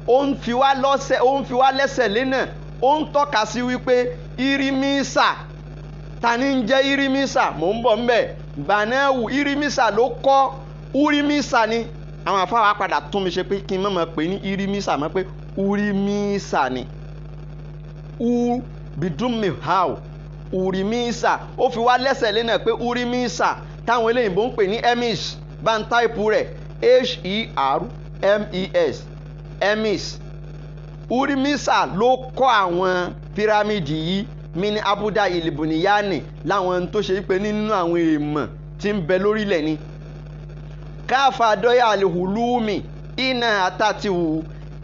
ó ń fi wá lẹ́sẹ̀ lẹ́nà. Ó ń tọ́ka sí wípé irimisa, ta ni ń jẹ́ irimisa? Mò ń bọ̀ ń bẹ̀. Banahu, irimisa ló kọ́, urimisa ni. Àwọn àfáà padà tún mi ṣe pé kí n má máa pè ní irimisa mọ́, pé urimisa ni. Bidunmi how urimisa, ó fi wá lẹ́sẹ̀ lẹ́nà pé urimisa táwọn eléyìnbó ń pè ní emis, bá ń táìpù rẹ̀ HERMES, emis. Urimisa ló kọ́ àwọn pírámìdì yìí, mini abuda ilibuniyani, láwọn tó ṣe pé nínú àwọn èèmọ̀ tí ń bẹ lórílẹ̀ ni. Káfà dọ́yà alihulumi iná àtàtìwù,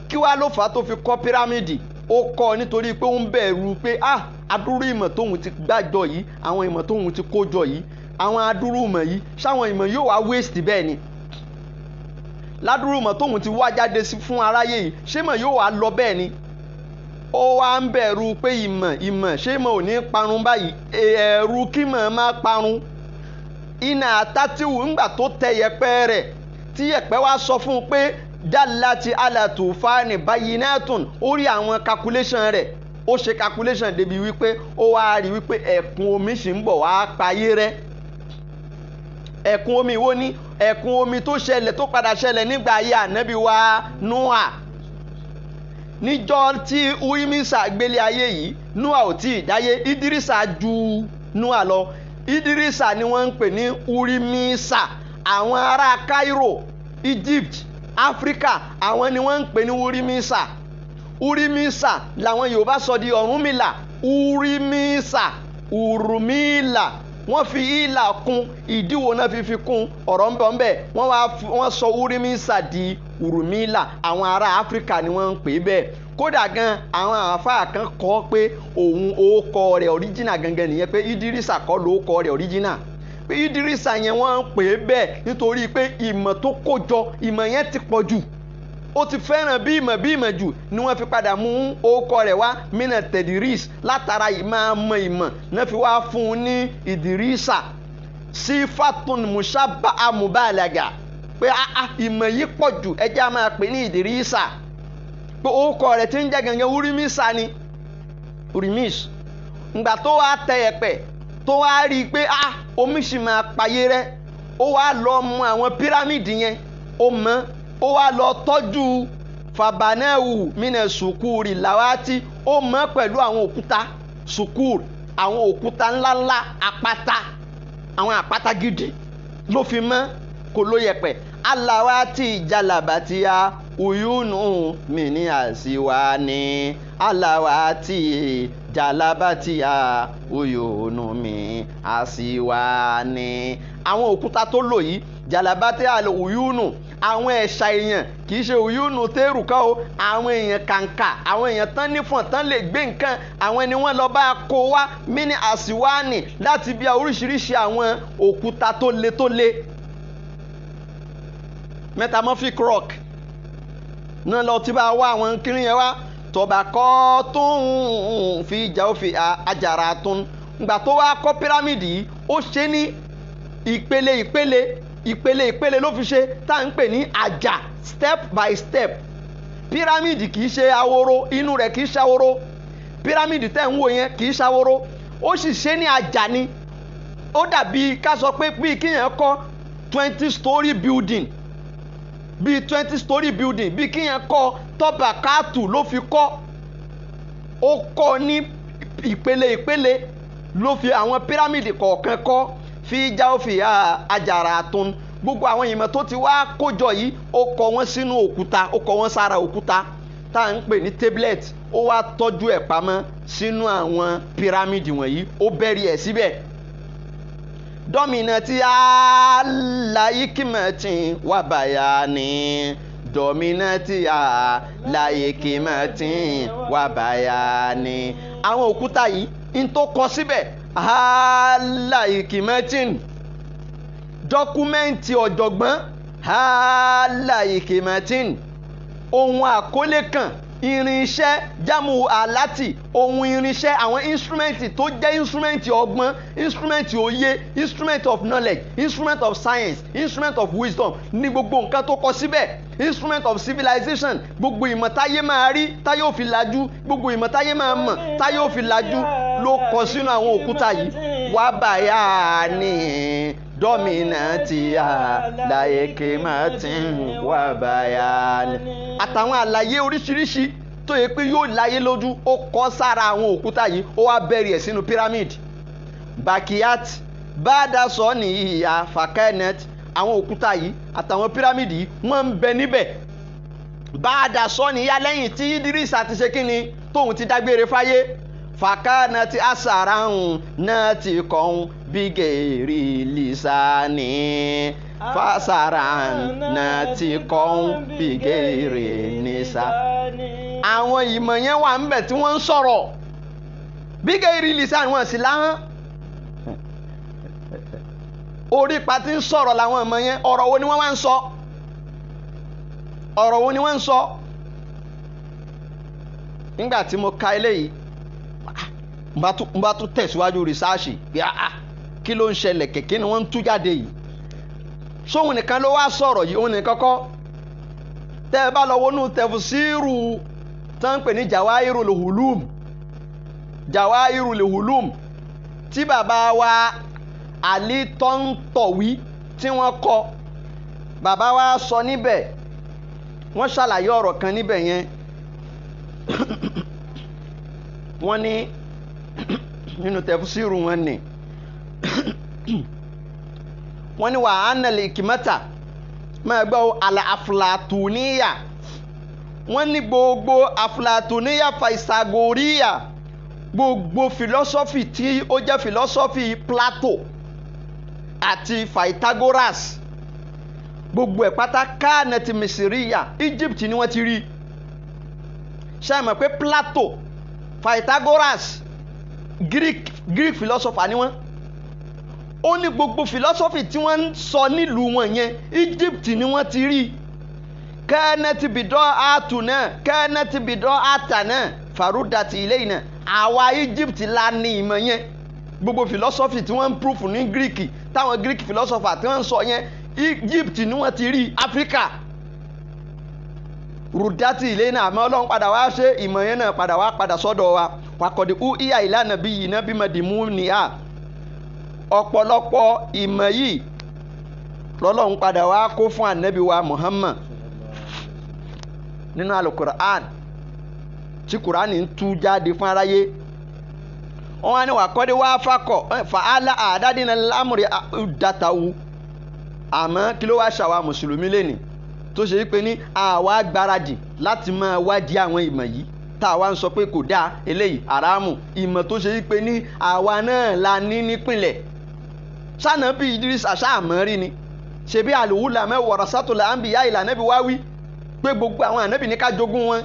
kí wá ló fà á tó fi kọ́ pírámìdì? Ó kọ́ nítorí pé ó ń bẹ̀rù pé adúrú ìmọ̀ tóun ti gbàjọ yìí, àwọn ìmọ̀ tóun ti kójọ yìí, àwọn adúrú ìmọ̀ yìí, ṣáwọn ìmọ̀ yóò wá waste bẹ́ẹ̀ ni? Ládúrú ìmọ̀ tóun ti wá jáde sí fún aráyé yìí, ṣé ìmọ̀ yóò wá lọ bẹ́ẹ̀ ni? Ó wá ń bẹ̀rù pé ìmọ̀ ṣé ìmọ̀ ò ní parun báyìí, ẹ̀rù kí ìmọ̀ má parun. Iná àtàtìwù, ńgbà tó tẹ yẹ̀pẹ̀ rẹ̀, tí yẹ̀pẹ̀ wá sọ fún un pé dálátì alàtúfáàní bayinatun, ó rí àwọn calculation rẹ̀, ó ṣe calculation débi wípé ó wá rí wípé ẹ̀kún omi ṣì ń bọ̀ wá payé rẹ́. Ẹ̀kún omi wo ni? Ẹ̀kún omi tó ṣẹlẹ̀, tó padà ṣẹlẹ̀ nígbà ayé ànábì wa Noah. níjọ́ tí Urimisa gbélé ayé yìí Noah ò tí ì dáyé, Idirisa ju Noah lọ. Idirisa ni wọ́n ń pè ní Urimisa. Àwọn ará Cairo, Egypt, Africa, àwọn ni wọ́n ń pè ní Urimisa. Urimisa làwọn Yorùbá sọ di Ọ̀rúnmìlà. Urimisa, Urumila, wọ́n fi ìlà kún, ìdíwò náà fi kún, ọ̀rọ̀ ń bọ̀ ń bẹ̀, wọ́n sọ Urimisa di Urumila. Àwọn ará Áfíríkà ni wọ́n ń pè bẹ́ẹ̀. Kódà gan àwọn àfáà kan kọ pé òun orúkọ rẹ̀ original gangan nìyẹn, pé Idirisa kọ́ lórúkọ rẹ̀ original, pé Idirisa yẹn wọ́n ń pè bẹ́ẹ̀ nítorí pé ìmọ̀ tó kó jọ, ìmọ̀ yẹn ti pọ̀ jù, ó ti fẹ́ràn bí ìmọ̀ jù ni wọ́n fi padà mú orúkọ rẹ̀ wá mina tediris, látara ìmọ̀ náà fi wá fún un ní Idirisa. Sifatun mushabba amubalaga, pé ìmọ̀ yìí pọ̀ jù, ẹjẹ́ a máa pè ní Idirisa. Pé orúkọ rẹ̀ ti ń jẹ́ gangan Urimisa ni, Urimis. Ìgbà tó wá tẹ ẹ̀pẹ̀ tó wá rí i pé omi sì máa payé rẹ́, ó wá lọ mọ àwọn pírámìdì yẹn, ó mọ̀, ó wá lọ tọ́jú fabanẹ́wù mínà sùkúrì làwátì, ó mọ̀ pẹ̀lú àwọn òkúta sùkúrì, àwọn òkúta ńláńlá, àpáta, àwọn àpáta gidi ló fi mọ̀, kò ló yẹ̀pẹ̀. Alawati jalabatiya uyunu mini asiwani, alawati jalabatiya uyunu mi asiwani. Àwọn òkúta tó lò yìí, jalabatiya uyunu, àwọn ẹ̀ṣà èèyàn, kì í ṣe uyunu tẹ́rù kan o, àwọn èèyàn kàǹkà, àwọn èèyàn tán nífọ̀n tán lè gbé nǹkan, àwọn ni wọ́n lọ bá kó wá mini asiwani láti bí oríṣiríṣi àwọn òkúta tó le. Metamorphic rock náà lọ tí bá wá àwọn kiri yẹn wá, tọba kọ́ tó ń fi ìjà ó fi àjàrà tún. Ìgbà tó wá kọ́ pírámìdì yìí, ó ṣe ní ìpele ló fi ṣe, tá à ń pè ní àjà, step by step. Pírámìdì kì í ṣe ahoro, inú rẹ̀ kì í ṣahoro, pírámìdì tẹ̀ ń wò yẹn kì í ṣahoro, ó sì ṣe ní àjà ni. Ó dàbí ká sọ pé bí kíyàn kọ́ 20-story building, bí 20-story building, bí kíyàn kọ́ tọ́bàkátù ló fi kọ́, ó kọ́ ní ìpele ló fi àwọn pírámìdì kọ̀ọ̀kan kọ́. Fi já ó fi àjàrà tún, gbogbo àwọn ìmọ̀ tó ti wá kójọ yìí, ó kọ wọ́n sínú òkúta, ó kọ wọ́n sára òkúta tá à ń pè ní tablet, ó wá tọ́jú ẹ̀ pamọ́ sínú àwọn pírámìdì wọ̀nyí, ó bẹ̀rẹ̀ ẹ̀ síbẹ̀. Dominati alayikimatin wabayani, dominati alayikimatin wabayani. Àwọn òkúta yìí ń tó kọ síbẹ̀, alayikimatin, dọ́kúmẹ́ǹtì ọ̀jọ̀gbọ́n, alayikimatin, ohun àkọlé kan, irinṣẹ́, jámù aláti, ohun irinṣẹ́, àwọn instrument tó jẹ́ instrument ọgbọ́n, instrument òye, instrument of knowledge, instrument of science, instrument of wisdom, ní gbogbo nǹkan tó kọ síbẹ̀. Instrument of civilization, gbogbo ìmọ̀ táyé máa rí táyé ò fi lajú, gbogbo ìmọ̀ táyé máa mọ̀ táyé ò fi lajú ló kọ sínú àwọn òkúta yìí. Wá bàyà ni dominati alayikimatin wá bàyà ni. Àtàwọn àlàyé oríṣiríṣi tó yẹ pé yóò láyé lójú, ó kọ sára àwọn òkúta yìí, ó wá bẹ̀rẹ̀ sínú pyramid. Bakiyat bada sọ ní ìyá fakanet, àwọn òkúta yìí àtàwọn pírámìdì yìí wọ́n ń bẹ níbẹ̀. Bada sọ ní ìyá lẹ́yìn tí Idirisa ti ṣe kíni, tóun ti dágbére fáyé. Fakanati asarahun náà ti kọ́hún bígèrè lisani, fasaran náà ti kọ́hún bígèrè nisa. Àwọn ìmọ̀ yẹn wà ń bẹ̀ tí wọ́n ń sọ̀rọ̀ bígèrè lisani, wọ́n sì láhán. Orí pa tí ń sọ̀rọ̀ làwọn ìmọ̀ yẹn, ọ̀rọ̀ wo ni wọ́n wá ń sọ? Ọ̀rọ̀ wo ni wọ́n ń sọ? Nígbà tí mo ka eléyìí, n bá tún tẹ̀síwájú rìsáàṣì pé kí ló ń ṣẹlẹ̀, kẹ̀kẹ́ ni wọ́n ń tú jáde yìí. Sóhun nìkan ló wá sọ̀rọ̀ yìí, òun nìkan kọ́. Tẹ́ ẹ bá lọ wọnú tẹ̀fùsírù tó ń pè ní Jawahirul Hulum, tí bàbá wa Ali Tontowi tí wọ́n kọ, bàbá wa sọ níbẹ̀, wọ́n ṣàlàyé ọ̀rọ̀ kan níbẹ̀ yẹn. wọ́n ní nínú tafsiru wọn ni wọ́n ní wà á nàlẹ̀ ìkìmẹ́ta máa gbọ́ àlà àfúlàtúníyà wọ́n ní gbogbo àfúlàtúníyà fàìsàgóríyà gbogbo philosophy tí ó jẹ́ philosophy Plato àti Pythagoras gbogbo ẹ̀ pátá kánẹtì Misiriya Egypt ni wọ́n ti rí ṣe mọ̀ pé Plato Pythagoras Greek philosopher ni wọ́n ó ní gbogbo philosophy tí wọ́n ń sọ nílùú wọn yẹn Egypt ni wọ́n ti rí kánẹtì bìdọ́ àtànà farudati ilé iná àwa Egypt la ní ìmọ̀ yẹn gbogbo philosophy tí wọ́n ń proof ní Greek táwọn Greek philosopher tí wọ́n ń sọ yẹn Egypt ni wọ́n ti rí Africa rudati ilé náà àmọ́ Ọlọ́run padà wá ṣe ìmọ̀ yẹn náà padà sọ́dọ̀ wa wakọ̀dé ìyá ìlànà bí yìí náà bí mọ̀dìmú nìyà ọ̀pọ̀lọpọ̀ ìmọ̀ yìí lọ́lọ́run padà wá kó fún ànábì wa Muhammad nínú alukur'an tí kur'an ń tú jáde fún aráyé wọ́n wá ní wakọ̀dé wá fakọ̀ fàálà àdádínà lámùrí dátàwù àmọ́ kí ló wá ṣàwa mùsùlùmí lẹ́nìí tó ṣe wípé ní àwa gbáradì láti máa wádìí àwọn ìmọ̀ yìí tá a wá ń sọ pé kò dáa eléyìí àràmù ìmọ̀ tó ṣe wípé ní àwa náà la ní nípìnlẹ̀ sànà bí Idris àṣà àmọ́rí ni ṣebí àlùwúlà mẹ́wọ̀rọ̀ sátòlà àǹbíyá ìlànà bí wá wí pé gbogbo àwọn ànábì ní ká jogún wọn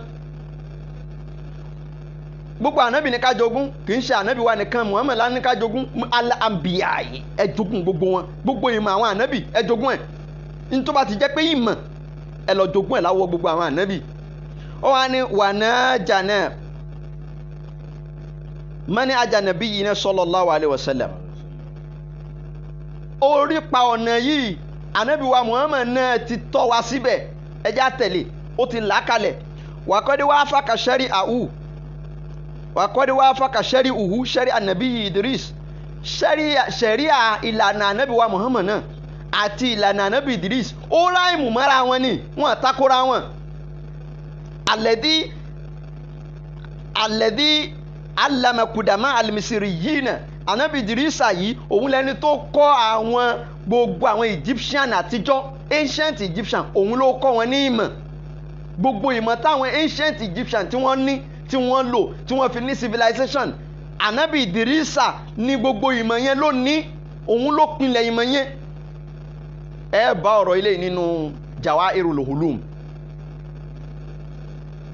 gbogbo ànábì ní ká jogún kì í ṣe ànábì wa nìkan Muhammad lá ní ká jogún àǹbíyá yìí ẹ jogún gbogbo wọn gbogbo ìmọ̀ àwọn ànábì ẹ jogún ẹ̀ ní tó bá ti jẹ́ pé ìmọ̀ ẹ lọ jogún ẹ̀ láwọ́ gbogbo àwọn ànábì ó wá ní wàná jàǹdà mani ajanabi yìí ní sallallahu alaihi wasallam orí pa ọ̀nà yìí ànábì wa Muhammad náà ti tọ́ wa síbẹ̀ ẹjẹ́ àtẹ̀lé ó ti là á kalẹ̀ wàkọ́dé wá fàkà ṣẹ́rí àhù wàkọ́dé wá fàkà ṣẹ́rí ùhù ṣẹ́rí ànábì yìí Idris ṣẹ́ríà ìlànà ànábì wa Muhammad náà àti ìlànà ànábì Idris ó ráìmù mọ́ra wọn ni wọ́n takora wọn alẹ́dí alamakudama alimisiri yìí náà ànábì Idrisa yìí òun lẹni tó kọ́ àwọn gbogbo àwọn Egyptian àtijọ́ ancient Egyptian òun ló kọ́ wọn ní ìmọ̀ gbogbo ìmọ̀ táwọn ancient Egyptian tí wọ́n ní tí wọ́n lò tí wọ́n fi ní civilization ànábì Idrisa ní gbogbo ìmọ̀ yẹn ló ní òun ló pinlẹ̀ ìmọ̀ yẹn ẹ bá ọ̀rọ̀ ilé nínú Jawahirul Ulum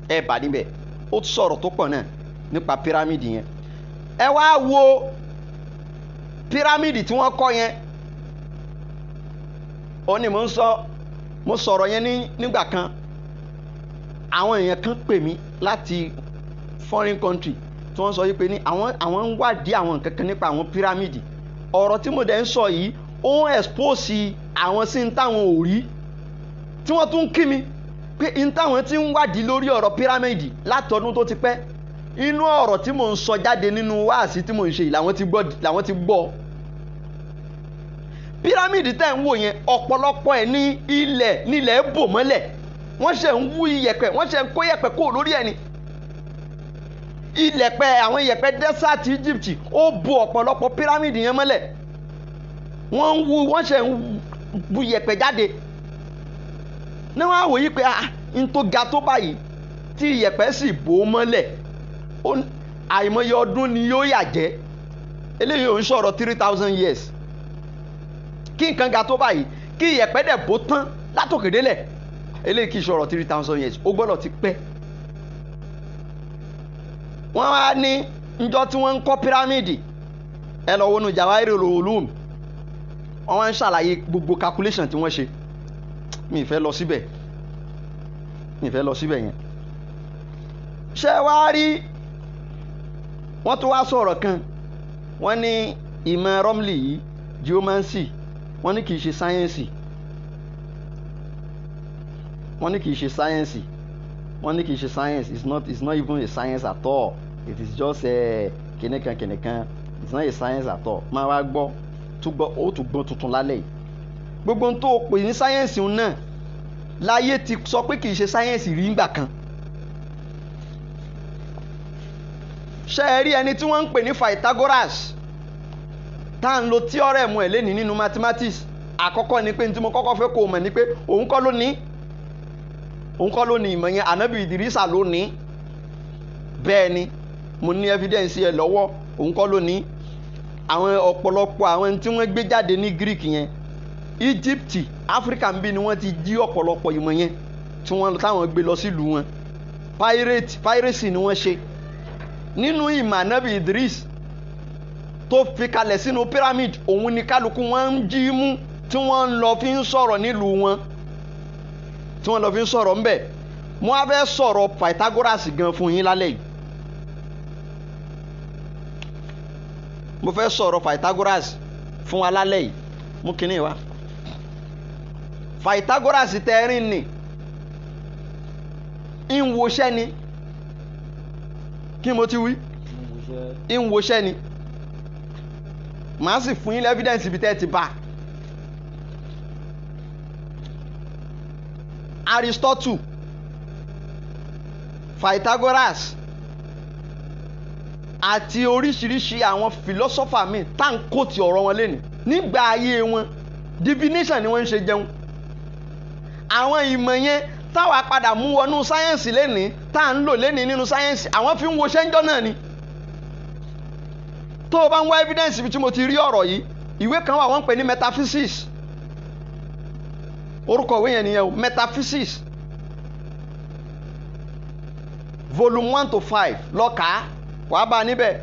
ẹ bá níbẹ̀ ó sọ̀rọ̀ tó pọ̀ náà nípa pírámìdì yẹn ẹ wá wo pírámìdì tí wọ́n kọ́ yẹn ó ní mo sọ̀rọ̀ yẹn nígbà kan àwọn èèyàn kan pè mí láti foreign country tí wọ́n sọ yìí pé ní àwọn ń wádìí àwọn nǹkan kan nípa àwọn pírámìdì ọ̀rọ̀ tí mo dẹ̀ ń sọ yìí ó ń expose àwọn sí ń táwọn ò rí tí wọ́n tún kí mi pé ń táwọn ti ń wádìí lórí ọ̀rọ̀ pírámìdì látọdún tó ti pẹ́ inú ọ̀rọ̀ tí mò ń sọ jáde nínú wáàsí tí mò ń ṣe làwọn ti gbọ́ pírámìdì tẹ́ ń wò yẹn ọ̀pọ̀lọpọ̀ ẹ̀ ní nílẹ̀ bò mọ́lẹ̀ wọ́n ṣe ń wú iyẹ̀pẹ̀ wọ́n ṣe ń kó iyẹ̀pẹ̀ kó lórí ẹ̀ ni àwọn iyẹ̀pẹ̀ desert Egypt ó bo ọ̀pọ̀lọpọ̀ pírámìdì yẹn mọ́lẹ̀ wọ́n ṣe ń bu iyẹ̀pẹ̀ jáde ní wọ́n á wòye pé n tó ga tó báyìí tí iyẹ̀pẹ̀ sì bò ó mọ́lẹ̀ àìmọye ọdún ni yóò yà jẹ́ eléyìí ò ń sọ̀rọ̀ 3000 years kí nǹkan ga tó báyìí kí iyẹ̀pẹ̀ dẹ̀ bó tán látòkè délẹ̀ eléyìí kì í sọ̀rọ̀ 3000 years ó gbọ́dọ̀ ti pẹ́ wọ́n wá ní njọ́ tí wọ́n ń kọ́ pírámìdì ẹ lọ wọnú Jawahirul Ulum wọ́n wá ń ṣàlàyé gbogbo calculation tí wọ́n ṣe mi ì fẹ́ lọ síbẹ̀ yẹn ṣé wá rí wọ́n tún wá sọ̀rọ̀ kan wọ́n ní ìmọ̀ Romli yìí geomancy wọ́n ní kì í ṣe sáyẹ́ǹsì it's not even a science at all it is just kìnìkan it's not a science at all máa wá gbọ́ ó tún gbọ́ tuntun lálẹ́ yìí gbogbo ohun tó pè ní sáyẹ́ǹsì náà láyé ti sọ pé kì í ṣe sáyẹ́ǹsì rí ńgbà kan ṣé ẹ rí ẹni tí wọ́n ń pè ní Pythagoras tá à ń lo theorem ẹ̀ lénìí nínú mathematics. Àkọ́kọ́ ni pé ní tí mo kọ́kọ́ fẹ́ kó o mọ̀ ni pé òun kọ́ ló ní ìmọ̀ yẹn, Ànábì Ìdírísà ló ní. Bẹ́ẹ̀ ni mo ní evidence ẹ̀ lọ́wọ́, òun kọ́ ló ní. Àwọn ọ̀pọ̀lọpọ̀ àwọn tí wọ́n gbé jáde ní Greek yẹn, Egypt, Africa ń bí ni wọ́n ti jí ọ̀pọ̀lọpọ̀ ìmọ̀ yẹn táwọn gbé lọ sílùú wọn. Piracy ni wọ́n ṣe nínú ìmọ̀ Ànábì Idris tó fi kalẹ̀ sínú pyramid. Òun ni kálukú wọn ń jí mú tí wọ́n ń lọ fi ń sọ̀rọ̀ nílùú wọn, tí wọ́n lọ fi ń sọ̀rọ̀ ńbẹ̀. Mo á fẹ́ sọ̀rọ̀ Pythagoras gan fún yín lálẹ́ yìí. Mo fẹ́ sọ̀rọ̀ Pythagoras fún wa lálẹ́ yìí. Mú kinní wá. Pythagoras tẹ́rín ni ń woṣẹ́ ni. Kí mo ti wí? ń woṣẹ́ ni. Màá sì fún yín evidence ibi tẹ́ ti bá. Aristotle, Pythagoras àti oríṣiríṣi àwọn philosopher míì tá ń kóòtì ọ̀rọ̀ wọn lénìí. Nígbà ayé wọn divination ni wọ́n ń ṣe jẹun. Àwọn ìmọ̀ yẹn táwa padà mú wọnú sáyẹ́ǹsì lénìí tá ń lò lénìí nínú sáyẹ́ǹsì, àwọn fi ń wo ṣẹ́ńjọ́ náà ni. Tó o bá ń wá evidence ibi tí mo ti rí ọ̀rọ̀ yìí, ìwé kan wà wọ́n ń pè ní metaphysics. Orúkọ ìwé yẹn nìyẹn o, metaphysics, volume 1 to 5 lọ kà á, wàá bá a níbẹ̀.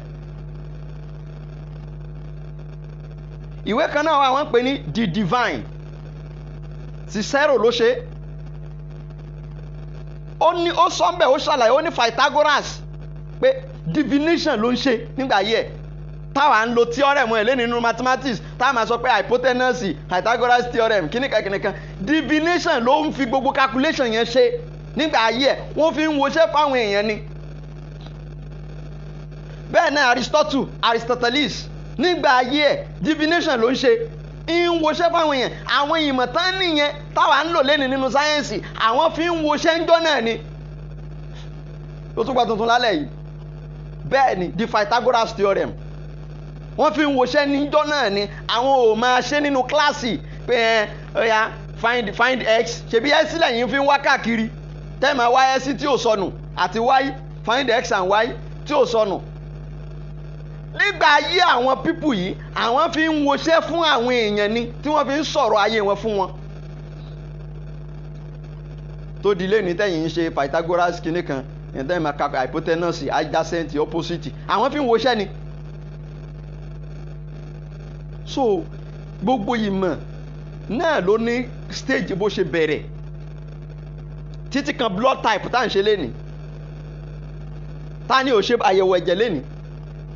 Ìwé kan náà wà wọ́n ń pè ní the divine, Cicero ló ṣe. Ó sọ ń bẹ̀, ó ṣàlàyé, ó ní Pythagoras pé divination ló ń ṣe nígbà ayé ẹ̀. Táwa ń lo theorem ẹ̀ lé nínú mathematics, táwa máa sọ pé hypotenuse, Pythagoras theorem, kíníkan. Divination ló ń fi gbogbo calculation yẹn ṣe nígbà ayé ẹ̀. Wọ́n fi ń woṣẹ́ fáwọn èèyàn ni. Bẹ́ẹ̀ náà Aristoteles nígbà ayé ẹ̀ divination ló ń ṣe, ń woṣẹ́ fáwọn èèyàn. Àwọn ìmọ̀ tán nìyẹn táwa ń lò lẹ́nu nínú sáyẹ́ǹsì, àwọn fi ń woṣẹ́ ńjọ́ náà ni. Ó tún gba tuntun lálẹ́ yìí. Bẹ́ẹ̀ ni the Pythagoras theorem, wọ́n fi ń woṣẹ́ níjọ́ náà ni. Àwọn ò máa ṣe nínú kíláàsì pé ọ̀ya find x, ṣebí x lẹ́yìn fi ń wá káàkiri tẹ́ máa wá x tí ò sọnù àti y, find x and y tí ò sọnù. Nígbà ayé àwọn pípù yìí, àwọn fi ń woṣẹ́ fún àwọn èèyàn ni, tí wọ́n fi ń sọ̀rọ̀ ayé wọn fún wọn. Tó di lẹ́ni tẹ́yìn ń ṣe Pythagoras kinní kan, ẹ̀yìn tẹ́yìn máa ka hypotenuse, adjacent, opposite, àwọn fi ń woṣẹ́ ni. So gbogbo ìmọ̀ náà ló ní stage bó ṣe bẹ̀rẹ̀, títí kan blood type tá à ń ṣe lénìí. Ta ni ò ṣe àyẹ̀wò ẹ̀jẹ̀ lénìí?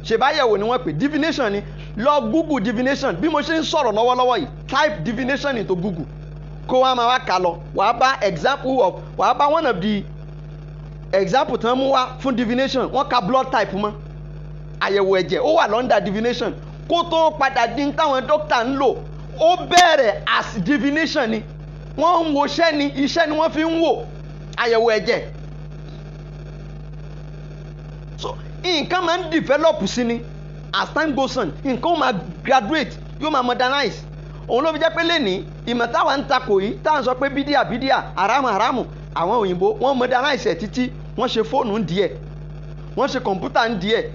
Ṣèbáyẹ̀wò ni wọ́n pè, divination ni. Lọ Google divination bí mo ṣe ń sọ̀rọ̀ lọ́wọ́lọ́wọ́ yìí, type divination into Google, kó wá máa wá kà lọ. Wàá bá one of the example tán mú wá fún divination. Wọ́n ka blood type mọ́, àyẹ̀wò ẹ̀jẹ̀ ó wà lọ́ndà divination. Kó tó padà dín táwọn dókítà ń lò, ó bẹ̀rẹ̀ as divination ni. Wọ́n ń woṣẹ́ ni, iṣẹ́ ni wọ́n fi ń wò àyẹ̀wò ẹ̀jẹ̀. So nǹkan máa ń develop sí ni as time goes on. Nǹkan ó máa graduate, yóò máa modernize. Òun ló fi jẹ́ pé lénìí ìmọ̀ táwa ń takò yìí, táwọn sọ pé bídíà haramu, àwọn òyìnbó wọ́n modernize ẹ̀ títí. Wọ́n ṣe fóònù ń díẹ̀, wọ́n ṣe kọ̀ǹpútà ń díẹ̀,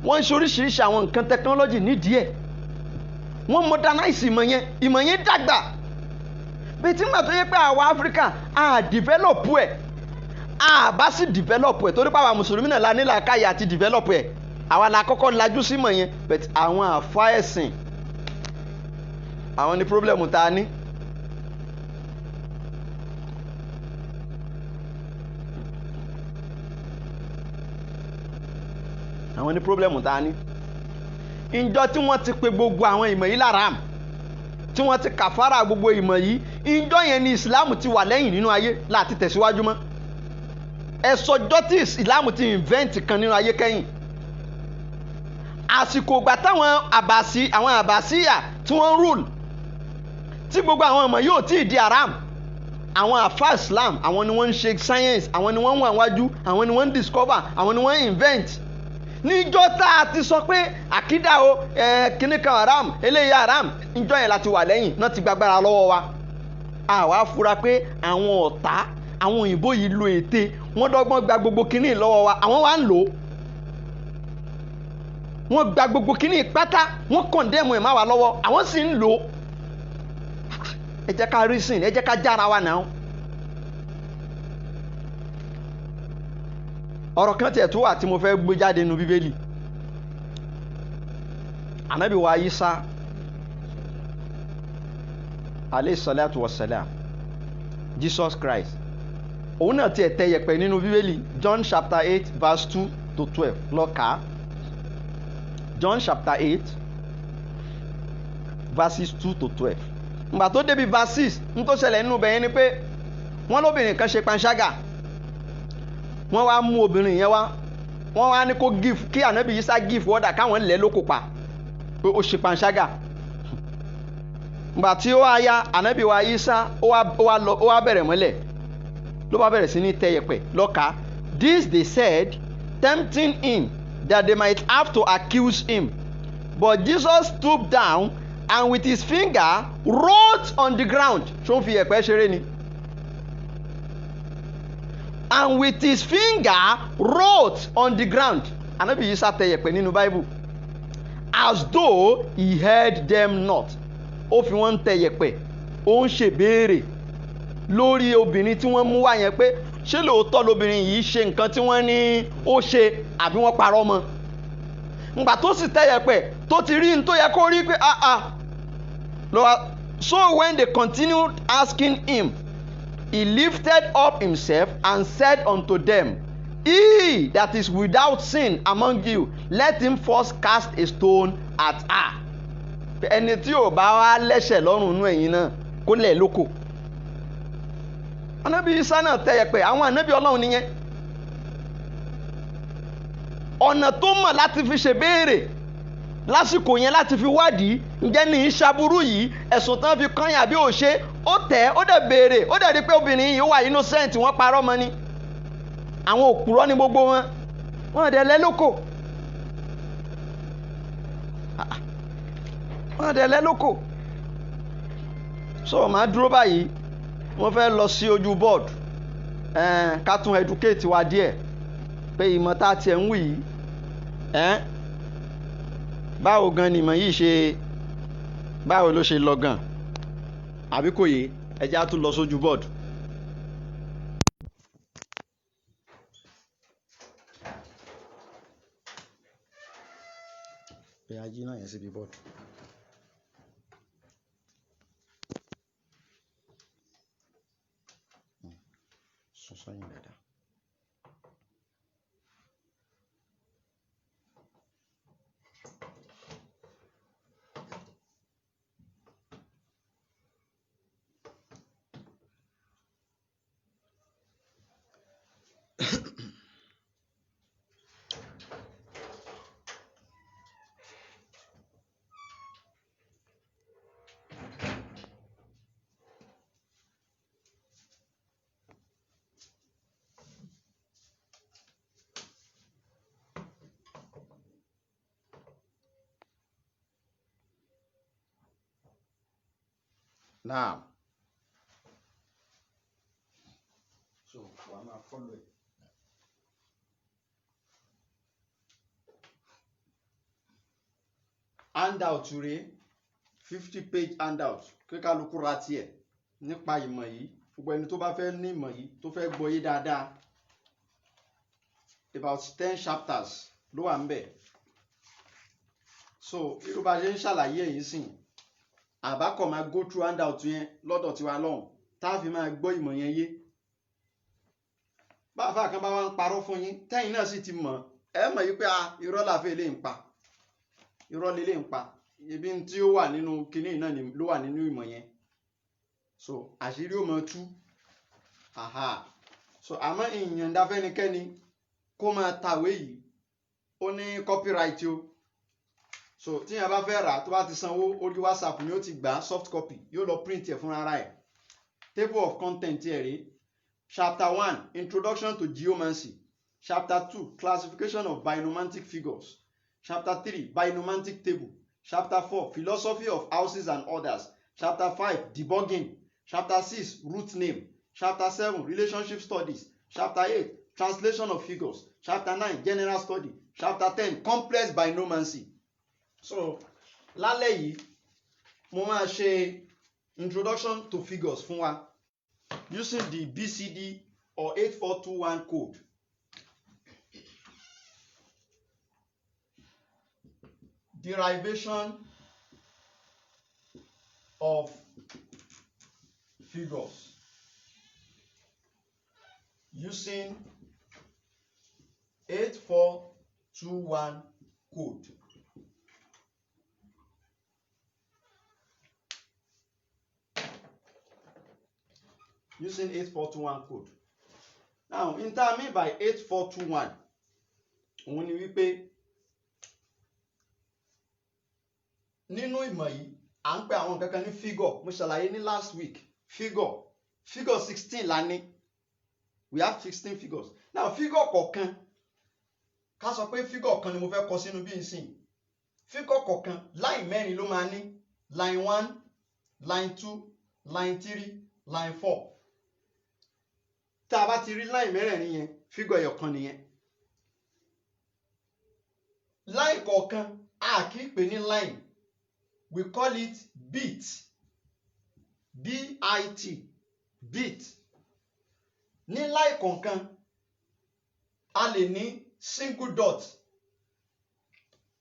wọ́n ṣe oríṣiríṣi àwọn nǹkan technology ní díẹ̀. Wọ́n modernize ìmọ̀ yẹn dàgbà. Bí tí mà tó yẹ pé àwa Áfíríkà a develop ẹ̀, a bá sì develop ẹ̀ torí pé àwa mùsùlùmí náà la ní làákàyè àti develop ẹ̀. Àwa la kọ́kọ́ lajú sí mọ̀ yẹn, but àwọn àfáà ẹ̀sìn àwọn ní problem tá a ní. Àwọn ní problem tá a ní. Ìjọ tí wọ́n ti pe gbogbo àwọn ìmọ̀ yìí láram, tí wọ́n ti kàfàrà gbogbo ìmọ̀ yìí, ìjọ yẹn ni Islam ti wà lẹ́yìn nínú ayé láti tẹ̀síwájú mọ́. Ẹ̀sọ́jọ́ tí Islam ti invent kan nínú ayé kẹ́yìn. Àsìkò ìgbà táwọn àbàsíyà tí wọ́n rule, tí gbogbo àwọn ọmọ yóò tí ì di haram, àwọn àfáà Islam àwọn ni wọ́n ń ṣe science, àwọn ni wọ́n ń wà wájú, àwọn ni wọ́n ń discover, àwọn ni wọ́n ń invent. níjọ́ tá a ti sọ pé àkídà o kíní kan haram eléyìí haram níjọ́ yẹn láti wà lẹ́yìn náà ti gbàgbára lọ́wọ́ wa. àwa fura pé àwọn ọ̀tá àwọn òyìnbó yìí lo ète wọ́n dọ́gbọ́n gba gbogbo kíní lọ́wọ́ wa àwọn wa ń lò ó. wọ́n gba gbogbo kíní pátá wọ́n kọ̀ndẹ́mù ẹ̀ má wa lọ́wọ́ àwọn sì ń lò ó. ẹ jẹ́ ká reason ẹ jẹ́ ká jára wa náà. ọ̀rọ̀ kan tiẹ̀ tó wà tí mo fẹ́ gbé jáde nínú bíbélì. ànábì wa Ìsá alayhi salatu wa salam, Jesus Christ, òun náà tiẹ̀ tẹ yẹ̀pẹ̀ nínú bíbélì. John chapter 8 verse 2 to 12 lọ kà á. John chapter 8 verses 2 to 12. Ngbà tó débi verses ń tó ṣẹlẹ̀ nínú bẹ̀yẹn ni pé wọ́n lóbìnrin kan ṣe panṣágà, wọ́n wá mú obìnrin yẹn wá, wọ́n wá ní kó give kí ànábì Ìsá give order káwọn lẹ̀ lóko pa pé ó ṣe panṣágà. Ngbà tí ó wá ya ànábì wa Ìsá ó wá bẹ̀rẹ̀ mọ́lẹ̀ ló bá bẹ̀rẹ̀ sí ní tẹ yẹ̀pẹ̀ lọ́ka. This they said, tempting him that they might have to accuse him. But Jesus stooped down and with his finger wrote on the ground. Ṣó ń fi yẹ̀pẹ̀ ṣeré ni? And with his finger wrote on the ground. Ànábì Ìsá tẹ yẹ̀pẹ̀ nínú Bible. As though he heard them not. Ó fi wọ́n tẹ yẹ̀pẹ̀, ó ń ṣèbéèrè lórí obìnrin tí wọ́n mú wá yẹn pé ṣé lóòótọ́ lobìnrin yìí ṣe nǹkan tí wọ́n ní ó ṣe àbí wọ́n parọ́ mọ́. Ngbà tó sì tẹ yẹ̀pẹ̀ tó ti rí n tó yẹ kó rí pé so when they continued asking him, he lifted up himself and said unto them, he that is without sin among you, let him first cast a stone at her. Ẹni tí ò bá wá lẹ́ṣẹ̀ lọ́rùn inú ẹ̀yin náà kó lẹ̀ lóko. Ànábì Ìsá náà tẹ yẹ̀pẹ̀, àwọn ànábì Ọlọ́run nìyẹn. Ọ̀nà tó mọ̀ láti fi ṣèbéèrè lásìkò yẹn láti fi wádìí ǹjẹ́ ní ìṣàbúrú yìí ẹ̀sùn tán fi kàn yín àbí ò ṣe, ó tẹ̀ ó dẹ̀ béèrè ó dẹ̀ rí pé obìnrin yìí wà innocent, wọ́n parọ́ mọ́ ni. Àwọn òpùrọ́ ni gbogbo wọn, wọ́n dẹ̀ lẹ́ lóko. wọ́n dẹ̀ lẹ́ lóko. So màá dúró báyìí, wọ́n fẹ́ lọ sí ojú board ká tún educate wa díẹ̀ pé ìmọ̀ tá a tiẹ̀ ń wí yìí báwo gan ni ìmọ̀ yìí ṣe báwo ló ṣe lọ gan àbí kò yé, ẹ jẹ́ á tún lọ sójú board. pé ají náà yẹn síbi board. Sọ́yìn dáadáa. Now, so wàá máa follow it. Handout rèé 50-page handout kí kálukú ra tiẹ̀ nípa ìmọ̀ yìí, gbogbo ẹni tó bá fẹ́ ní ìmọ̀ yìí tó fẹ́ gbọ́ yé dáadáa, about 10 chapters ló wà ńbẹ̀. So irú bá ṣe ń ṣàlàyé èyí sìn àbákọ̀ máa go through handout yẹn lọ́dọ̀ tiwa lọ́hùn tá a fi máa gbọ́ ìmọ̀ yẹn yé. Báfà kan bá wá ń parọ́ fún yín tẹ́yìn náà sì ti mọ̀ ẹ mọ̀ yí pé irọ́ làfẹ́ lè ń pa, irọ́ lè ń pa, ibi tí ó wà nínú kinní náà ló wà nínú ìmọ̀ yẹn. So àṣírí ó mọ tú. So àmọ́ ìyànda fẹ́nikẹ́ni kó máa tàwé yìí ó ní copyright o. So tí yẹn bá fẹ́ rà tó bá ti sanwó orí WhatsApp ni ó ti gbà soft copy, yóò lọ print ẹ̀ fúnra ẹ̀. Table of content ẹ̀ rí. Chapter 1, Introduction to Geomancy. Chapter 2, classification of binomantic figures. Chapter 3, binomantic table. Chapter 4, philosophy of houses and orders. Chapter 5, debugging. Chapter 6, root name. Chapter 7, relationship studies. Chapter 8, translation of figures. Chapter 9, general study. Chapter 10, complex binomancy. So, lálẹ́ yìí, mo máa ṣe introduction to figures fún wa using the BCD or 8421 code. Derivation of figures using 8421 code. Using 8421 code. Now, in that I mean by 8421, òun ni wípé nínú ìmọ̀ yìí à ń pè àwọn nǹkan kan ní figure. Mo ṣàlàyé ní last week. Figure 16 la ní. We have 16 figures. Now, figure kọ̀ọ̀kan, ká sọ pé figure kan ni mo fẹ́ kọ sínú bí nsìn. Figure kọ̀ọ̀kan line mẹ́rin ló máa ní. Line 1, line 2, line 3, line 4. Tá a bá ti rí line mẹ́rẹ̀ẹ̀rin yẹn, figure ẹyọ̀kan nìyẹn. Line kọ̀ọ̀kan a kì í pè ní line. We call it bit. B-I-T. Bit. Ní line kọ̀ọ̀kan, a lè ní single dot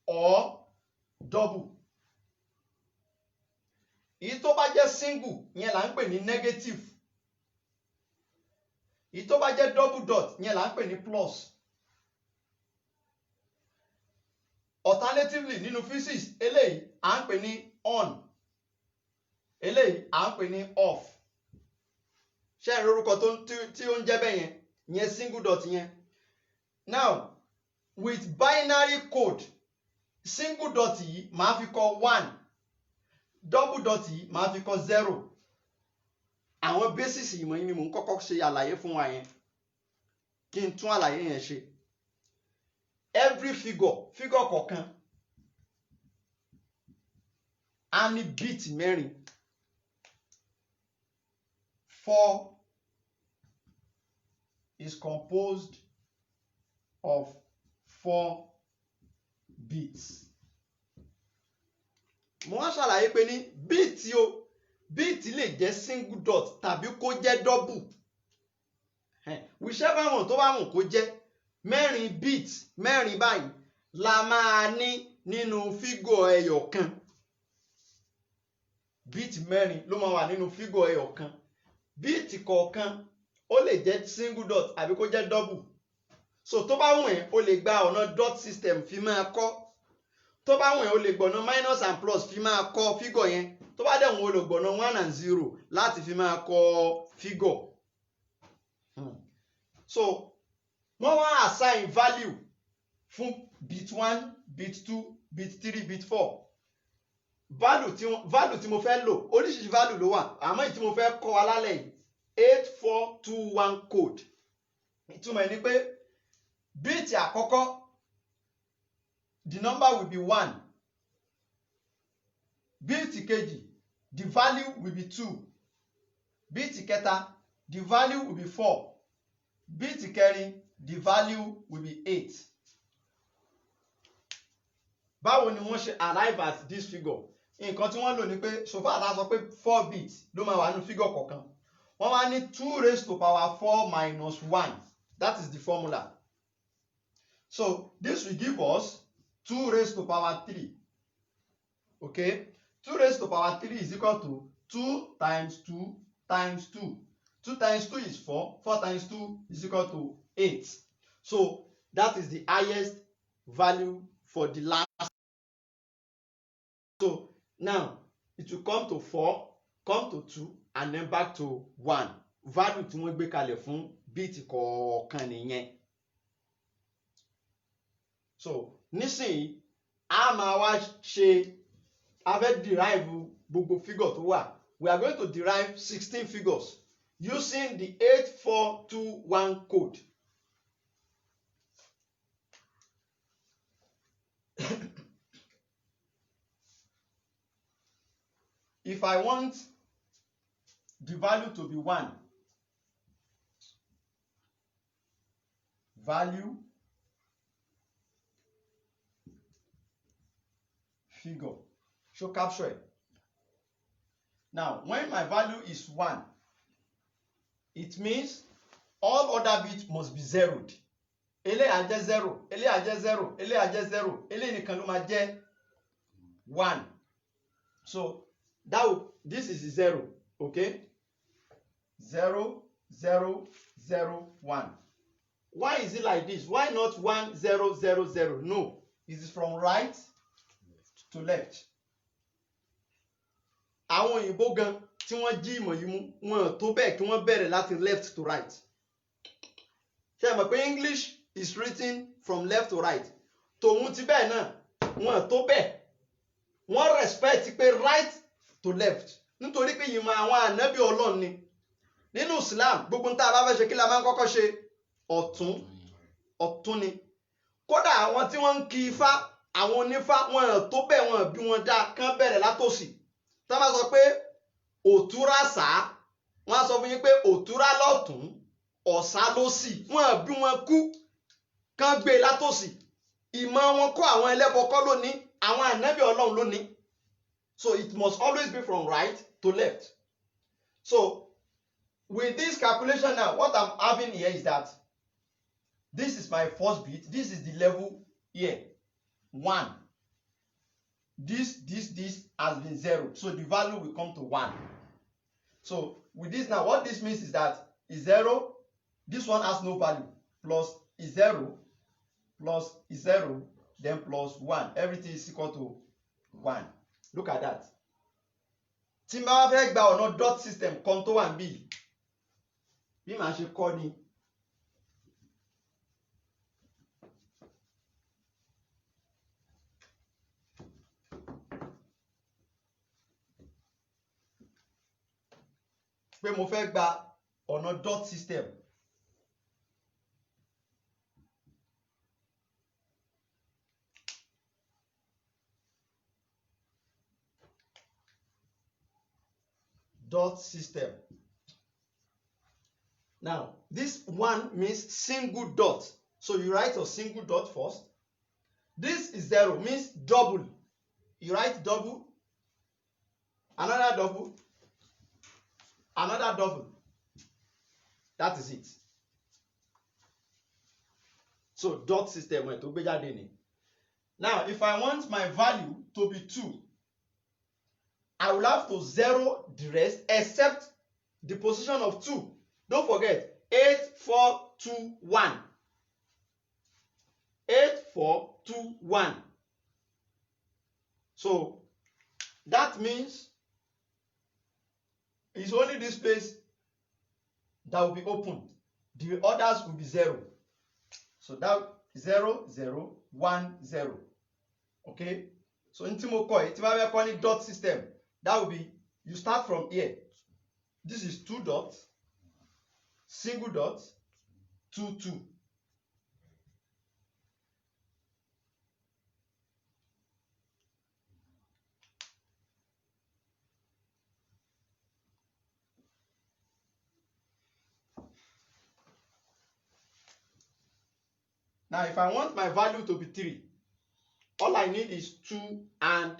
or double. Èyí tó bá jẹ́ single yẹn là ń pè ní negative. Èyí tó bá jẹ́ double dot yẹn là ń pè ní plus. Alternatively, nínú physics, eléyìí à ń pè ní on. Eléyìí à ń pè ní off. Ṣé ẹ rí orúkọ tí ó ń jẹ́ bẹ́ẹ̀ yẹn? Yẹn single dot yẹn. Now, with binary code, single dot yìí màá fi kọ 1. Double dot yìí màá fi kọ 0. Àwọn basis ìmọ̀ yìí ni mò ń kọ́kọ́ ṣe àlàyé fún wa yẹn. Kí n tún àlàyé yẹn ṣe. Every figure kọ̀ọ̀kan a ní bit mẹ́rin. 4 is composed of 4 bits. Mo wá ṣàlàyé pé ní bit o, bit lè jẹ́ single dot tàbí kó jẹ́ double. Whichever one tó bá wù kó jẹ́. Mẹ́rin bit mẹ́rin báyìí la máa ní nínú figure ẹyọ̀kan. Bit mẹ́rin ló máa wà nínú figure ẹyọ̀kan. Bit kọ̀ọ̀kan ó lè jẹ́ single dot àbí kó jẹ́ double. So tó bá wù ẹ́ o lè gba ọ̀nà dot system fi máa kọ́. Tó bá wù ẹ́ o lè gbọ̀nà minus and plus fi máa kọ́ figure yẹn. Tó bá dẹ̀ wù ẹ́ o lè gbọ̀nà 1 and 0 láti fi máa kọ́ figure. So wọ́n wá assign value fún bit 1, bit 2, bit 3, bit 4. Value tí mo fẹ́ lò, oríṣiríṣi value ló wà. Àmọ́ èyí tí mo fẹ́ kọ́ wa lálẹ́ yìí, 8421 code. Ìtumọ̀ ẹ̀ ni pé bit àkọ́kọ́, the number will be 1. Bit kejì, the value will be 2. Bit kẹta, the value will be 4. Bit kẹrin, the value will be 8. Báwo ni wọ́n ṣe arrive at this figure? Nǹkan tí wọ́n lò ní pé so far la sọ pé 4 bits ló máa wà nínú figure kọ̀ọ̀kan. Wọ́n wá ní 2 raised to power 4 minus 1. That is the formula. So this will give us 2 raised to power 3. Okay? 2 raised to power 3 is equal to 2 times 2 times 2. 2 times 2 is 4. 4 times 2 is equal to 8. So that is the highest value for the last. So now it will come to 4, come to 2, and then back to 1. Value tí wọ́n gbé kalẹ̀ fún bit kọ̀ọ̀kan nìyẹn. So nísìnyí a máa wá ṣe a fẹ́ derive gbogbo figure tó wà. We are going to derive 16 figures using the 8421 code. If I want the value to be 1, value figure, show capture it. Now, when my value is 1, it means all other bits must be zeroed. Eléyìí á jẹ́ 0, eléyìí á jẹ́ 0, eléyìí á jẹ́ 0, eléyìí nìkan ló máa jẹ́ 1. So this is 0, okay? 0, 0, 0, 1. Why is it like this? Why not 1, 0, 0, 0? No, it is from right to left. Àwọn òyìnbó gan tí wọ́n jí ìmọ̀ yìí mú wọn tó bẹ́ẹ̀ kí wọ́n bẹ̀rẹ̀ láti left to right. Ṣé ẹ mọ̀ pé English is written from left to right? Tòun ti bẹ́ẹ̀ náà wọn tó bẹ́ẹ̀ wọ́n respect pé right to left nítorí pé ìmọ̀ àwọn ànábì Ọlọ́run ni. Nínú Islam gbogbo ń tá a bá fẹ́ ṣe kí la máa ń kọ́kọ́ ṣe ọ̀tún ni. Kódà àwọn tí wọ́n ń kí ifá àwọn onífá wọn tó bẹ́ẹ̀ wọn bí wọn dá kán bẹ̀rẹ̀ látòsì. Tá bá sọ pé òtúrá sá wọ́n á sọ fún yín pé òtúrá lọ́tún ọ̀sá lósì. Wọ́n bí wọn kú kán gbé látòsì. Ìmọ̀ wọn kọ́ àwọn ẹlẹ́bọ kọ́ lónìí, àwọn ànábì Ọlọ́run lónìí. So it must always be from right to left. So with this calculation now, what I'm having here is that this is my first bit. This is the level here, 1. This has been 0. So the value will come to 1. So with this now, what this means is that is 0. This one has no value. Plus is 0. Plus is 0. Then plus 1. Everything is equal to 1. Look at that. Tí n bá wá fẹ́ gba ọ̀nà dot system kan tó wà níbí bí màá ṣe kọ́ ni. Pé mo fẹ́ gba ọ̀nà dot system. Dot system. Now, this 1 means single dot. So you write a single dot first. This is 0 means double. You write double, another double, another double. That is it. So dot system went to gbé jáde ni. Now, if I want my value to be 2, I will have to 0 the rest except the position of 2. Don't forget 8, 4, 2, 1. 8, 4, 2, 1. So that means it's only this place that will be open. The others will be 0. So that 0, 0, 1, 0. Okay? So in Timoko, if I call it dot system, that will be, you start from here. This is 2 dots, single dot, 2, 2. Now, if I want my value to be 3, all I need is 2 and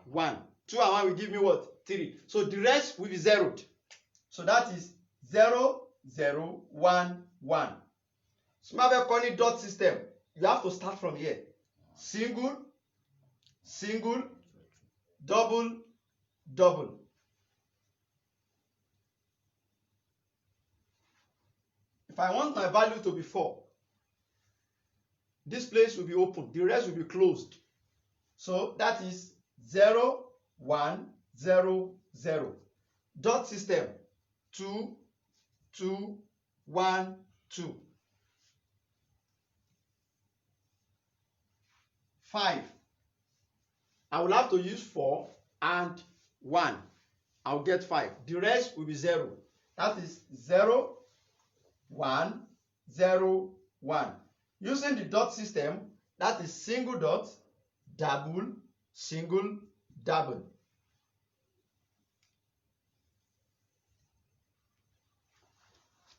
1. 2 and 1 will give me what? 3. So the rest will be zeroed. So that is 0, 0, 1, 1. So now we're calling dot system. You have to start from here. Single, single, double, double. If I want my value to be 4, this place will be open. The rest will be closed. So that is 0, 1, 0, 0. Dot system 2, 2, 1, 2. 5. I will have to use 4 and 1. I'll get 5. The rest will be 0. That is 0, 1, 0, 1. Using the dot system, that is single dot, double, single, double.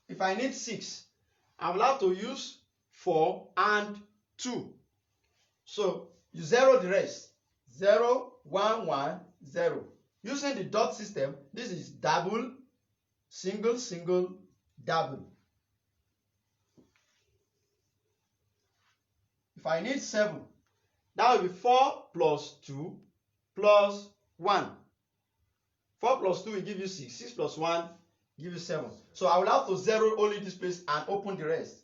If I need 6, I will have to use 4 and 2. So you zero the rest. 0, 1, 1, 0. Using the dot system, this is double, single, single, double. If I need 7, that will be 4 plus 2 plus 1. 4 plus 2 will give you 6. 6 plus 1 give you 7. So I will have to zero only this place and open the rest.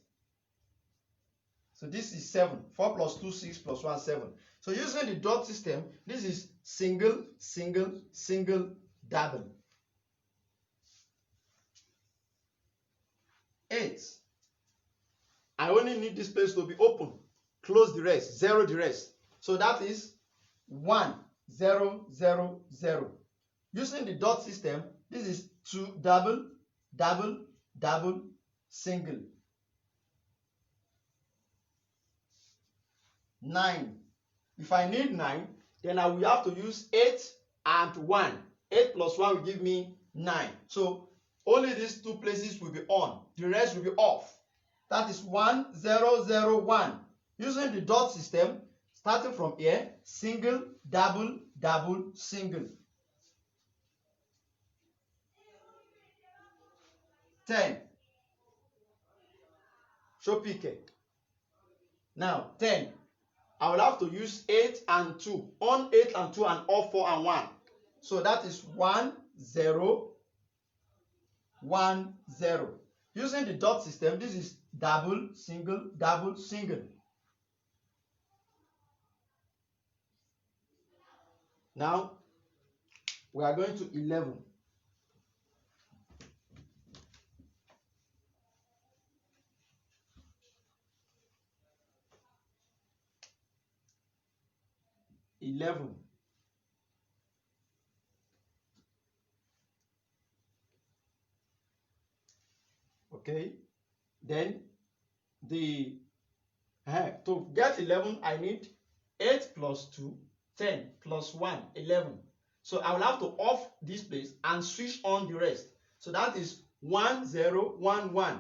So this is 7. 4 plus 2, 6 plus 1, 7. So using the dot system, this is single, single, single, double. 8. I only need this place to be open. Close the rest, zero the rest. So that is 1, 0, 0, 0. Using the dot system, this is 2, double, double, double, single. 9. If I need 9, then I will have to use 8 and 1. 8 plus 1 will give me 9. So only these two places will be on. The rest will be off. That is 1, 0, 0, 1. Using the dot system, starting from here, single, double, double, single. 10. Show picture. Now 10. I will have to use 8 and 2. On 8 and 2 and off 4 and 1. So that is 1, 0, 1, 0. Using the dot system, this is double, single, double, single. Now we are going to 11. Okay, then to get 11, I need 8 plus 2, 10 plus 1, 11. So I will have to off this place and switch on the rest. So that is 1, 0, 1, 1.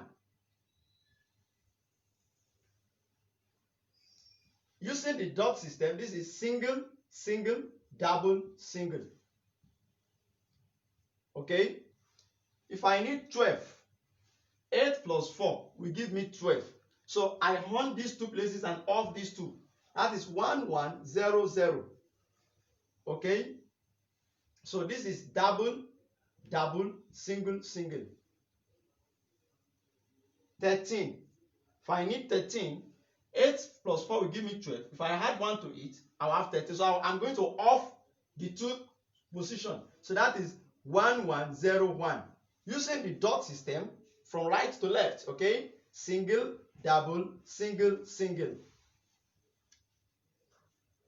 Using the dot system, this is single, single, double, single. Okay? If I need 12, 8 plus 4 will give me 12. So I on these two places and off these two. That is 1, 1, 0, 0. Okay? So this is double, double, single, single. 13. If I need 13, 8 plus 4 will give me 12. If I add 1 to it, I'll have 13. So I'm going to off the two position. So that is 1, 1, 0, 1. Using the dot system from right to left, okay? Single, double, single, single.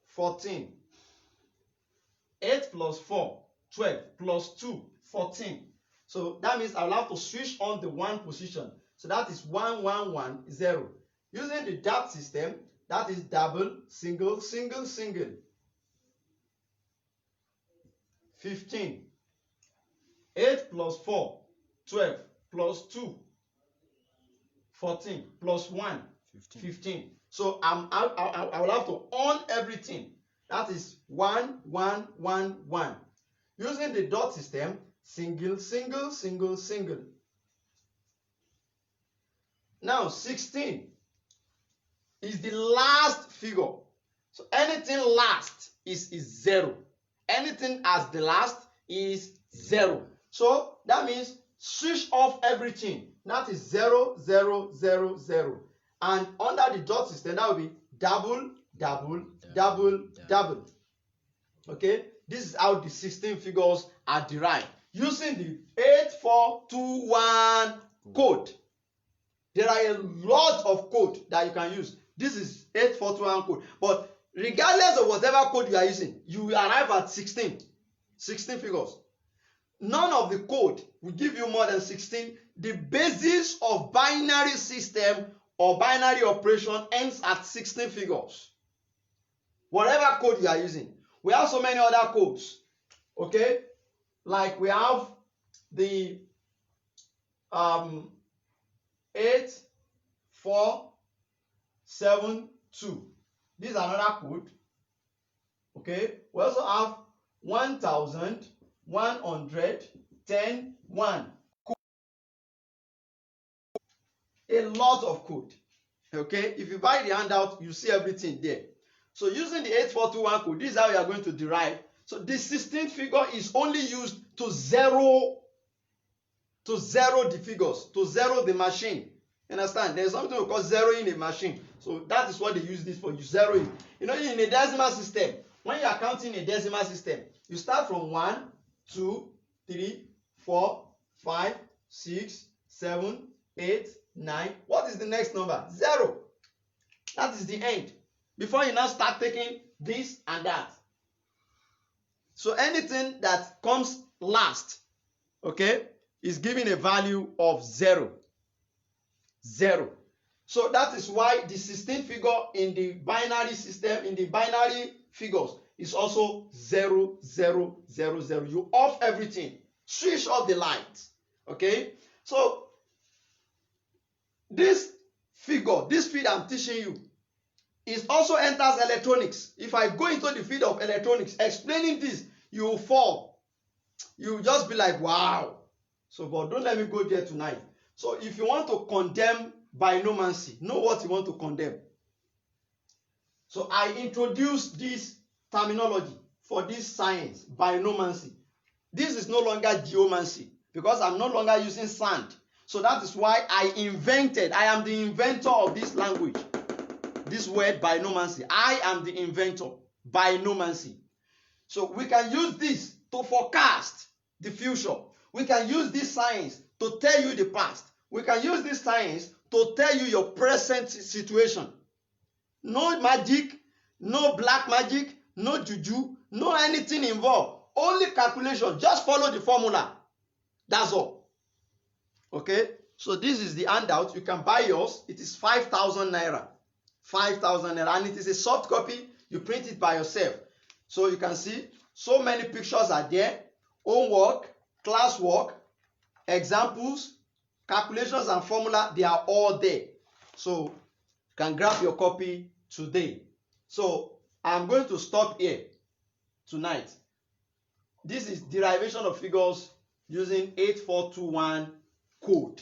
14. 8 plus 4, 12, plus 2, 14. So that means I'll have to switch on the 1 position. So that is 1, 1, 1, 0. Using the dot system, that is double, single, single, single. 15. 8 plus 4, 12, plus 2, 14, plus 1, 15. So I will have to on everything. That is 1, 1, 1, 1. Using the dot system, single, single, single, single. Now 16 is the last figure. So anything last is 0. Anything as the last is 0. So that means switch off everything. That is 0, 0, 0, 0. And under the dot system, that will be double, double, double, double. Okay, this is how the 16 figures are derived using the 8421 code. There are a lot of code that you can use. This is 8421 code. But regardless of whatever code you are using, you will arrive at 16 figures. None of the code will give you more than 16. The basis of binary system or binary operation ends at 16 figures. whatever code you are using. We have so many other codes, okay? Like we have the 8472. This is another code, okay? We also have 1110 1. A lot of code, okay? If you buy the handout, you see everything there. So using the 8421 code, this is how you are going to derive. So the 16th figure is only used to zero the figures, to zero the machine. You understand? There's something we call zeroing a machine. So that is what they use this for. You zero it. You know, in a decimal system, when you are counting a decimal system, you start from 1, 2, 3, 4, 5, 6, 7, 8, 9. What is the next number? 0. That is the end. Before you now start taking this and that. So anything that comes last, okay, is given a value of 0. 0. So that is why the 16th figure in the binary system, in the binary figures, is also 0, 0, 0, 0. You off everything. Switch off the light. Okay? So this figure, this field I'm teaching you, it also enters electronics. If I go into the field of electronics explaining this, you will fall. You will just be like, wow. So, but don't let me go there tonight. So if you want to condemn binomancy, know what you want to condemn. So I introduced this terminology for this science, binomancy. This is no longer geomancy because I'm no longer using sand. So that is why I am the inventor of this language. This word binomancy. I am the inventor. Binomancy. So we can use this to forecast the future. We can use this science to tell you the past. We can use this science to tell you your present situation. No magic, no black magic, no juju, no anything involved. Only calculation. Just follow the formula. That's all. Okay? So this is the handout. You can buy yours. It is 5,000 naira. 5,000 naira. And it is a soft copy. You print it by yourself. So you can see so many pictures are there. Homework, classwork, examples, calculations and formula, they are all there. So you can grab your copy today. So I'm going to stop here tonight. This is derivation of figures using 8421 code.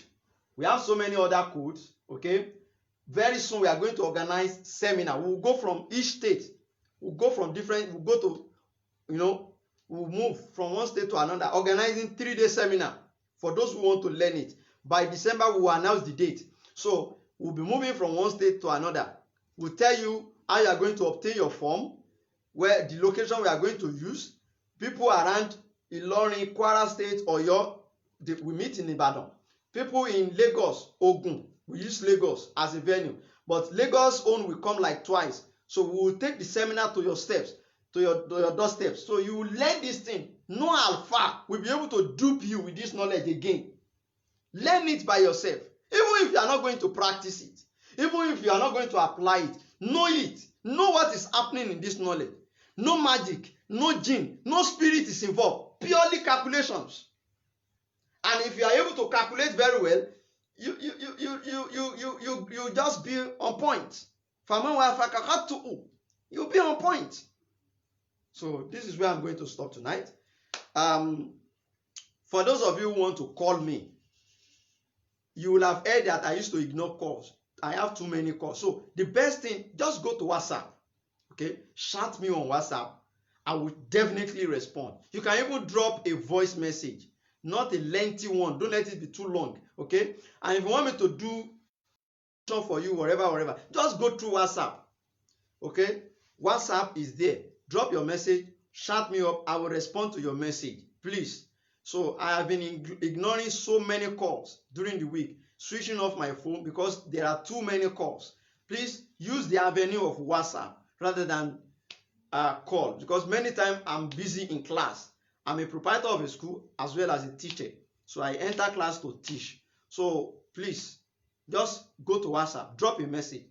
We have so many other codes, okay? Very soon we are going to organize seminar. We'll go from each state. We'll go from different, we'll go to, we'll move from one state to another, organizing 3-day seminar for those who want to learn it. By December, we will announce the date. So we'll be moving from one state to another. We'll tell you how you are going to obtain your form, where the location we are going to use. People around Ilorin, Kwara State, Oyo, we meet in Ibadan. People in Lagos, Ogun, we use Lagos as a venue. But Lagos own will come like twice. So we will take the seminar to your steps, to your doorsteps. So you will learn this thing. No alpha will be able to dupe you with this knowledge again. Learn it by yourself. Even if you are not going to practice it, even if you are not going to apply it, know it. Know what is happening in this knowledge. No magic, no jinn, no spirit is involved. Purely calculations. And if you are able to calculate very well, you just be on point. You'll be on point. So this is where I'm going to stop tonight. For those of you who want to call me, you will have heard that I used to ignore calls. I have too many calls. So the best thing, just go to WhatsApp. Okay? Chat me on WhatsApp. I will definitely respond. You can even drop a voice message. Not a lengthy one. Don't let it be too long. Okay? And if you want me to do for you, whatever, just go through WhatsApp. Okay? WhatsApp is there. Drop your message. Chat me up. I will respond to your message. Please. So I have been ignoring so many calls during the week, switching off my phone because there are too many calls. Please use the avenue of WhatsApp rather than call, because many times I'm busy in class. I'm a proprietor of a school as well as a teacher. So I enter class to teach. So please, just go to WhatsApp, drop a message.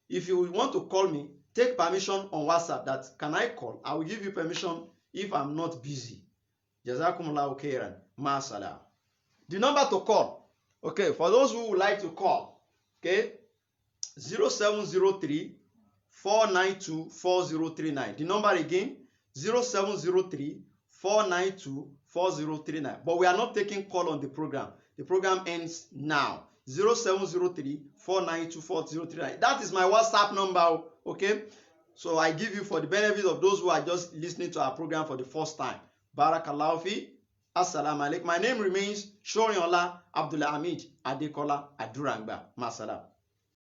If you want to call me, take permission on WhatsApp that can I call? I will give you permission if I'm not busy. Jazakumullahu khairan. Ma salam. The number to call, okay, for those who would like to call, okay, 0703 492 4039. The number again, 0703 492 4039. But we are not taking call on the program. The program ends now. 0703 492 4039. That is my WhatsApp number, okay? So I give you for the benefit of those who are just listening to our program for the first time. Barakallahu fi. Assalamu alaikum. My name remains Shoriola Abdulhamid Adekola Adurangba. Masalam.